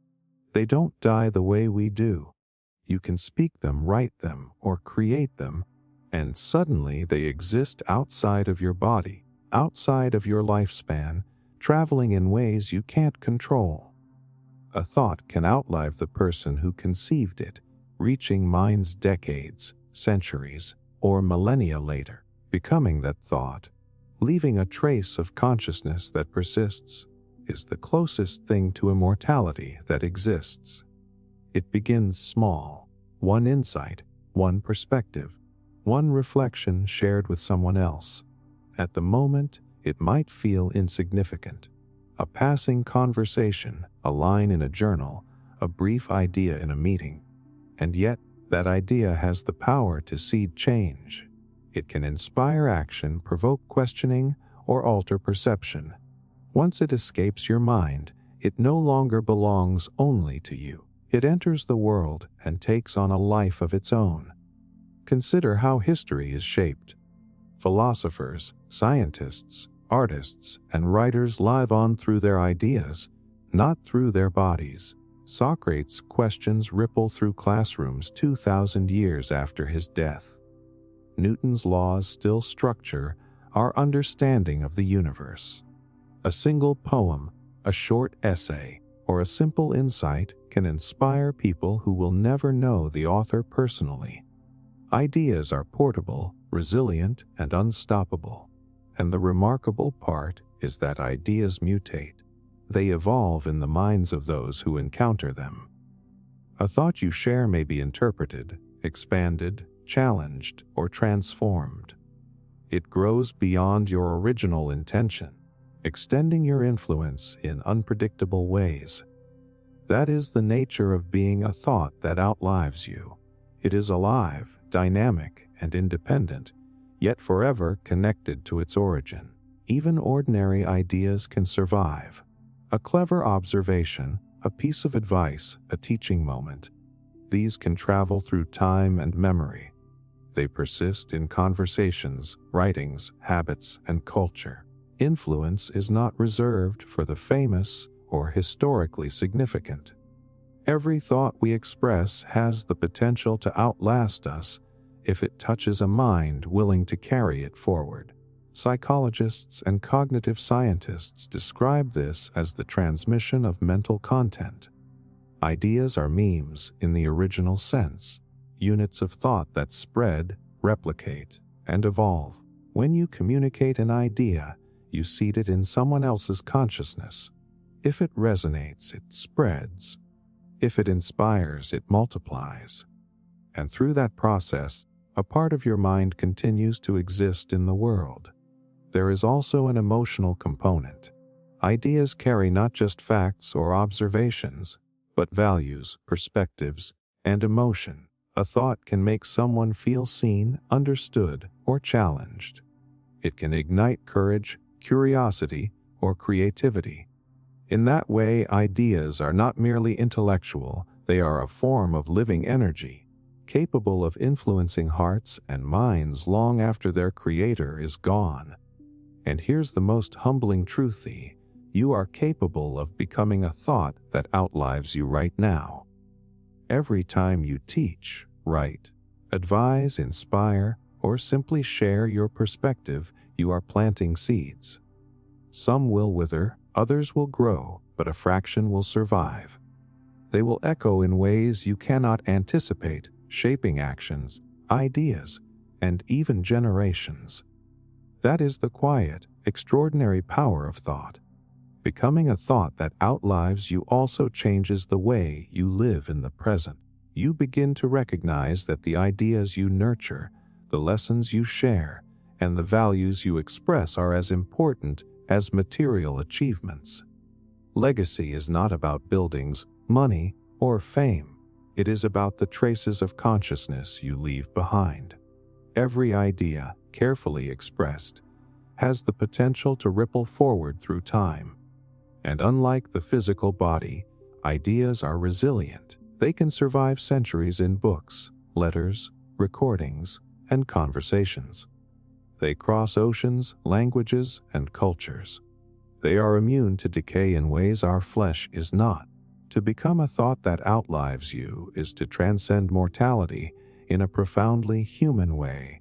They don't die the way we do. You can speak them, write them, or create them, and suddenly they exist outside of your body, outside of your lifespan, traveling in ways you can't control. A thought can outlive the person who conceived it, reaching minds decades, centuries, or millennia later, becoming that thought, leaving a trace of consciousness that persists, is the closest thing to immortality that exists. It begins small, one insight, one perspective, one reflection shared with someone else. At the moment, it might feel insignificant. A passing conversation, a line in a journal, a brief idea in a meeting. And yet, that idea has the power to seed change. It can inspire action, provoke questioning, or alter perception. Once it escapes your mind, it no longer belongs only to you. It enters the world and takes on a life of its own. Consider how history is shaped. Philosophers, scientists, artists, and writers live on through their ideas, not through their bodies. Socrates' questions ripple through classrooms 2,000 years after his death. Newton's laws still structure our understanding of the universe. A single poem, a short essay, or a simple insight can inspire people who will never know the author personally. Ideas are portable, resilient, and unstoppable. And the remarkable part is that ideas mutate. They evolve in the minds of those who encounter them. A thought you share may be interpreted, expanded, challenged, or transformed. It grows beyond your original intention, extending your influence in unpredictable ways. That is the nature of being a thought that outlives you. It is alive, dynamic, and independent, yet forever connected to its origin. Even ordinary ideas can survive. A clever observation, a piece of advice, a teaching moment. These can travel through time and memory. They persist in conversations, writings, habits, and culture. Influence is not reserved for the famous or historically significant. Every thought we express has the potential to outlast us if it touches a mind willing to carry it forward. Psychologists and cognitive scientists describe this as the transmission of mental content. Ideas are memes in the original sense, units of thought that spread, replicate, and evolve. When you communicate an idea, you seed it in someone else's consciousness. If it resonates, it spreads. If it inspires, it multiplies. And through that process, a part of your mind continues to exist in the world. There is also an emotional component. Ideas carry not just facts or observations, but values, perspectives, and emotion. A thought can make someone feel seen, understood, or challenged. It can ignite courage, curiosity, or creativity. In that way, ideas are not merely intellectual, they are a form of living energy, capable of influencing hearts and minds long after their creator is gone. And here's the most humbling truth: you are capable of becoming a thought that outlives you right now. Every time you teach, write, advise, inspire, or simply share your perspective, you are planting seeds. Some will wither, others will grow, but a fraction will survive. They will echo in ways you cannot anticipate, shaping actions, ideas, and even generations. That is the quiet, extraordinary power of thought. Becoming a thought that outlives you also changes the way you live in the present. You begin to recognize that the ideas you nurture, the lessons you share, and the values you express are as important as material achievements. Legacy is not about buildings, money, or fame. It is about the traces of consciousness you leave behind. Every idea, carefully expressed, has the potential to ripple forward through time. And unlike the physical body, ideas are resilient. They can survive centuries in books, letters, recordings, and conversations. They cross oceans, languages, and cultures. They are immune to decay in ways our flesh is not. To become a thought that outlives you is to transcend mortality in a profoundly human way.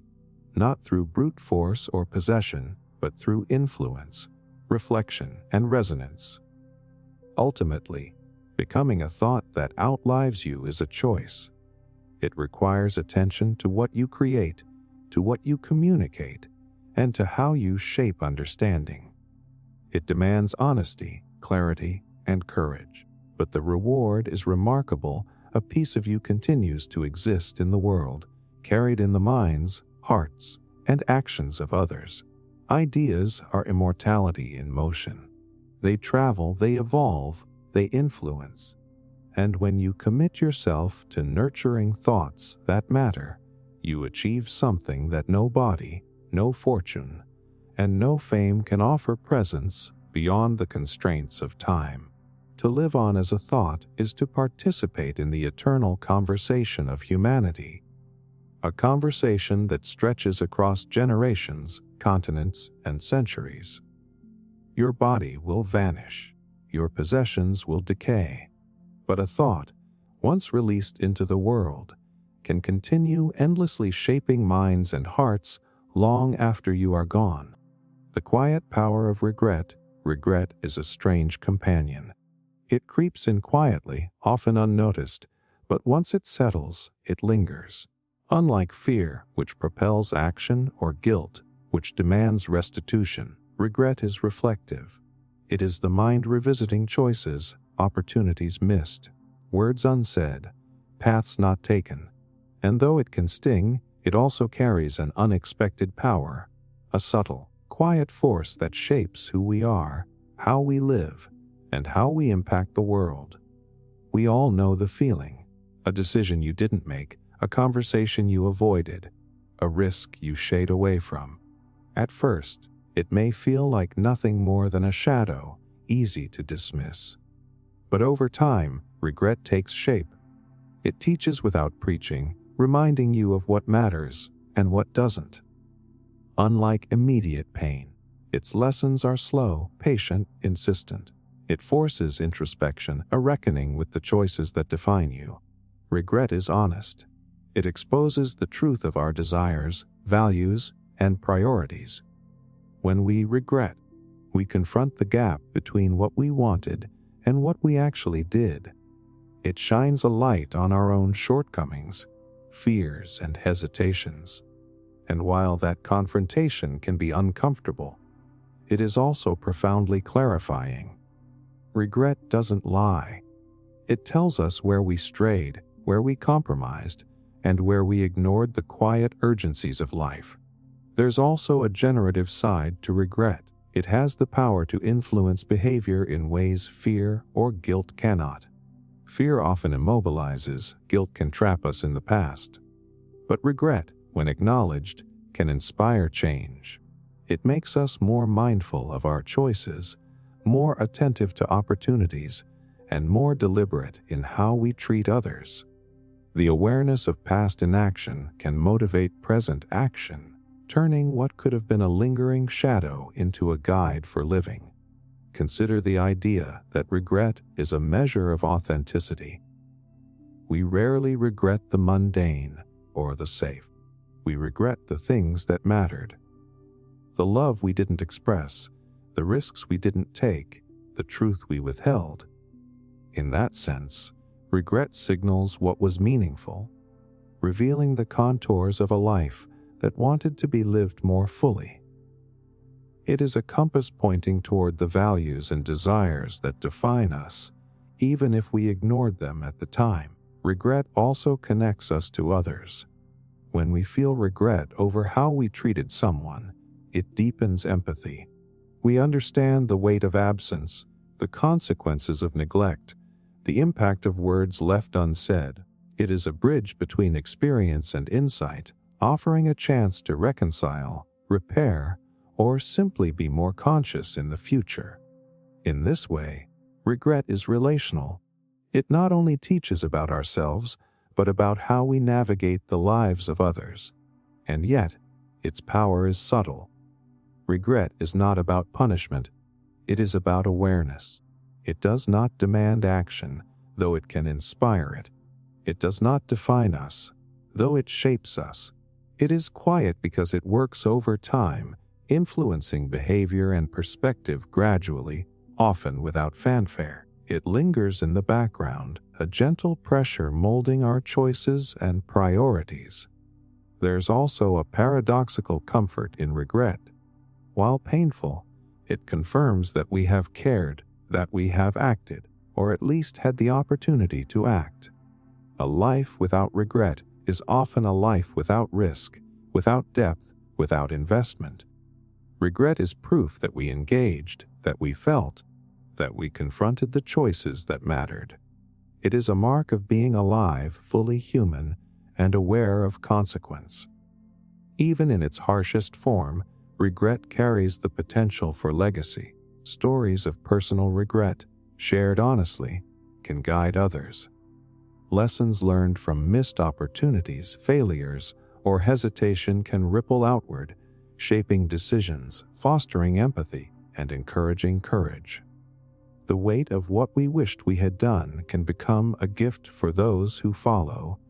not through brute force or possession, but through influence, reflection, and resonance. Ultimately, becoming a thought that outlives you is a choice. It requires attention to what you create, to what you communicate, and to how you shape understanding. It demands honesty, clarity, and courage, but the reward is remarkable. A piece of you continues to exist in the world, carried in the minds, hearts, and actions of others. Ideas are immortality in motion. They travel, they evolve, they influence. And when you commit yourself to nurturing thoughts that matter, you achieve something that no body, no fortune, and no fame can offer: presence beyond the constraints of time. To live on as a thought is to participate in the eternal conversation of humanity, a conversation that stretches across generations, continents, and centuries. Your body will vanish, your possessions will decay, but a thought, once released into the world, can continue endlessly shaping minds and hearts long after you are gone. The quiet power of regret. Regret is a strange companion. It creeps in quietly, often unnoticed, but once it settles, it lingers. Unlike fear, which propels action, or guilt, which demands restitution, regret is reflective. It is the mind revisiting choices, opportunities missed, words unsaid, paths not taken. And though it can sting, it also carries an unexpected power, a subtle, quiet force that shapes who we are, how we live, and how we impact the world. We all know the feeling: a decision you didn't make, a conversation you avoided, a risk you shied away from. At first, it may feel like nothing more than a shadow, easy to dismiss. But over time, regret takes shape. It teaches without preaching, reminding you of what matters and what doesn't. Unlike immediate pain, its lessons are slow, patient, insistent. It forces introspection, a reckoning with the choices that define you. Regret is honest. It exposes the truth of our desires, values, and priorities. When we regret, we confront the gap between what we wanted and what we actually did. It shines a light on our own shortcomings, fears, and hesitations. And while that confrontation can be uncomfortable, it is also profoundly clarifying. Regret doesn't lie. It tells us where we strayed, where we compromised, and where we ignored the quiet urgencies of life. There's also a generative side to regret. It has the power to influence behavior in ways fear or guilt cannot. Fear often immobilizes, guilt can trap us in the past. But regret, when acknowledged, can inspire change. It makes us more mindful of our choices, more attentive to opportunities, and more deliberate in how we treat others. The awareness of past inaction can motivate present action, turning what could have been a lingering shadow into a guide for living. Consider the idea that regret is a measure of authenticity. We rarely regret the mundane or the safe. We regret the things that mattered. The love we didn't express, the risks we didn't take, the truth we withheld. In that sense, regret signals what was meaningful, revealing the contours of a life that wanted to be lived more fully. It is a compass pointing toward the values and desires that define us, even if we ignored them at the time. Regret also connects us to others. When we feel regret over how we treated someone, it deepens empathy. We understand the weight of absence, the consequences of neglect, the impact of words left unsaid. It is a bridge between experience and insight, offering a chance to reconcile, repair, or simply be more conscious in the future. In this way, regret is relational. It not only teaches about ourselves, but about how we navigate the lives of others. And yet, its power is subtle. Regret is not about punishment, it is about awareness. It does not demand action, though it can inspire it. It does not define us, though it shapes us. It is quiet because it works over time, influencing behavior and perspective gradually, often without fanfare. It lingers in the background, a gentle pressure molding our choices and priorities. There's also a paradoxical comfort in regret. While painful, it confirms that we have cared, that we have acted, or at least had the opportunity to act. A life without regret is often a life without risk, without depth, without investment. Regret is proof that we engaged, that we felt, that we confronted the choices that mattered. It is a mark of being alive, fully human, and aware of consequence. Even in its harshest form, regret carries the potential for legacy. Stories of personal regret, shared honestly, can guide others. Lessons learned from missed opportunities, failures, or hesitation can ripple outward, shaping decisions, fostering empathy, and encouraging courage. The weight of what we wished we had done can become a gift for those who follow,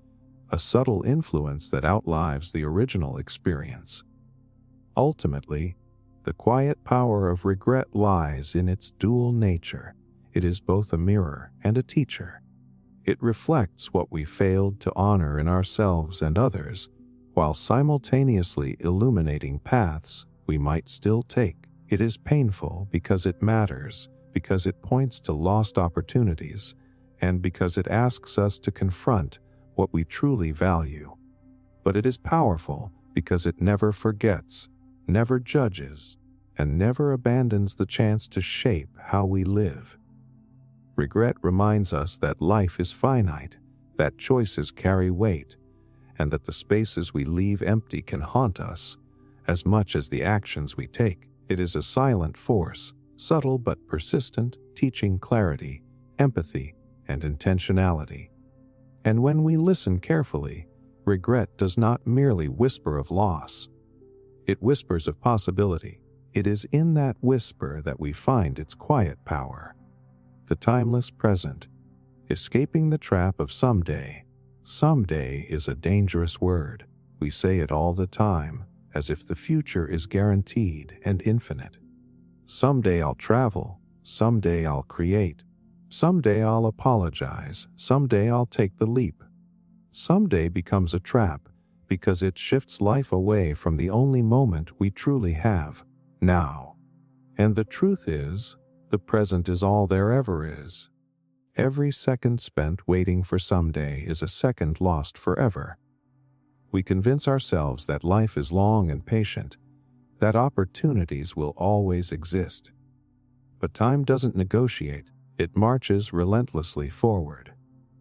a subtle influence that outlives the original experience. Ultimately, the quiet power of regret lies in its dual nature. It is both a mirror and a teacher. It reflects what we failed to honor in ourselves and others, while simultaneously illuminating paths we might still take. It is painful because it matters, because it points to lost opportunities, and because it asks us to confront what we truly value. But it is powerful because it never forgets, never judges, and never abandons the chance to shape how we live. Regret reminds us that life is finite, that choices carry weight, and that the spaces we leave empty can haunt us as much as the actions we take. It is a silent force, subtle but persistent, teaching clarity, empathy, and intentionality. And when we listen carefully, regret does not merely whisper of loss. It whispers of possibility. It is in that whisper that we find its quiet power. The timeless present, escaping the trap of someday. Someday is a dangerous word. We say it all the time, as if the future is guaranteed and infinite. Someday I'll travel, someday I'll create, someday I'll apologize, someday I'll take the leap. Someday becomes a trap because it shifts life away from the only moment we truly have, now. And the truth is, the present is all there ever is. Every second spent waiting for someday is a second lost forever. We convince ourselves that life is long and patient, that opportunities will always exist. But time doesn't negotiate, it marches relentlessly forward.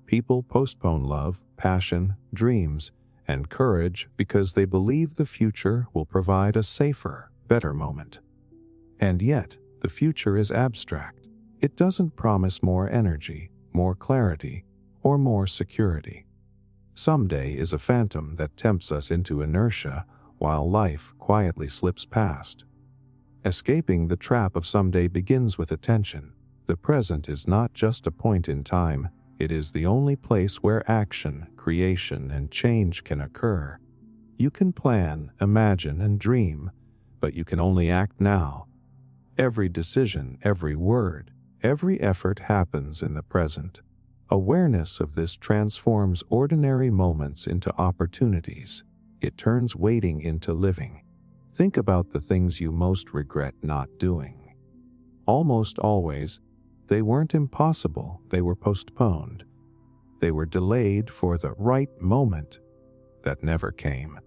People postpone love, passion, dreams, and courage because they believe the future will provide a safer, better moment. And yet, the future is abstract. It doesn't promise more energy, more clarity, or more security. Someday is a phantom that tempts us into inertia while life quietly slips past. Escaping the trap of someday begins with attention. The present is not just a point in time, it is the only place where action, creation, and change can occur. You can plan, imagine, and dream, but you can only act now. Every decision, every word, every effort happens in the present. Awareness of this transforms ordinary moments into opportunities. It turns waiting into living. Think about the things you most regret not doing. Almost always, they weren't impossible, they were postponed. They were delayed for the right moment that never came.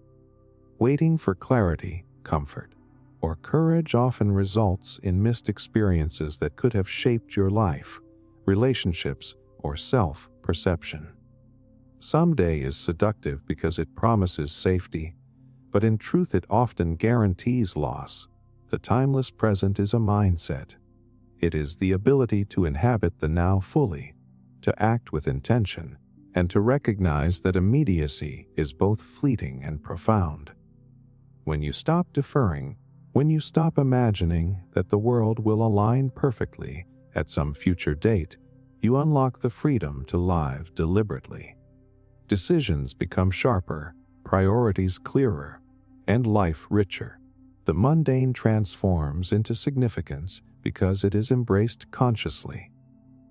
Waiting for clarity, comfort, or courage often results in missed experiences that could have shaped your life, relationships, or self-perception. Someday is seductive because it promises safety, but in truth it often guarantees loss. The timeless present is a mindset. It is the ability to inhabit the now fully, to act with intention, and to recognize that immediacy is both fleeting and profound. When you stop deferring, when you stop imagining that the world will align perfectly at some future date, you unlock the freedom to live deliberately. Decisions become sharper, priorities clearer, and life richer. The mundane transforms into significance because it is embraced consciously.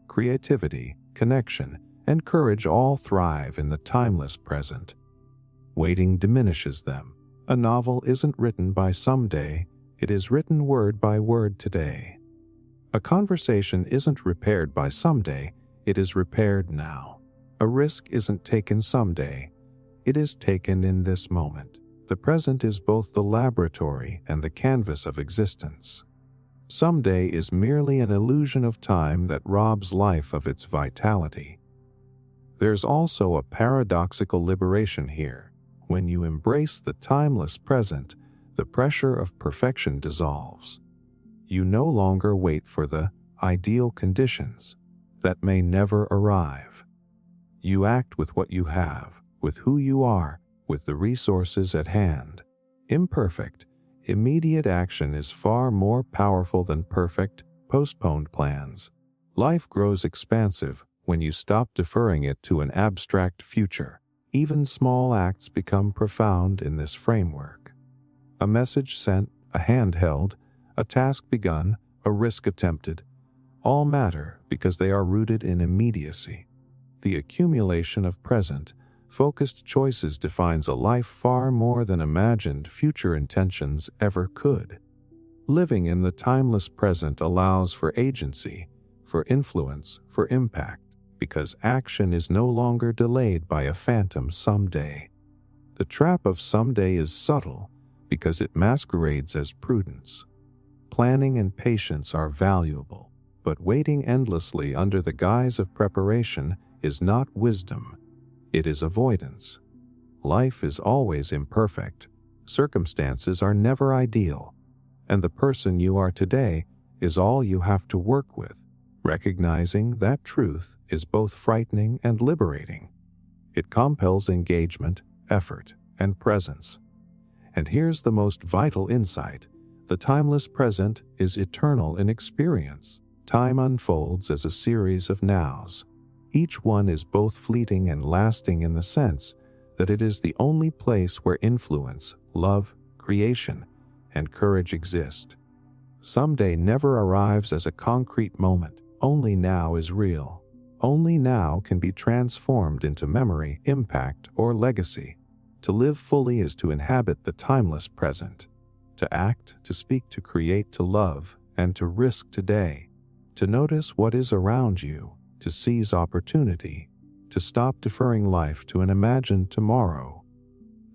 Creativity, connection, and courage all thrive in the timeless present. Waiting diminishes them. A novel isn't written by someday, it is written word by word today. A conversation isn't repaired by someday, it is repaired now. A risk isn't taken someday, it is taken in this moment. The present is both the laboratory and the canvas of existence. Someday is merely an illusion of time that robs life of its vitality. There's also a paradoxical liberation here. When you embrace the timeless present, the pressure of perfection dissolves. You no longer wait for the ideal conditions that may never arrive. You act with what you have, with who you are, with the resources at hand. Imperfect, immediate action is far more powerful than perfect, postponed plans. Life grows expansive when you stop deferring it to an abstract future. Even small acts become profound in this framework. A message sent, a hand held, a task begun, a risk attempted, all matter because they are rooted in immediacy. The accumulation of present, focused choices defines a life far more than imagined future intentions ever could. Living in the timeless present allows for agency, for influence, for impact, because action is no longer delayed by a phantom someday. The trap of someday is subtle because it masquerades as prudence. Planning and patience are valuable, but waiting endlessly under the guise of preparation is not wisdom. It is avoidance. Life is always imperfect. Circumstances are never ideal. And the person you are today is all you have to work with. Recognizing that truth is both frightening and liberating. It compels engagement, effort, and presence. And here's the most vital insight. The timeless present is eternal in experience. Time unfolds as a series of nows. Each one is both fleeting and lasting in the sense that it is the only place where influence, love, creation, and courage exist. Someday never arrives as a concrete moment. Only now is real. Only now can be transformed into memory, impact, or legacy. To live fully is to inhabit the timeless present. To act, to speak, to create, to love, and to risk today. To notice what is around you. To seize opportunity, to stop deferring life to an imagined tomorrow.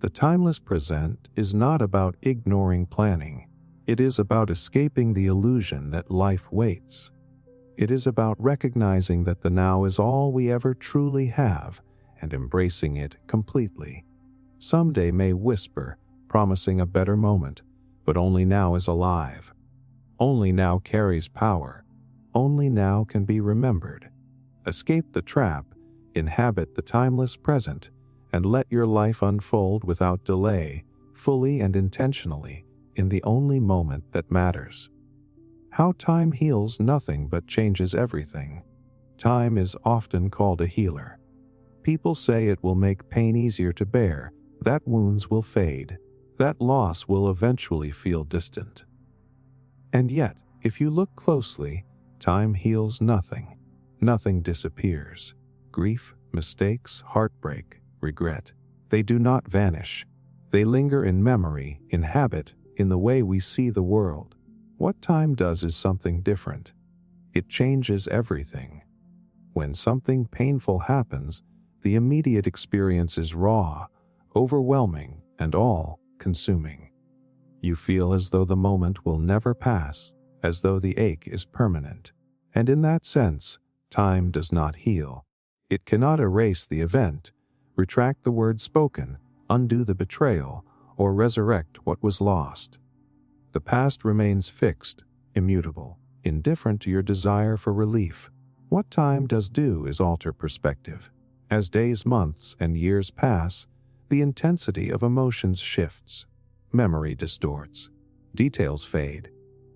The timeless present is not about ignoring planning. It is about escaping the illusion that life waits. It is about recognizing that the now is all we ever truly have and embracing it completely. Someday may whisper, promising a better moment, but only now is alive. Only now carries power. Only now can be remembered. Escape the trap, inhabit the timeless present, and let your life unfold without delay, fully and intentionally, in the only moment that matters. How time heals nothing but changes everything. Time is often called a healer. People say it will make pain easier to bear, that wounds will fade, that loss will eventually feel distant. And yet, if you look closely, time heals nothing. Nothing disappears. Grief, mistakes, heartbreak, regret. They do not vanish. They linger in memory, in habit, in the way we see the world. What time does is something different. It changes everything. When something painful happens, the immediate experience is raw, overwhelming, and all-consuming. You feel as though the moment will never pass, as though the ache is permanent. And in that sense, time does not heal. It cannot erase the event, retract the words spoken, undo the betrayal, or resurrect what was lost. The past remains fixed, immutable, indifferent to your desire for relief. What time does do is alter perspective. As days, months, and years pass, the intensity of emotions shifts. Memory distorts. Details fade.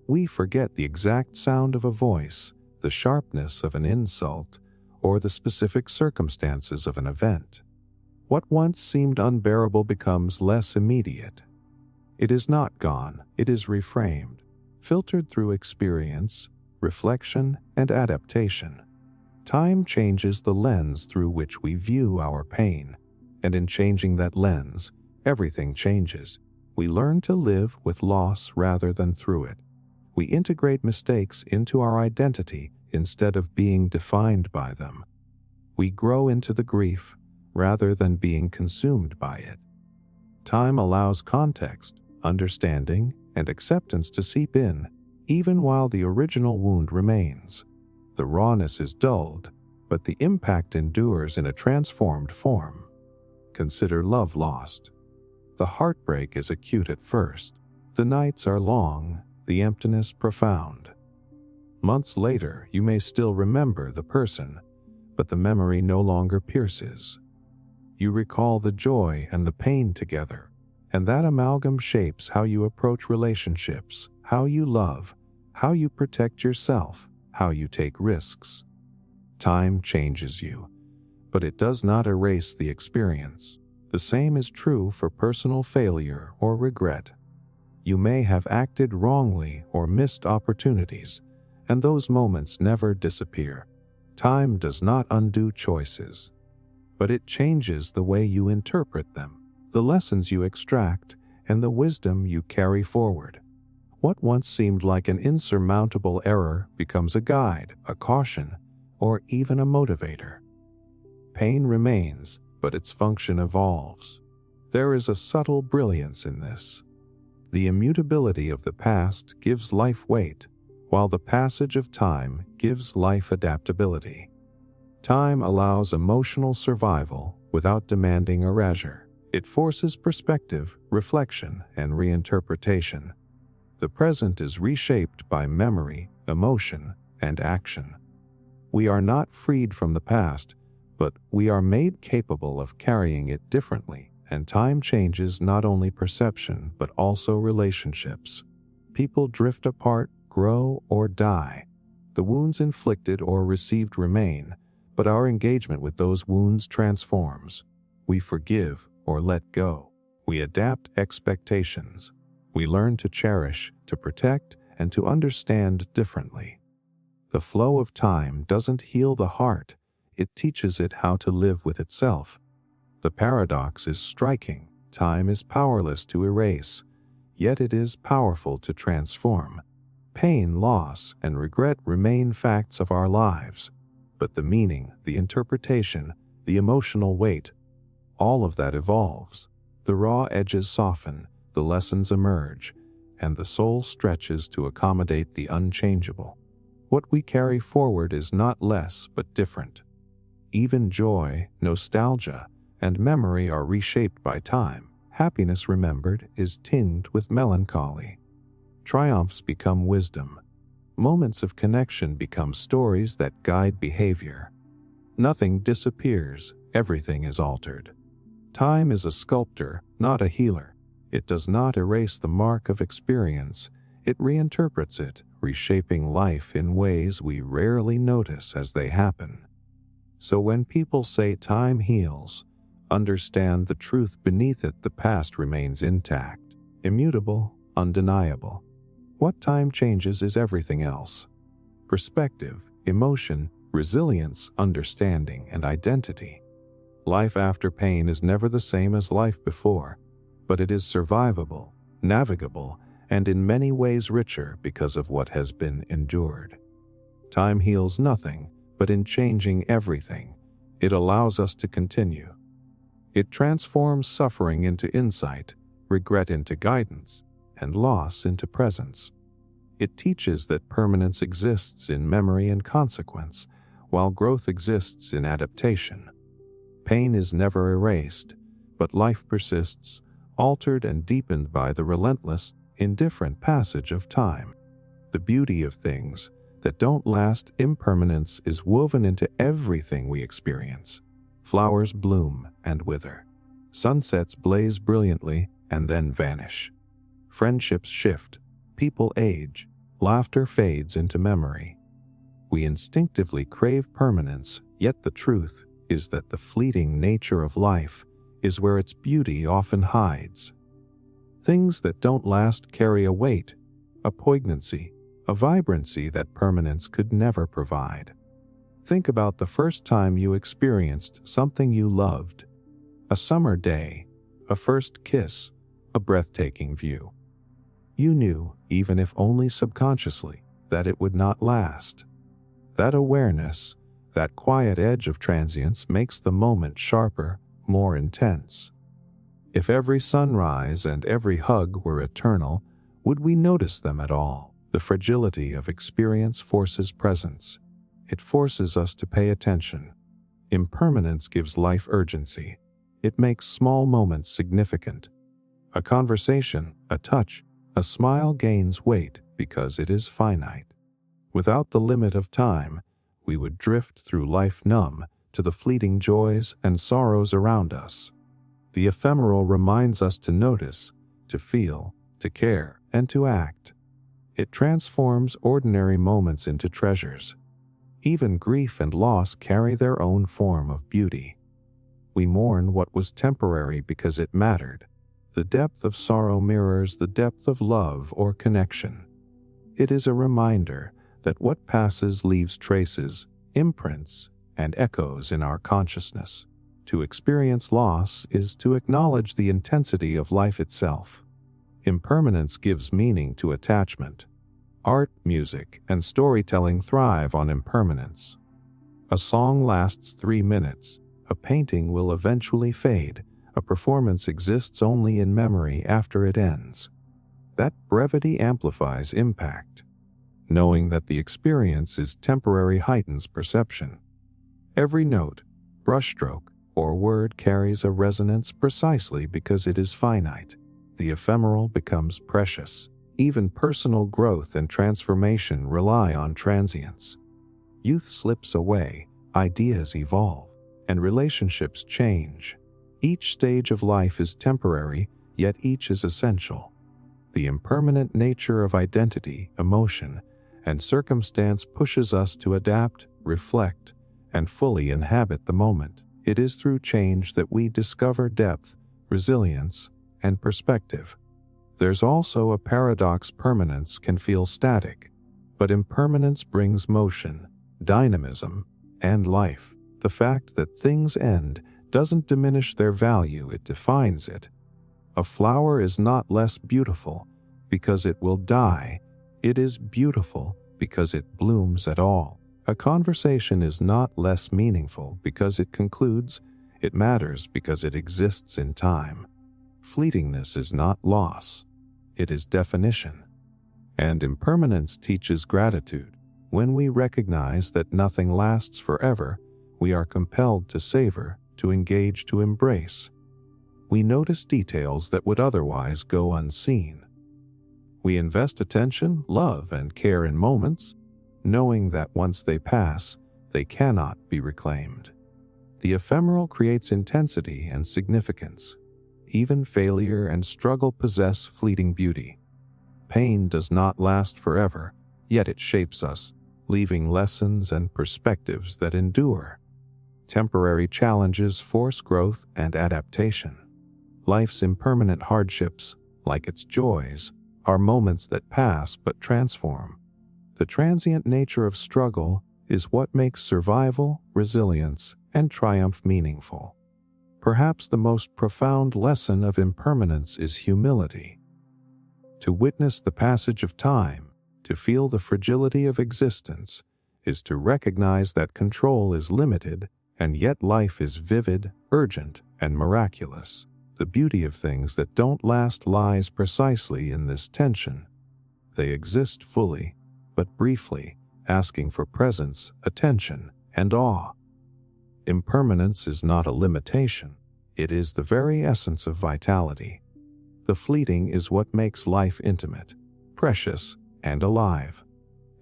We forget the exact sound of a voice, the sharpness of an insult, or the specific circumstances of an event. What once seemed unbearable becomes less immediate. It is not gone, it is reframed, filtered through experience, reflection, and adaptation. Time changes the lens through which we view our pain, and in changing that lens, everything changes. We learn to live with loss rather than through it. We integrate mistakes into our identity instead of being defined by them. We grow into the grief rather than being consumed by it. Time allows context, understanding, and acceptance to seep in, even while the original wound remains. The rawness is dulled, but the impact endures in a transformed form. Consider love lost. The heartbreak is acute at first. The nights are long, the emptiness profound. Months later, you may still remember the person, but the memory no longer pierces. You recall the joy and the pain together, and that amalgam shapes how you approach relationships, how you love, how you protect yourself, how you take risks. Time changes you, but it does not erase the experience. The same is true for personal failure or regret. You may have acted wrongly or missed opportunities, and those moments never disappear. Time does not undo choices, but it changes the way you interpret them, the lessons you extract, and the wisdom you carry forward. What once seemed like an insurmountable error becomes a guide, a caution, or even a motivator. Pain remains, but its function evolves. There is a subtle brilliance in this. The immutability of the past gives life weight, while the passage of time gives life adaptability. Time allows emotional survival without demanding erasure. It forces perspective, reflection, and reinterpretation. The present is reshaped by memory, emotion, and action. We are not freed from the past, but we are made capable of carrying it differently, and time changes not only perception but also relationships. People drift apart, grow, or die. The wounds inflicted or received remain, but our engagement with those wounds transforms. We forgive or let go. We adapt expectations. We learn to cherish, to protect, and to understand differently. The flow of time doesn't heal the heart, it teaches it how to live with itself. The paradox is striking. Time is powerless to erase, yet it is powerful to transform. Pain, loss, and regret remain facts of our lives, but the meaning, the interpretation, the emotional weight, all of that evolves. The raw edges soften, the lessons emerge, and the soul stretches to accommodate the unchangeable. What we carry forward is not less but different. Even joy, nostalgia, and memory are reshaped by time. Happiness remembered is tinged with melancholy. Triumphs become wisdom. Moments of connection become stories that guide behavior. Nothing disappears, everything is altered. Time is a sculptor, not a healer. It does not erase the mark of experience, it reinterprets it, reshaping life in ways we rarely notice as they happen. So when people say time heals, understand the truth beneath it. The past remains intact, immutable, undeniable. What time changes is everything else. Perspective, emotion, resilience, understanding, and identity. Life after pain is never the same as life before, but it is survivable, navigable, and in many ways richer because of what has been endured. Time heals nothing, but in changing everything, it allows us to continue. It transforms suffering into insight, regret into guidance, and loss into presence. It teaches that permanence exists in memory and consequence, while growth exists in adaptation. Pain is never erased, but life persists, altered and deepened by the relentless, indifferent passage of time. The beauty of things that don't last, impermanence, is woven into everything we experience. Flowers bloom and wither. Sunsets blaze brilliantly and then vanish. Friendships shift. People age. Laughter fades into memory. We instinctively crave permanence, yet the truth is that the fleeting nature of life is where its beauty often hides. Things that don't last carry a weight, a poignancy, a vibrancy that permanence could never provide. Think about the first time you experienced something you loved. A summer day, a first kiss, a breathtaking view. You knew, even if only subconsciously, that it would not last. That awareness, that quiet edge of transience makes the moment sharper, more intense. If every sunrise and every hug were eternal, would we notice them at all? The fragility of experience forces presence. It forces us to pay attention. Impermanence gives life urgency. It makes small moments significant. A conversation, a touch, a smile gains weight because it is finite. Without the limit of time, we would drift through life numb to the fleeting joys and sorrows around us. The ephemeral reminds us to notice, to feel, to care, and to act. It transforms ordinary moments into treasures. Even grief and loss carry their own form of beauty. We mourn what was temporary because it mattered. The depth of sorrow mirrors the depth of love or connection. It is a reminder that what passes leaves traces, imprints, and echoes in our consciousness. To experience loss is to acknowledge the intensity of life itself. Impermanence gives meaning to attachment. Art, music, and storytelling thrive on impermanence. A song lasts 3 minutes. A painting will eventually fade. A performance exists only in memory after it ends. That brevity amplifies impact. Knowing that the experience is temporary heightens perception. Every note, brushstroke, or word carries a resonance precisely because it is finite. The ephemeral becomes precious. Even personal growth and transformation rely on transience. Youth slips away, ideas evolve, and relationships change. Each stage of life is temporary, yet each is essential. The impermanent nature of identity, emotion, and circumstance pushes us to adapt, reflect, and fully inhabit the moment. It is through change that we discover depth, resilience, and perspective. There's also a paradox: permanence can feel static, but impermanence brings motion, dynamism, and life. The fact that things end doesn't diminish their value, it defines it. A flower is not less beautiful because it will die. It is beautiful because it blooms at all. A conversation is not less meaningful because it concludes. It matters because it exists in time. Fleetingness is not loss. It is definition. And impermanence teaches gratitude. When we recognize that nothing lasts forever, we are compelled to savor, to engage, to embrace. We notice details that would otherwise go unseen. We invest attention, love, and care in moments, knowing that once they pass, they cannot be reclaimed. The ephemeral creates intensity and significance. Even failure and struggle possess fleeting beauty. Pain does not last forever, yet it shapes us, leaving lessons and perspectives that endure. Temporary challenges force growth and adaptation. Life's impermanent hardships, like its joys, are moments that pass but transform. The transient nature of struggle is what makes survival, resilience, and triumph meaningful. Perhaps the most profound lesson of impermanence is humility. To witness the passage of time, to feel the fragility of existence, is to recognize that control is limited, and yet life is vivid, urgent, and miraculous. The beauty of things that don't last lies precisely in this tension. They exist fully, but briefly, asking for presence, attention, and awe. Impermanence is not a limitation. It is the very essence of vitality. The fleeting is what makes life intimate, precious, and alive.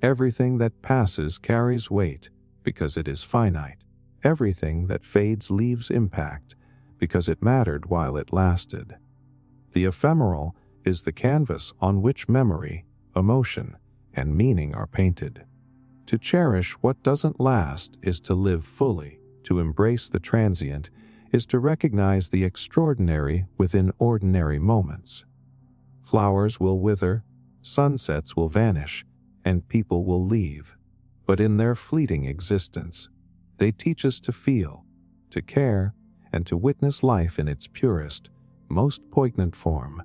Everything that passes carries weight because it is finite. Everything that fades leaves impact because it mattered while it lasted. The ephemeral is the canvas on which memory, emotion, and meaning are painted. To cherish what doesn't last is to live fully. To embrace the transient is to recognize the extraordinary within ordinary moments. Flowers will wither, sunsets will vanish, and people will leave. But in their fleeting existence, they teach us to feel, to care, and to witness life in its purest, most poignant form.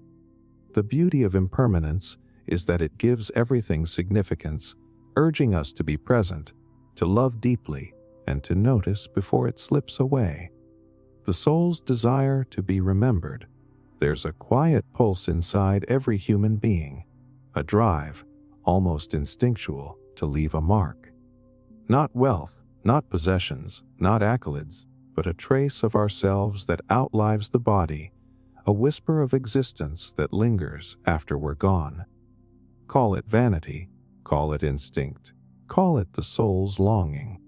The beauty of impermanence is that it gives everything significance, urging us to be present, to love deeply, and to notice before it slips away. The soul's desire to be remembered. There's a quiet pulse inside every human being, a drive, almost instinctual, to leave a mark. Not wealth, not possessions, not accolades, but a trace of ourselves that outlives the body, a whisper of existence that lingers after we're gone. Call it vanity, call it instinct, call it the soul's longing.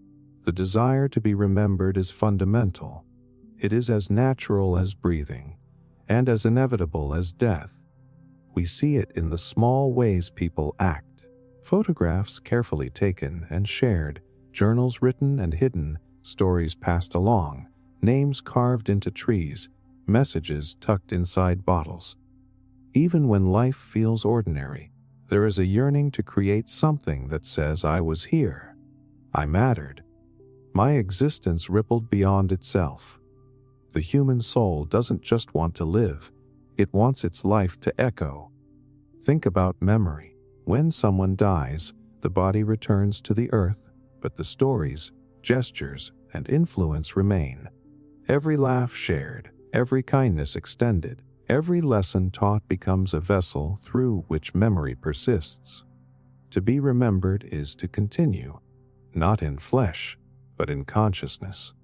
The desire to be remembered is fundamental. It is as natural as breathing, and as inevitable as death. We see it in the small ways people act. Photographs carefully taken and shared, journals written and hidden, stories passed along, names carved into trees, messages tucked inside bottles. Even when life feels ordinary, there is a yearning to create something that says, I was here. I mattered. My existence rippled beyond itself. The human soul doesn't just want to live, it wants its life to echo. Think about memory. When someone dies, the body returns to the earth, but the stories, gestures, and influence remain. Every laugh shared, every kindness extended, every lesson taught becomes a vessel through which memory persists. To be remembered is to continue, not in flesh, but in consciousness.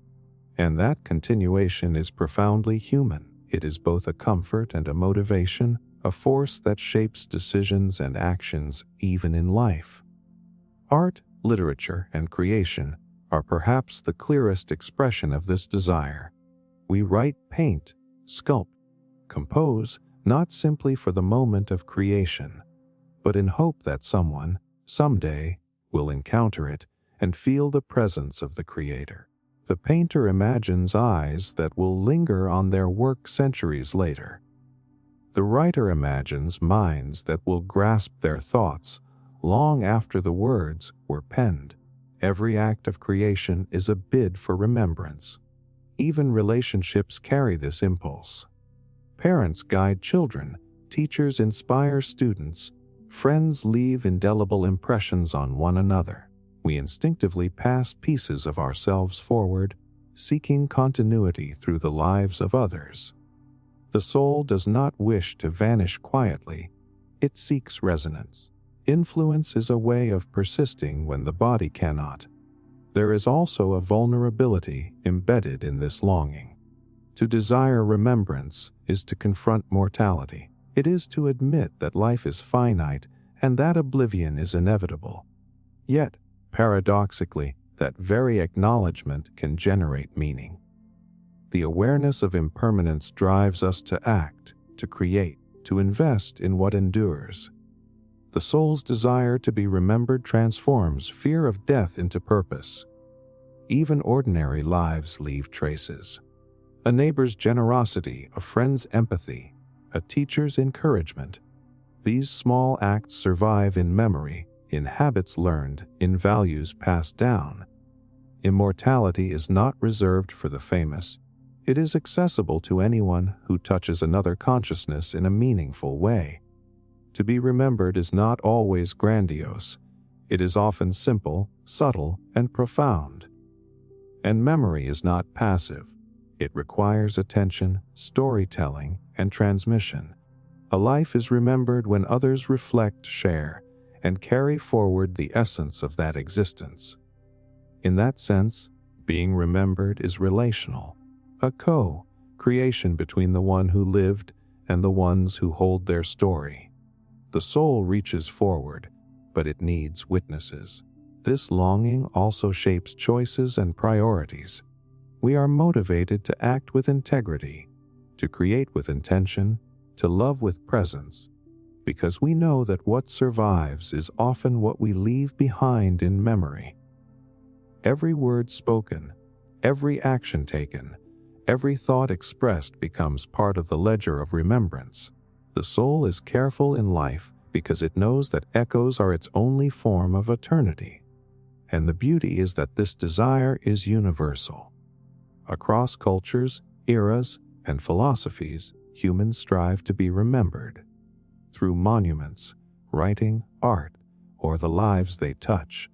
And that continuation is profoundly human. It is both a comfort and a motivation, a force that shapes decisions and actions even in life. Art, literature, and creation are perhaps the clearest expression of this desire. We write, paint, sculpt, compose, not simply for the moment of creation, but in hope that someone, someday, will encounter it and feel the presence of the Creator. The painter imagines eyes that will linger on their work centuries later. The writer imagines minds that will grasp their thoughts long after the words were penned. Every act of creation is a bid for remembrance. Even relationships carry this impulse. Parents guide children, teachers inspire students, friends leave indelible impressions on one another. We instinctively pass pieces of ourselves forward, seeking continuity through the lives of others. The soul does not wish to vanish quietly, it seeks resonance. Influence is a way of persisting when the body cannot. There is also a vulnerability embedded in this longing. To desire remembrance is to confront mortality. It is to admit that life is finite and that oblivion is inevitable. Yet, paradoxically, that very acknowledgement can generate meaning. The awareness of impermanence drives us to act, to create, to invest in what endures. The soul's desire to be remembered transforms fear of death into purpose. Even ordinary lives leave traces. A neighbor's generosity, a friend's empathy, a teacher's encouragement. These small acts survive in memory, in habits learned, in values passed down. Immortality is not reserved for the famous. It is accessible to anyone who touches another consciousness in a meaningful way. To be remembered is not always grandiose. It is often simple, subtle, and profound. And memory is not passive. It requires attention, storytelling, and transmission. A life is remembered when others reflect, share, and carry forward the essence of that existence. In that sense, being remembered is relational, a co-creation between the one who lived and the ones who hold their story. The soul reaches forward, but it needs witnesses. This longing also shapes choices and priorities. We are motivated to act with integrity, to create with intention, to love with presence, because we know that what survives is often what we leave behind in memory. Every word spoken, every action taken, Every thought expressed becomes part of the ledger of remembrance. The soul is careful in life because it knows that echoes are its only form of eternity. And the beauty is that this desire is universal. Across cultures, eras, and philosophies, humans strive to be remembered. Through monuments, writing, art, or the lives they touch.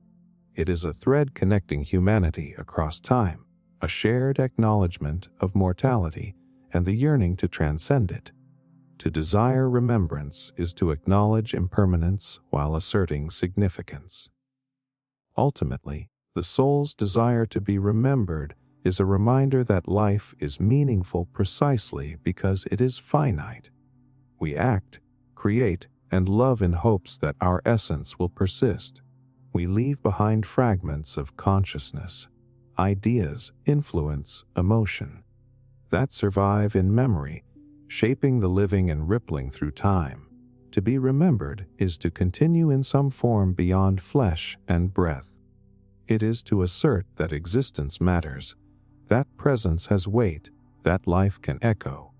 It is a thread connecting humanity across time, a shared acknowledgement of mortality and the yearning to transcend it. To desire remembrance is to acknowledge impermanence while asserting significance. Ultimately, the soul's desire to be remembered is a reminder that life is meaningful precisely because it is finite. We act, create, and love in hopes that our essence will persist. We leave behind fragments of consciousness, ideas, influence, emotion, that survive in memory, shaping the living and rippling through time. To be remembered is to continue in some form beyond flesh and breath. It is to assert that existence matters, that presence has weight, that life can echo,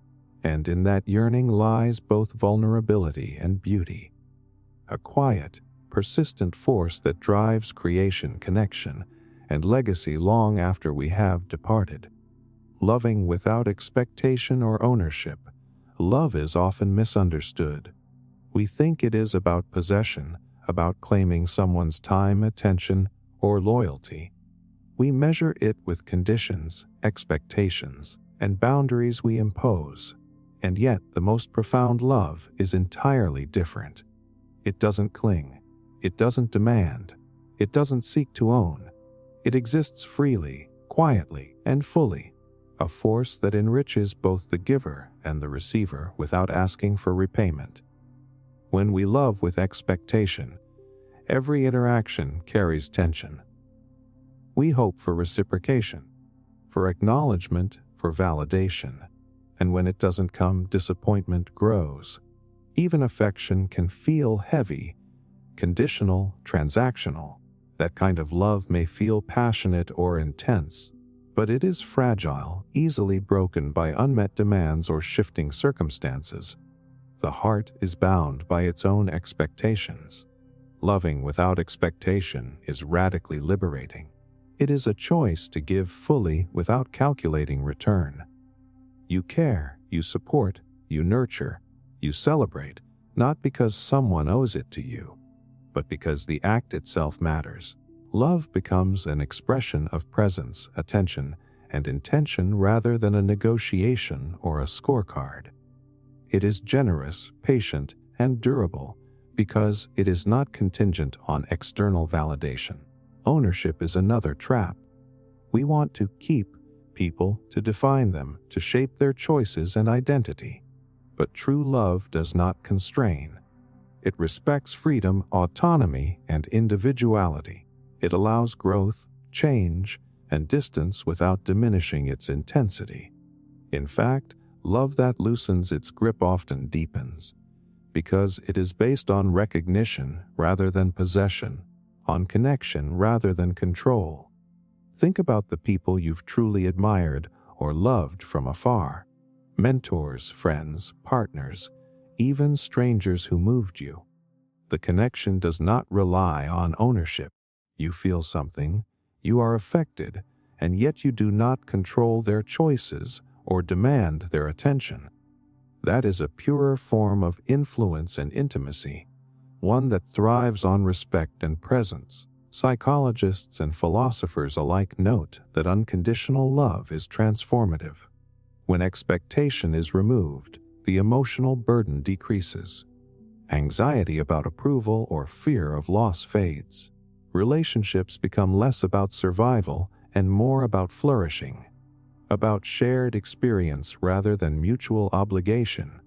and in that yearning lies both vulnerability and beauty. A quiet, persistent force that drives creation, connection, and legacy long after we have departed. Loving without expectation or ownership, love is often misunderstood. We think it is about possession, about claiming someone's time, attention, or loyalty. We measure it with conditions, expectations, and boundaries we impose. And yet the most profound love is entirely different. It doesn't cling. It doesn't demand. It doesn't seek to own. It exists freely, quietly, and fully. A force that enriches both the giver and the receiver without asking for repayment. When we love with expectation, every interaction carries tension. We hope for reciprocation, for acknowledgement, for validation. And when it doesn't come, disappointment grows. Even affection can feel heavy, conditional, transactional. That kind of love may feel passionate or intense, but it is fragile, easily broken by unmet demands or shifting circumstances. The heart is bound by its own expectations. Loving without expectation is radically liberating. It is a choice to give fully without calculating return. You care, you support, you nurture, you celebrate, not because someone owes it to you, but because the act itself matters. Love becomes an expression of presence, attention, and intention rather than a negotiation or a scorecard. It is generous, patient, and durable because it is not contingent on external validation. Ownership is another trap. We want to keep people, to define them, to shape their choices and identity. But true love does not constrain. It respects freedom, autonomy, and individuality. It allows growth, change, and distance without diminishing its intensity. In fact, love that loosens its grip often deepens, because it is based on recognition rather than possession, on connection rather than control. Think about the people you've truly admired or loved from afar. Mentors, friends, partners, even strangers who moved you. The connection does not rely on ownership. You feel something, you are affected, and yet you do not control their choices or demand their attention. That is a purer form of influence and intimacy, one that thrives on respect and presence. Psychologists and philosophers alike note that unconditional love is transformative. When expectation is removed, the emotional burden decreases. Anxiety about approval or fear of loss fades. Relationships become less about survival and more about flourishing, about shared experience rather than mutual obligation.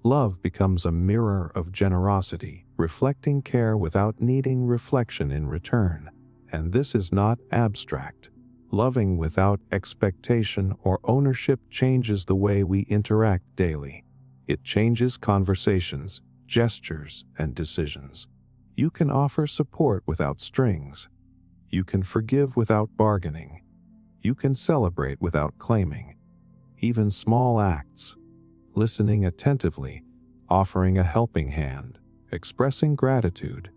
Love becomes a mirror of generosity, reflecting care without needing reflection in return. And this is not abstract. Loving without expectation or ownership changes the way we interact daily. It changes conversations, gestures, and decisions. You can offer support without strings. You can forgive without bargaining. You can celebrate without claiming. Even small acts, listening attentively, offering a helping hand, expressing gratitude,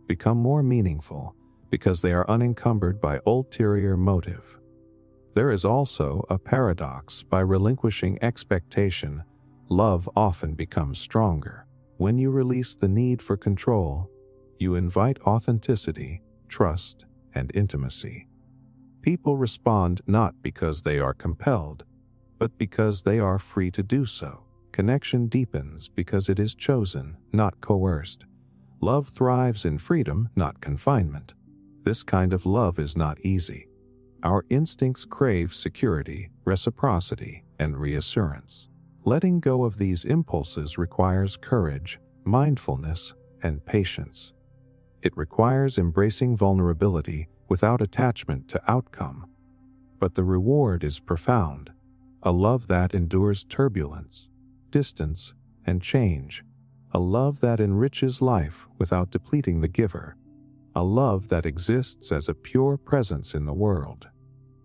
become more meaningful because they are unencumbered by ulterior motive. There is also a paradox. By relinquishing expectation, love often becomes stronger. When you release the need for control, you invite authenticity, trust, and intimacy. People respond not because they are compelled, but because they are free to do so. Connection deepens because it is chosen, not coerced. Love thrives in freedom, not confinement. This kind of love is not easy. Our instincts crave security, reciprocity, and reassurance. Letting go of these impulses requires courage, mindfulness, and patience. It requires embracing vulnerability without attachment to outcome. But the reward is profound. A love that endures turbulence, distance, and change. A love that enriches life without depleting the giver. A love that exists as a pure presence in the world.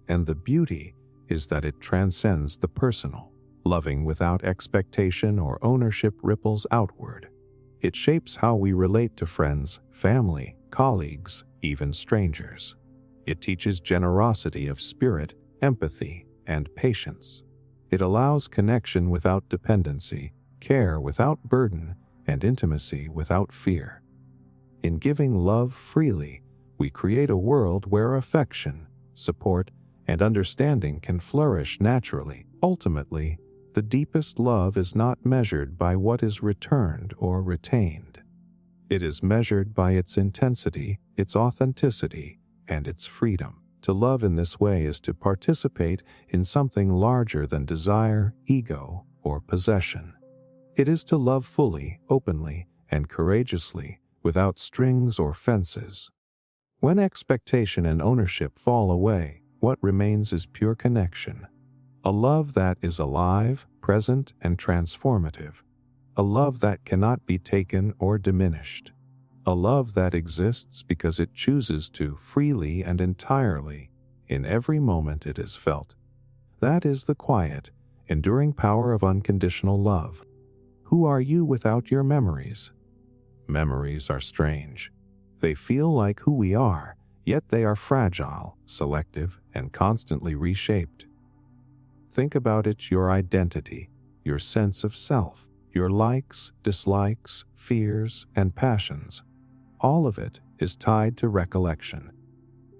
And the beauty is that it transcends the personal. Loving without expectation or ownership ripples outward. It shapes how we relate to friends, family, colleagues, even strangers. It teaches generosity of spirit, empathy, and patience. It allows connection without dependency, care without burden, and intimacy without fear. In giving love freely, we create a world where affection, support, and understanding can flourish naturally. Ultimately, the deepest love is not measured by what is returned or retained. It is measured by its intensity, its authenticity, and its freedom. To love in this way is to participate in something larger than desire, ego, or possession. It is to love fully, openly, and courageously, without strings or fences. When expectation and ownership fall away, what remains is pure connection. A love that is alive, present, and transformative. A love that cannot be taken or diminished. A love that exists because it chooses to freely and entirely, in every moment it is felt. That is the quiet, enduring power of unconditional love. Who are you without your memories? Memories are strange. They feel like who we are, yet they are fragile, selective, and constantly reshaped. Think about it: your identity, your sense of self, your likes, dislikes, fears, and passions. All of it is tied to recollection.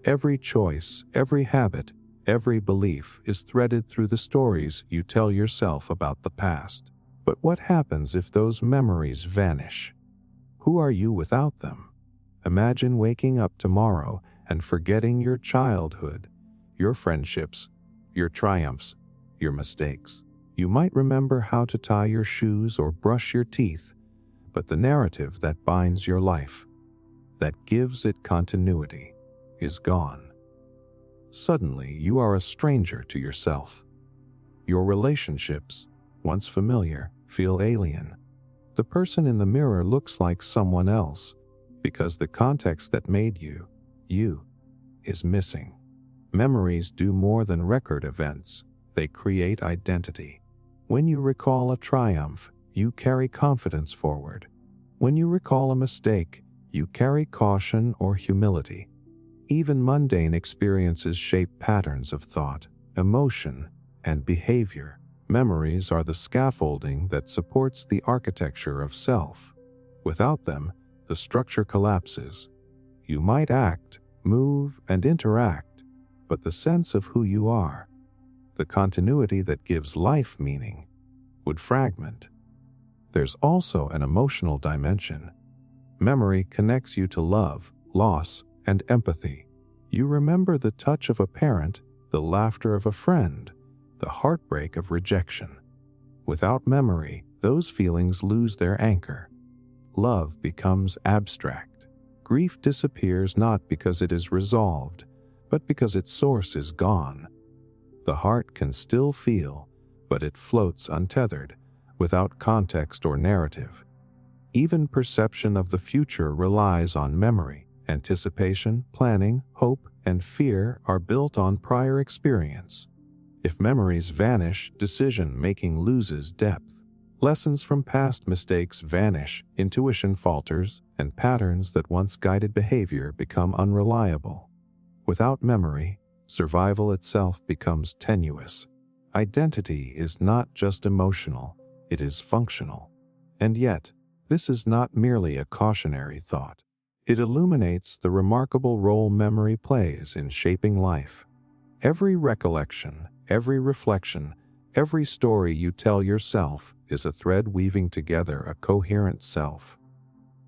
Every choice, every habit, every belief is threaded through the stories you tell yourself about the past. But what happens if those memories vanish? Who are you without them? Imagine waking up tomorrow and forgetting your childhood, your friendships, your triumphs, your mistakes. You might remember how to tie your shoes or brush your teeth, but the narrative that binds your life, that gives it continuity, is gone. Suddenly, you are a stranger to yourself. Your relationships, once familiar, feel alien. The person in the mirror looks like someone else because the context that made you, is missing. Memories do more than record events. They create identity. When you recall a triumph, you carry confidence forward. When you recall a mistake, you carry caution or humility. Even mundane experiences shape patterns of thought, emotion, and behavior. Memories are the scaffolding that supports the architecture of self. Without them, the structure collapses. You might act, move, and interact, but the sense of who you are, the continuity that gives life meaning, would fragment. There's also an emotional dimension. Memory connects you to love, loss, and empathy. You remember the touch of a parent, the laughter of a friend, the heartbreak of rejection. Without memory, those feelings lose their anchor. Love becomes abstract. Grief disappears not because it is resolved, but because its source is gone. The heart can still feel, but it floats untethered, without context or narrative. Even perception of the future relies on memory. Anticipation, planning, hope, and fear are built on prior experience. If memories vanish, decision-making loses depth. Lessons from past mistakes vanish, intuition falters, and patterns that once guided behavior become unreliable. Without memory, survival itself becomes tenuous. Identity is not just emotional, it is functional. And yet, this is not merely a cautionary thought. It illuminates the remarkable role memory plays in shaping life. Every recollection, every reflection, every story you tell yourself is a thread weaving together a coherent self.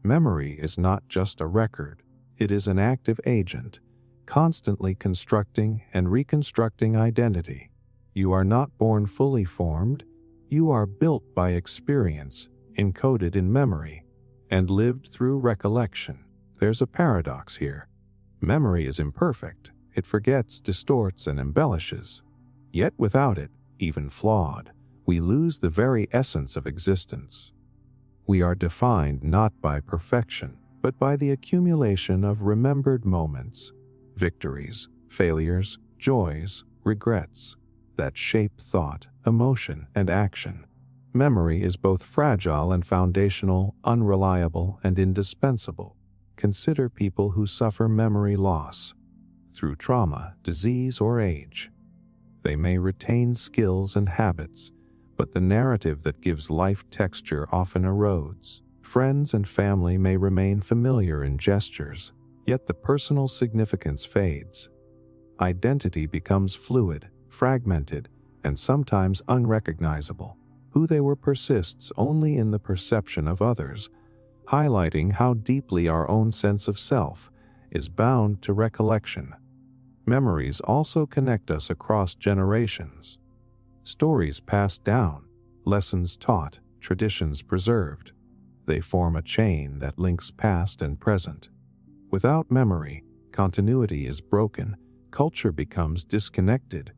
Memory is not just a record, it is an active agent, constantly constructing and reconstructing identity. You are not born fully formed, you are built by experience, encoded in memory, and lived through recollection. There's a paradox here. Memory is imperfect, it forgets, distorts, and embellishes. Yet without it, even flawed, we lose the very essence of existence. We are defined not by perfection, but by the accumulation of remembered moments, victories, failures, joys, regrets, that shape thought, emotion, and action. Memory is both fragile and foundational, unreliable and indispensable. Consider people who suffer memory loss through trauma, disease, or age. They may retain skills and habits, but the narrative that gives life texture often erodes. Friends and family may remain familiar in gestures, yet the personal significance fades. Identity becomes fluid, fragmented, and sometimes unrecognizable. Who they were persists only in the perception of others, highlighting how deeply our own sense of self is bound to recollection. Memories also connect us across generations. Stories passed down, lessons taught, traditions preserved. They form a chain that links past and present. Without memory, continuity is broken, culture becomes disconnected,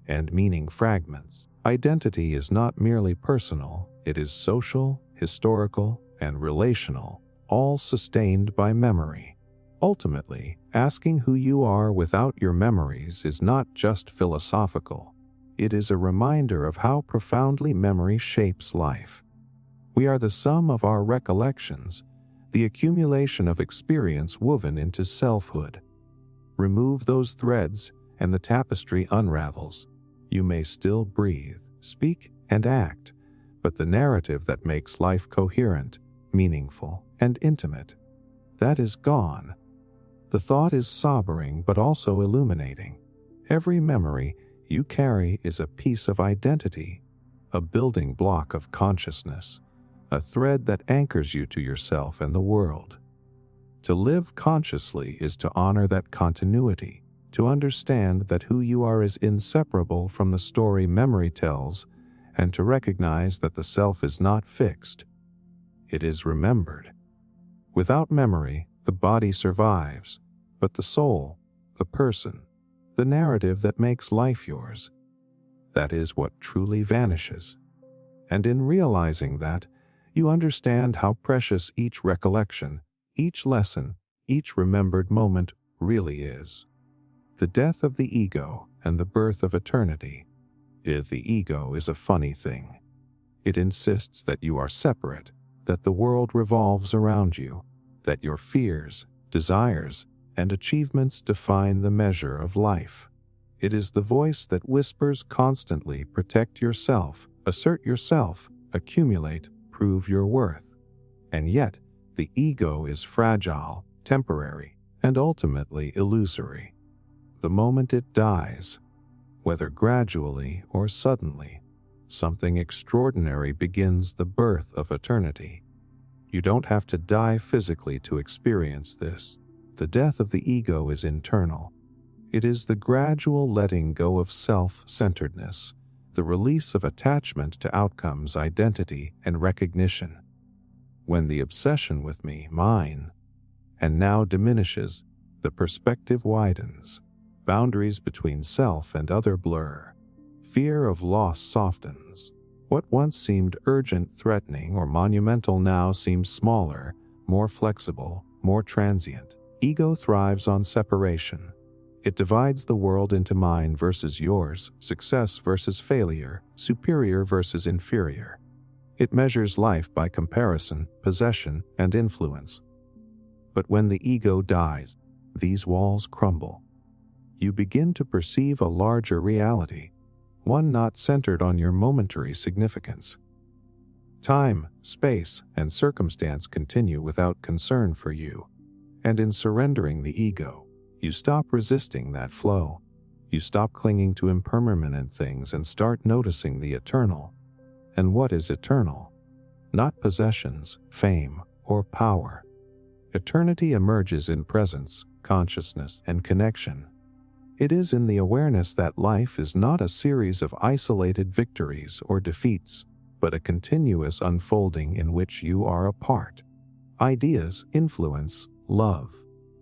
and meaning fragments. Identity is not merely personal, it is social, historical, and relational, all sustained by memory. Ultimately, asking who you are without your memories is not just philosophical. It is a reminder of how profoundly memory shapes life. We are the sum of our recollections, the accumulation of experience woven into selfhood. Remove those threads, and the tapestry unravels. You may still breathe, speak, and act, but the narrative that makes life coherent, meaningful, and intimate, that is gone. The thought is sobering but also illuminating. Every memory you carry is a piece of identity, a building block of consciousness, a thread that anchors you to yourself and the world. To live consciously is to honor that continuity, to understand that who you are is inseparable from the story memory tells, and to recognize that the self is not fixed. It is remembered. Without memory, the body survives, but the soul, the person, the narrative that makes life yours, that is what truly vanishes. And in realizing that, you understand how precious each recollection, each lesson, each remembered moment really is. The death of the ego and the birth of eternity. The ego is a funny thing. It insists that you are separate, that the world revolves around you, that your fears, desires, and achievements define the measure of life. It is the voice that whispers constantly, protect yourself, assert yourself, accumulate, prove your worth. And yet, the ego is fragile, temporary, and ultimately illusory. The moment it dies, whether gradually or suddenly, something extraordinary begins, the birth of eternity. You don't have to die physically to experience this. The death of the ego is internal. It is the gradual letting go of self-centeredness, the release of attachment to outcomes, identity, and recognition. When the obsession with me, mine, and now diminishes, the perspective widens. Boundaries between self and other blur. Fear of loss softens. What once seemed urgent, threatening, or monumental now seems smaller, more flexible, more transient. Ego thrives on separation. It divides the world into mine versus yours, success versus failure, superior versus inferior. It measures life by comparison, possession, and influence. But when the ego dies, these walls crumble. You begin to perceive a larger reality, one not centered on your momentary significance. Time, space, and circumstance continue without concern for you, and in surrendering the ego, you stop resisting that flow. You stop clinging to impermanent things and start noticing the eternal. And what is eternal? Not possessions, fame, or power. Eternity emerges in presence, consciousness, and connection. It is in the awareness that life is not a series of isolated victories or defeats, but a continuous unfolding in which you are a part. Ideas influence, love,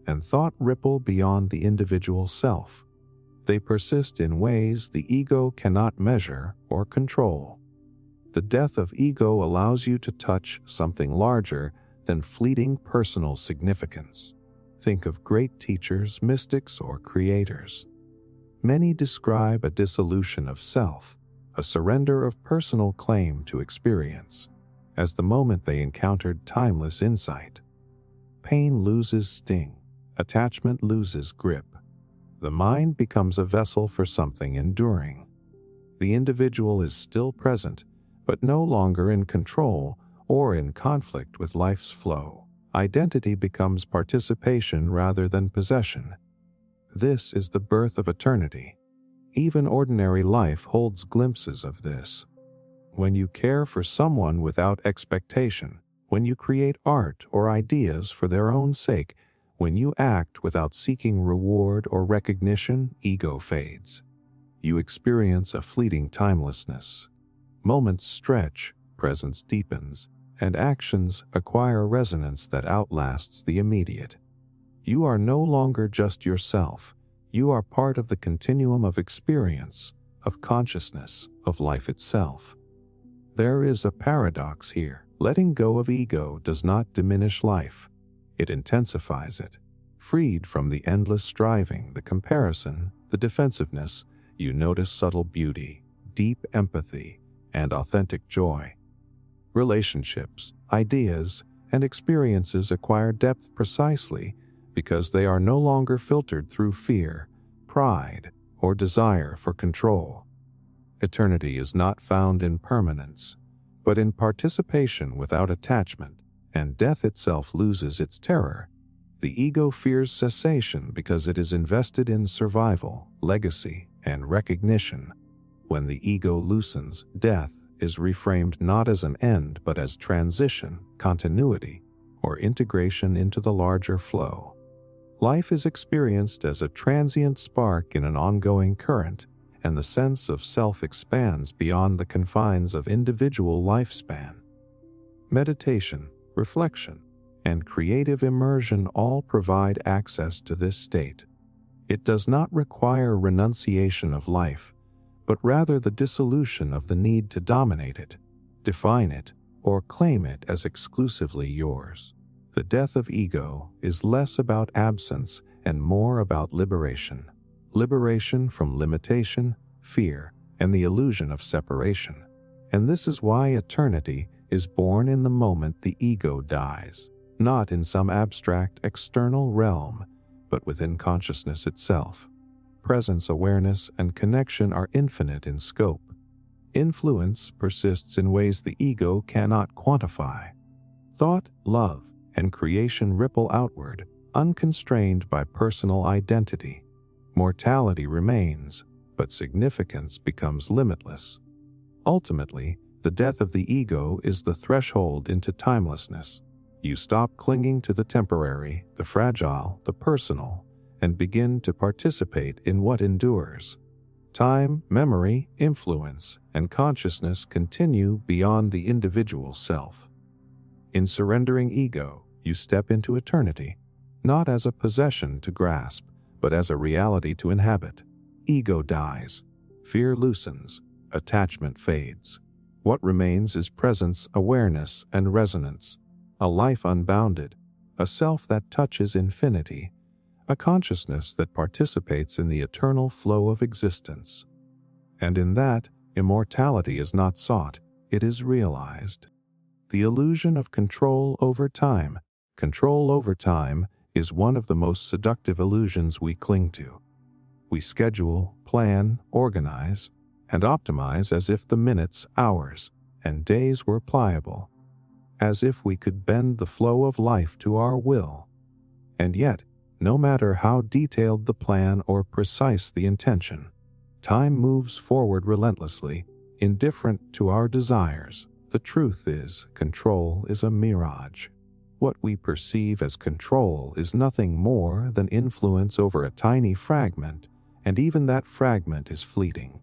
and thought ripple beyond the individual self. They persist in ways the ego cannot measure or control. The death of ego allows you to touch something larger than fleeting personal significance. Think of great teachers, mystics, or creators. Many describe a dissolution of self, a surrender of personal claim to experience, as the moment they encountered timeless insight. Pain loses sting, attachment loses grip. The mind becomes a vessel for something enduring. The individual is still present, but no longer in control or in conflict with life's flow. Identity becomes participation rather than possession. This is the birth of eternity. Even ordinary life holds glimpses of this. When you care for someone without expectation, when you create art or ideas for their own sake, when you act without seeking reward or recognition, ego fades. You experience a fleeting timelessness. Moments stretch, presence deepens, and actions acquire resonance that outlasts the immediate. You are no longer just yourself. You are part of the continuum of experience, of consciousness, of life itself. There is a paradox here. Letting go of ego does not diminish life. It intensifies it. Freed from the endless striving, the comparison, the defensiveness, you notice subtle beauty, deep empathy, and authentic joy. Relationships, ideas, and experiences acquire depth precisely because they are no longer filtered through fear, pride, or desire for control. Eternity is not found in permanence, but in participation without attachment, and death itself loses its terror. The ego fears cessation because it is invested in survival, legacy, and recognition. When the ego loosens, death is reframed not as an end but as transition, continuity, or integration into the larger flow. Life is experienced as a transient spark in an ongoing current, and the sense of self expands beyond the confines of individual lifespan. Meditation, reflection, and creative immersion all provide access to this state. It does not require renunciation of life, but rather the dissolution of the need to dominate it, define it, or claim it as exclusively yours. The death of ego is less about absence and more about liberation. Liberation from limitation, fear, and the illusion of separation. And this is why eternity is born in the moment the ego dies, not in some abstract external realm, but within consciousness itself. Presence, awareness, and connection are infinite in scope. Influence persists in ways the ego cannot quantify. Thought, love, and creation ripple outward, unconstrained by personal identity. Mortality remains, but significance becomes limitless. Ultimately, the death of the ego is the threshold into timelessness. You stop clinging to the temporary, the fragile, the personal, and begin to participate in what endures. Time, memory, influence, and consciousness continue beyond the individual self. In surrendering ego, you step into eternity, not as a possession to grasp, but as a reality to inhabit. Ego dies, fear loosens, attachment fades. What remains is presence, awareness, and resonance, a life unbounded, a self that touches infinity, a consciousness that participates in the eternal flow of existence. And in that, immortality is not sought, it is realized. The illusion of control over time. Control over time is one of the most seductive illusions we cling to. We schedule, plan, organize, and optimize as if the minutes, hours, and days were pliable, as if we could bend the flow of life to our will. And yet, no matter how detailed the plan or precise the intention, time moves forward relentlessly, indifferent to our desires. The truth is, control is a mirage. What we perceive as control is nothing more than influence over a tiny fragment, and even that fragment is fleeting.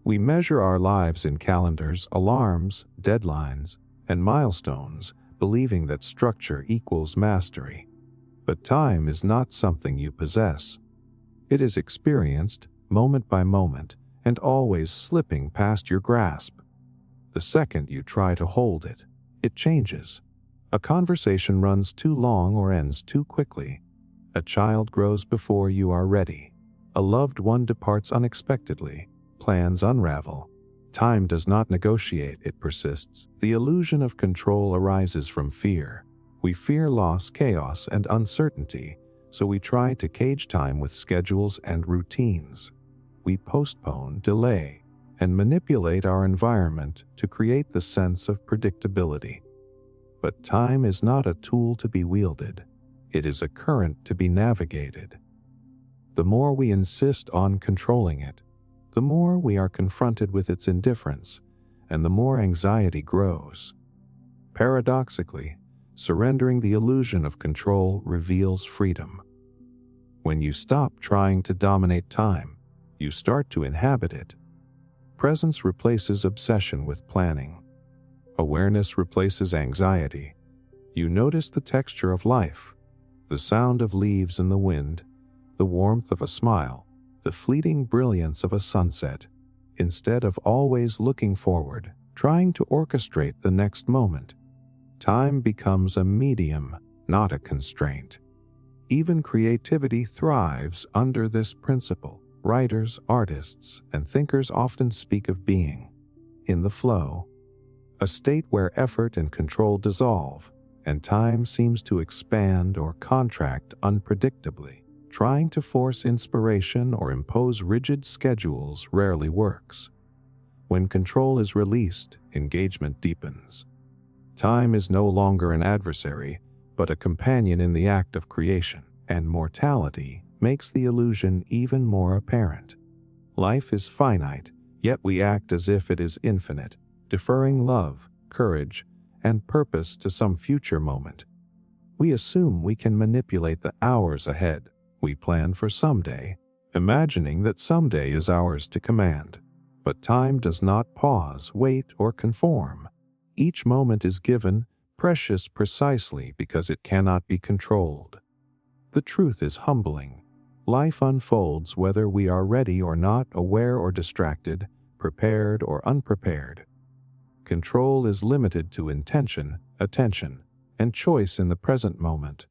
We measure our lives in calendars, alarms, deadlines, and milestones, believing that structure equals mastery. But time is not something you possess. It is experienced, moment by moment, and always slipping past your grasp. The second you try to hold it, it changes. A conversation runs too long or ends too quickly. A child grows before you are ready. A loved one departs unexpectedly. Plans unravel. Time does not negotiate, it persists. The illusion of control arises from fear. We fear loss, chaos, and uncertainty, so we try to cage time with schedules and routines. We postpone, delay, and manipulate our environment to create the sense of predictability. But time is not a tool to be wielded. It is a current to be navigated. The more we insist on controlling it, the more we are confronted with its indifference, and the more anxiety grows. Paradoxically, surrendering the illusion of control reveals freedom. When you stop trying to dominate time, you start to inhabit it. Presence replaces obsession with planning. Awareness replaces anxiety. You notice the texture of life, the sound of leaves in the wind, the warmth of a smile, the fleeting brilliance of a sunset, instead of always looking forward, trying to orchestrate the next moment. Time becomes a medium, not a constraint. Even creativity thrives under this principle. Writers, artists, and thinkers often speak of being in the flow, a state where effort and control dissolve, and time seems to expand or contract unpredictably. Trying to force inspiration or impose rigid schedules rarely works. When control is released, engagement deepens. Time is no longer an adversary, but a companion in the act of creation, and mortality makes the illusion even more apparent. Life is finite, yet we act as if it is infinite, deferring love, courage, and purpose to some future moment. We assume we can manipulate the hours ahead. We plan for someday, imagining that someday is ours to command. But time does not pause, wait, or conform. Each moment is given, precious precisely because it cannot be controlled. The truth is humbling. Life unfolds whether we are ready or not, aware or distracted, prepared or unprepared. Control is limited to intention, attention, and choice in the present moment.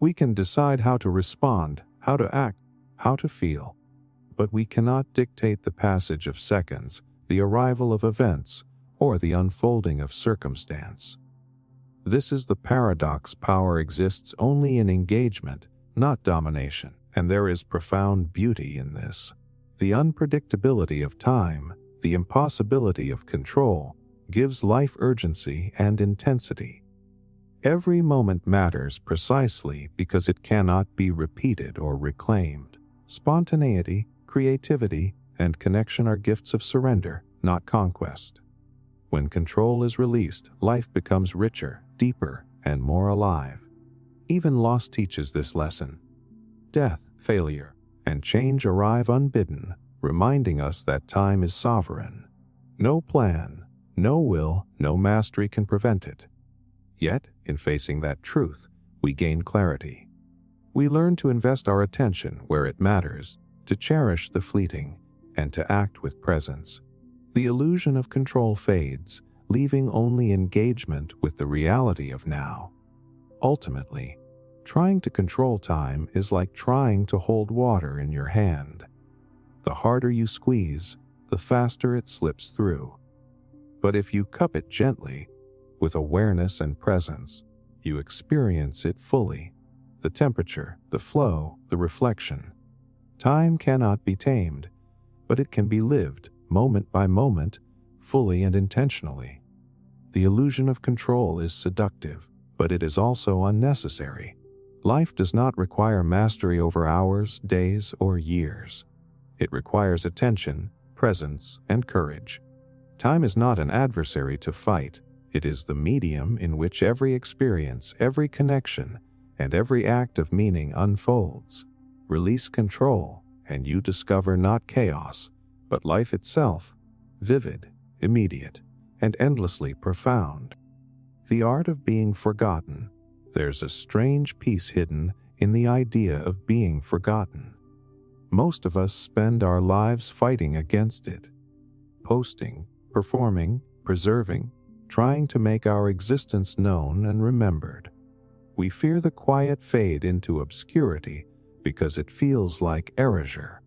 We can decide how to respond, how to act, how to feel, but we cannot dictate the passage of seconds, the arrival of events, or the unfolding of circumstance. This is the paradox. Power exists only in engagement, not domination, and there is profound beauty in this. The unpredictability of time, the impossibility of control, gives life urgency and intensity. Every moment matters precisely because it cannot be repeated or reclaimed. Spontaneity, creativity, and connection are gifts of surrender, not conquest. When control is released, life becomes richer, deeper, and more alive. Even loss teaches this lesson. Death, failure, and change arrive unbidden, reminding us that time is sovereign. No plan, no will, no mastery can prevent it. Yet, in facing that truth, we gain clarity. We learn to invest our attention where it matters, to cherish the fleeting, and to act with presence. The illusion of control fades, leaving only engagement with the reality of now. Ultimately, Trying to control time is like trying to hold water in your hand. The harder you squeeze, the faster it slips through. But if you cup it gently, with awareness and presence, you experience it fully. The temperature, the flow, the reflection. Time cannot be tamed, but it can be lived, moment by moment, fully and intentionally. The illusion of control is seductive, but it is also unnecessary. Life does not require mastery over hours, days, or years. It requires attention, presence, and courage. Time is not an adversary to fight. It is the medium in which every experience, every connection, and every act of meaning unfolds. Release control, and you discover not chaos, but life itself, vivid, immediate, and endlessly profound. The art of being forgotten. There's a strange peace hidden in the idea of being forgotten. Most of us spend our lives fighting against it, posting, performing, preserving, trying to make our existence known and remembered. We fear the quiet fade into obscurity because it feels like erasure.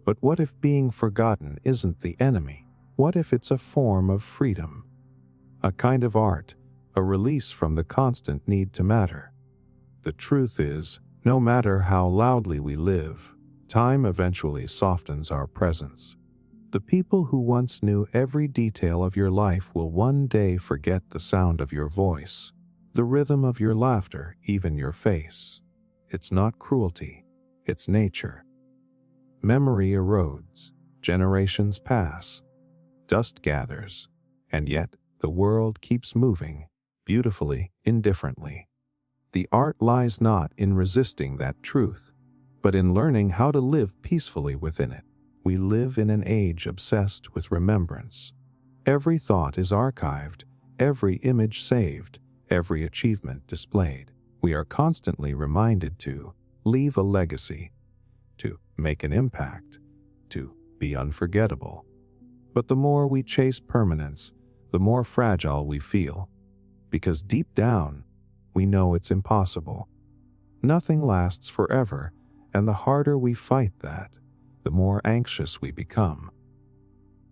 But what if being forgotten isn't the enemy? What if it's a form of freedom? A kind of art, a release from the constant need to matter. The truth is, no matter how loudly we live, time eventually softens our presence. The people who once knew every detail of your life will one day forget the sound of your voice, the rhythm of your laughter, even your face. It's not cruelty, it's nature. Memory erodes, generations pass, dust gathers, and yet the world keeps moving, beautifully, indifferently. The art lies not in resisting that truth, but in learning how to live peacefully within it. We live in an age obsessed with remembrance. Every thought is archived, every image saved, every achievement displayed. We are constantly reminded to leave a legacy, to make an impact, to be unforgettable. But the more we chase permanence, the more fragile we feel, because deep down, we know it's impossible. Nothing lasts forever, and the harder we fight that, the more anxious we become.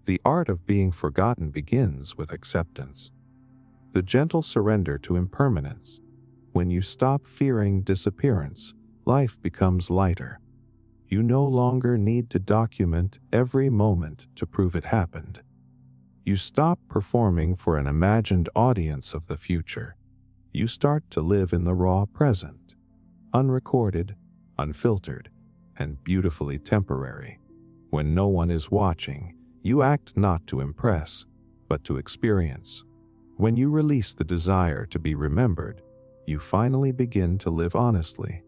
The art of being forgotten begins with acceptance. The gentle surrender to impermanence. When you stop fearing disappearance, life becomes lighter. You no longer need to document every moment to prove it happened. You stop performing for an imagined audience of the future. You start to live in the raw present, unrecorded, unfiltered, and beautifully temporary. When no one is watching, you act not to impress, but to experience. When you release the desire to be remembered, you finally begin to live honestly.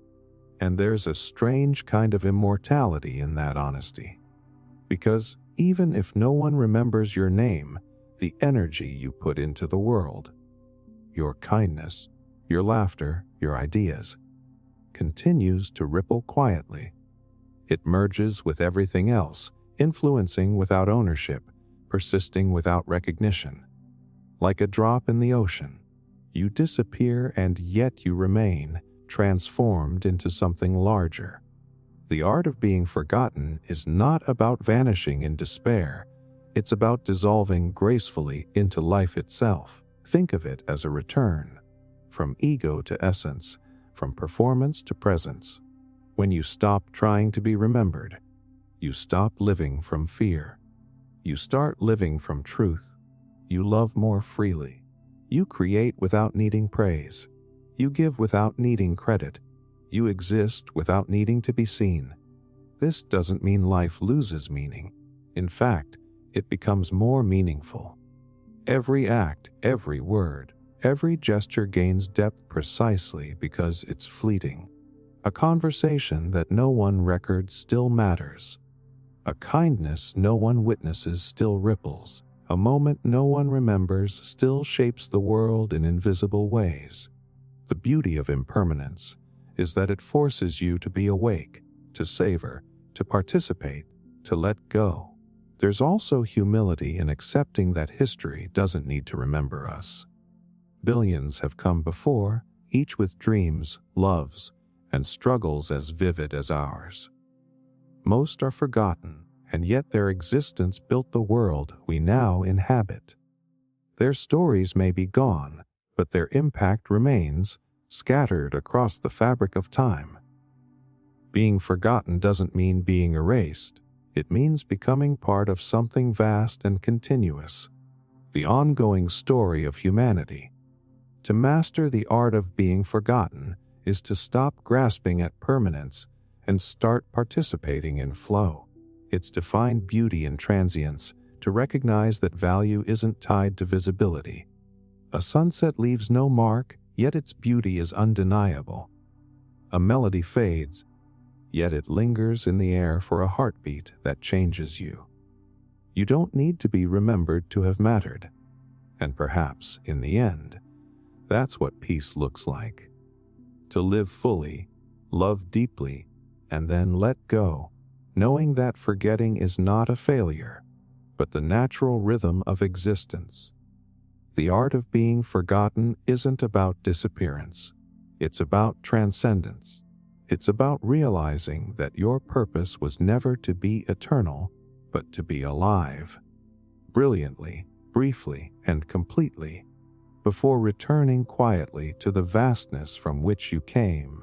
And there's a strange kind of immortality in that honesty. Because even if no one remembers your name, the energy you put into the world, your kindness, your laughter, your ideas, continues to ripple quietly. It merges with everything else, influencing without ownership, persisting without recognition. Like a drop in the ocean, you disappear and yet you remain, transformed into something larger. The art of being forgotten is not about vanishing in despair. It's about dissolving gracefully into life itself. Think of it as a return, from ego to essence, from performance to presence. When you stop trying to be remembered, you stop living from fear. You start living from truth. You love more freely. You create without needing praise. You give without needing credit. You exist without needing to be seen. This doesn't mean life loses meaning. In fact, it becomes more meaningful. Every act, every word, every gesture gains depth precisely because it's fleeting. A conversation that no one records still matters. A kindness no one witnesses still ripples. A moment no one remembers still shapes the world in invisible ways. The beauty of impermanence is that it forces you to be awake, to savor, to participate, to let go. There's also humility in accepting that history doesn't need to remember us. Billions have come before, each with dreams, loves, and struggles as vivid as ours. Most are forgotten, and yet their existence built the world we now inhabit. Their stories may be gone, but their impact remains, scattered across the fabric of time. Being forgotten doesn't mean being erased. It means becoming part of something vast and continuous, the ongoing story of humanity. To master the art of being forgotten is to stop grasping at permanence and start participating in flow. It's to find beauty in transience, to recognize that value isn't tied to visibility. A sunset leaves no mark, yet its beauty is undeniable. A melody fades, yet it lingers in the air for a heartbeat that changes you. You don't need to be remembered to have mattered. And perhaps, in the end, that's what peace looks like. To live fully, love deeply, and then let go, knowing that forgetting is not a failure, but the natural rhythm of existence. The art of being forgotten isn't about disappearance. It's about transcendence. It's about realizing that your purpose was never to be eternal, but to be alive. Brilliantly, briefly, and completely, before returning quietly to the vastness from which you came.